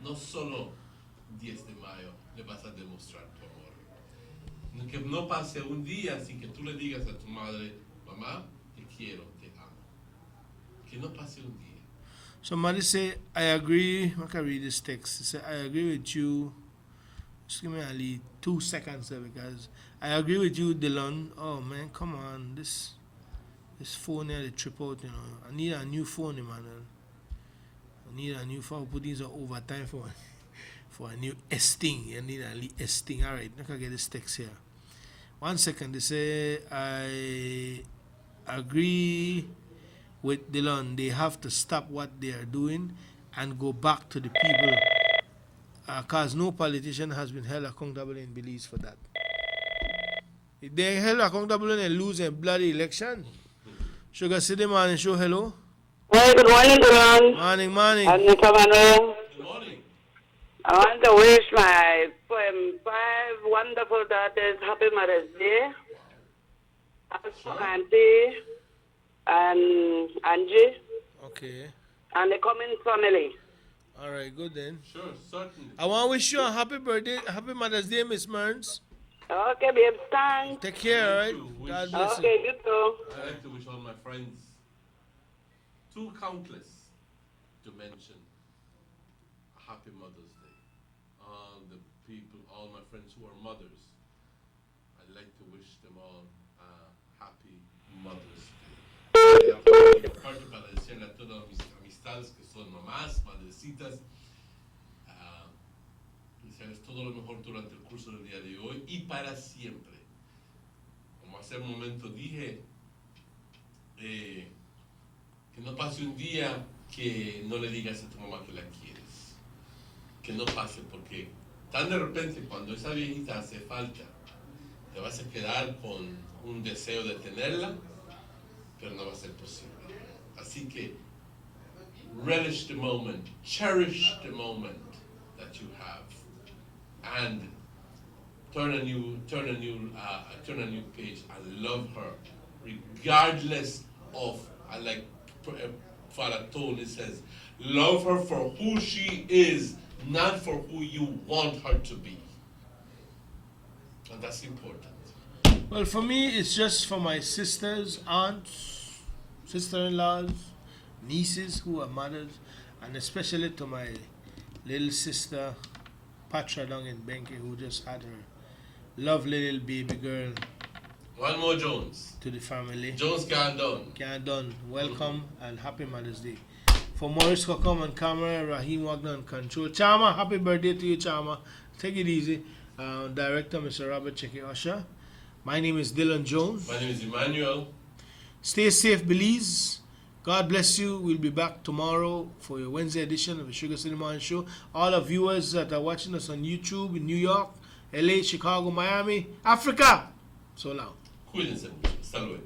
No solo 10 de mayo le vas a demostrar tu amor. Que no pase un día sin que tú le digas a tu madre, mamá, te quiero, te amo. Que no pase un día. somebody say, I agree. I can read this text. It say, I agree with you. Just give me only 2 seconds there, because I agree with you, Dylan. Oh man, come on. This phone here, they trip out, you know. I need a new phone, man. I need a new phone. Put these on overtime for a new S thing. I need a S thing. All right, I can get this text here. 1 second. They say, I agree with Dylan. They have to stop what they are doing and go back to the people. Because no politician has been held accountable in Belize for that. If they held accountable and lose a bloody election, Sugar City man and show hello. Hey, good morning, Duran. Morning. And Mr. Manuel. Good morning. I want to wish my 5 wonderful daughters happy Mother's Day. Also, Auntie and Angie. Okay. And the coming family. All right, good then. Sure, certainly. I want to wish you a happy birthday, happy Mother's Day, Miss Mearns. Okay, babe, thanks. Take care, all right? God bless Okay, you. you too. I like to wish all my friends, too countless to mention, a happy Mother's Day. All the people, all my friends who are mothers, I'd like to wish them all a happy Mother's Day. Aparte para decirle a todas mis amistades que son mamás, madrecitas, desearles todo lo mejor durante el curso del día de hoy y para siempre. Como hace un momento dije, que no pase un día que no le digas a tu mamá que la quieres. Que no pase, porque tan de repente cuando esa viejita hace falta, te vas a quedar con un deseo de tenerla, pero no va a ser posible. Así que relish the moment, cherish the moment that you have and turn a new page and love her, regardless of, like Father Tony says, love her for who she is, not for who you want her to be. And that's important. Well, for me, it's just for my sisters, aunts, sister-in-laws, nieces who are mothers, and especially to my little sister, Patra down in Benke, who just had her lovely little baby girl. One more Jones. To the family. Jones can't done. Can't done. Welcome and happy Mother's Day. For Maurice Kokom on camera, Raheem Wagner on control. Chama, happy birthday to you, Chama. Take it easy. Director, Mr. Robert Checky Usher. My name is Dylan Jones. My name is Emmanuel. Stay safe, Belize. God bless you. We'll be back tomorrow for your Wednesday edition of the Sugar City Morning Show. All our viewers that are watching us on YouTube in New York, LA, Chicago, Miami, Africa. So long. Cuídense. Hasta luego.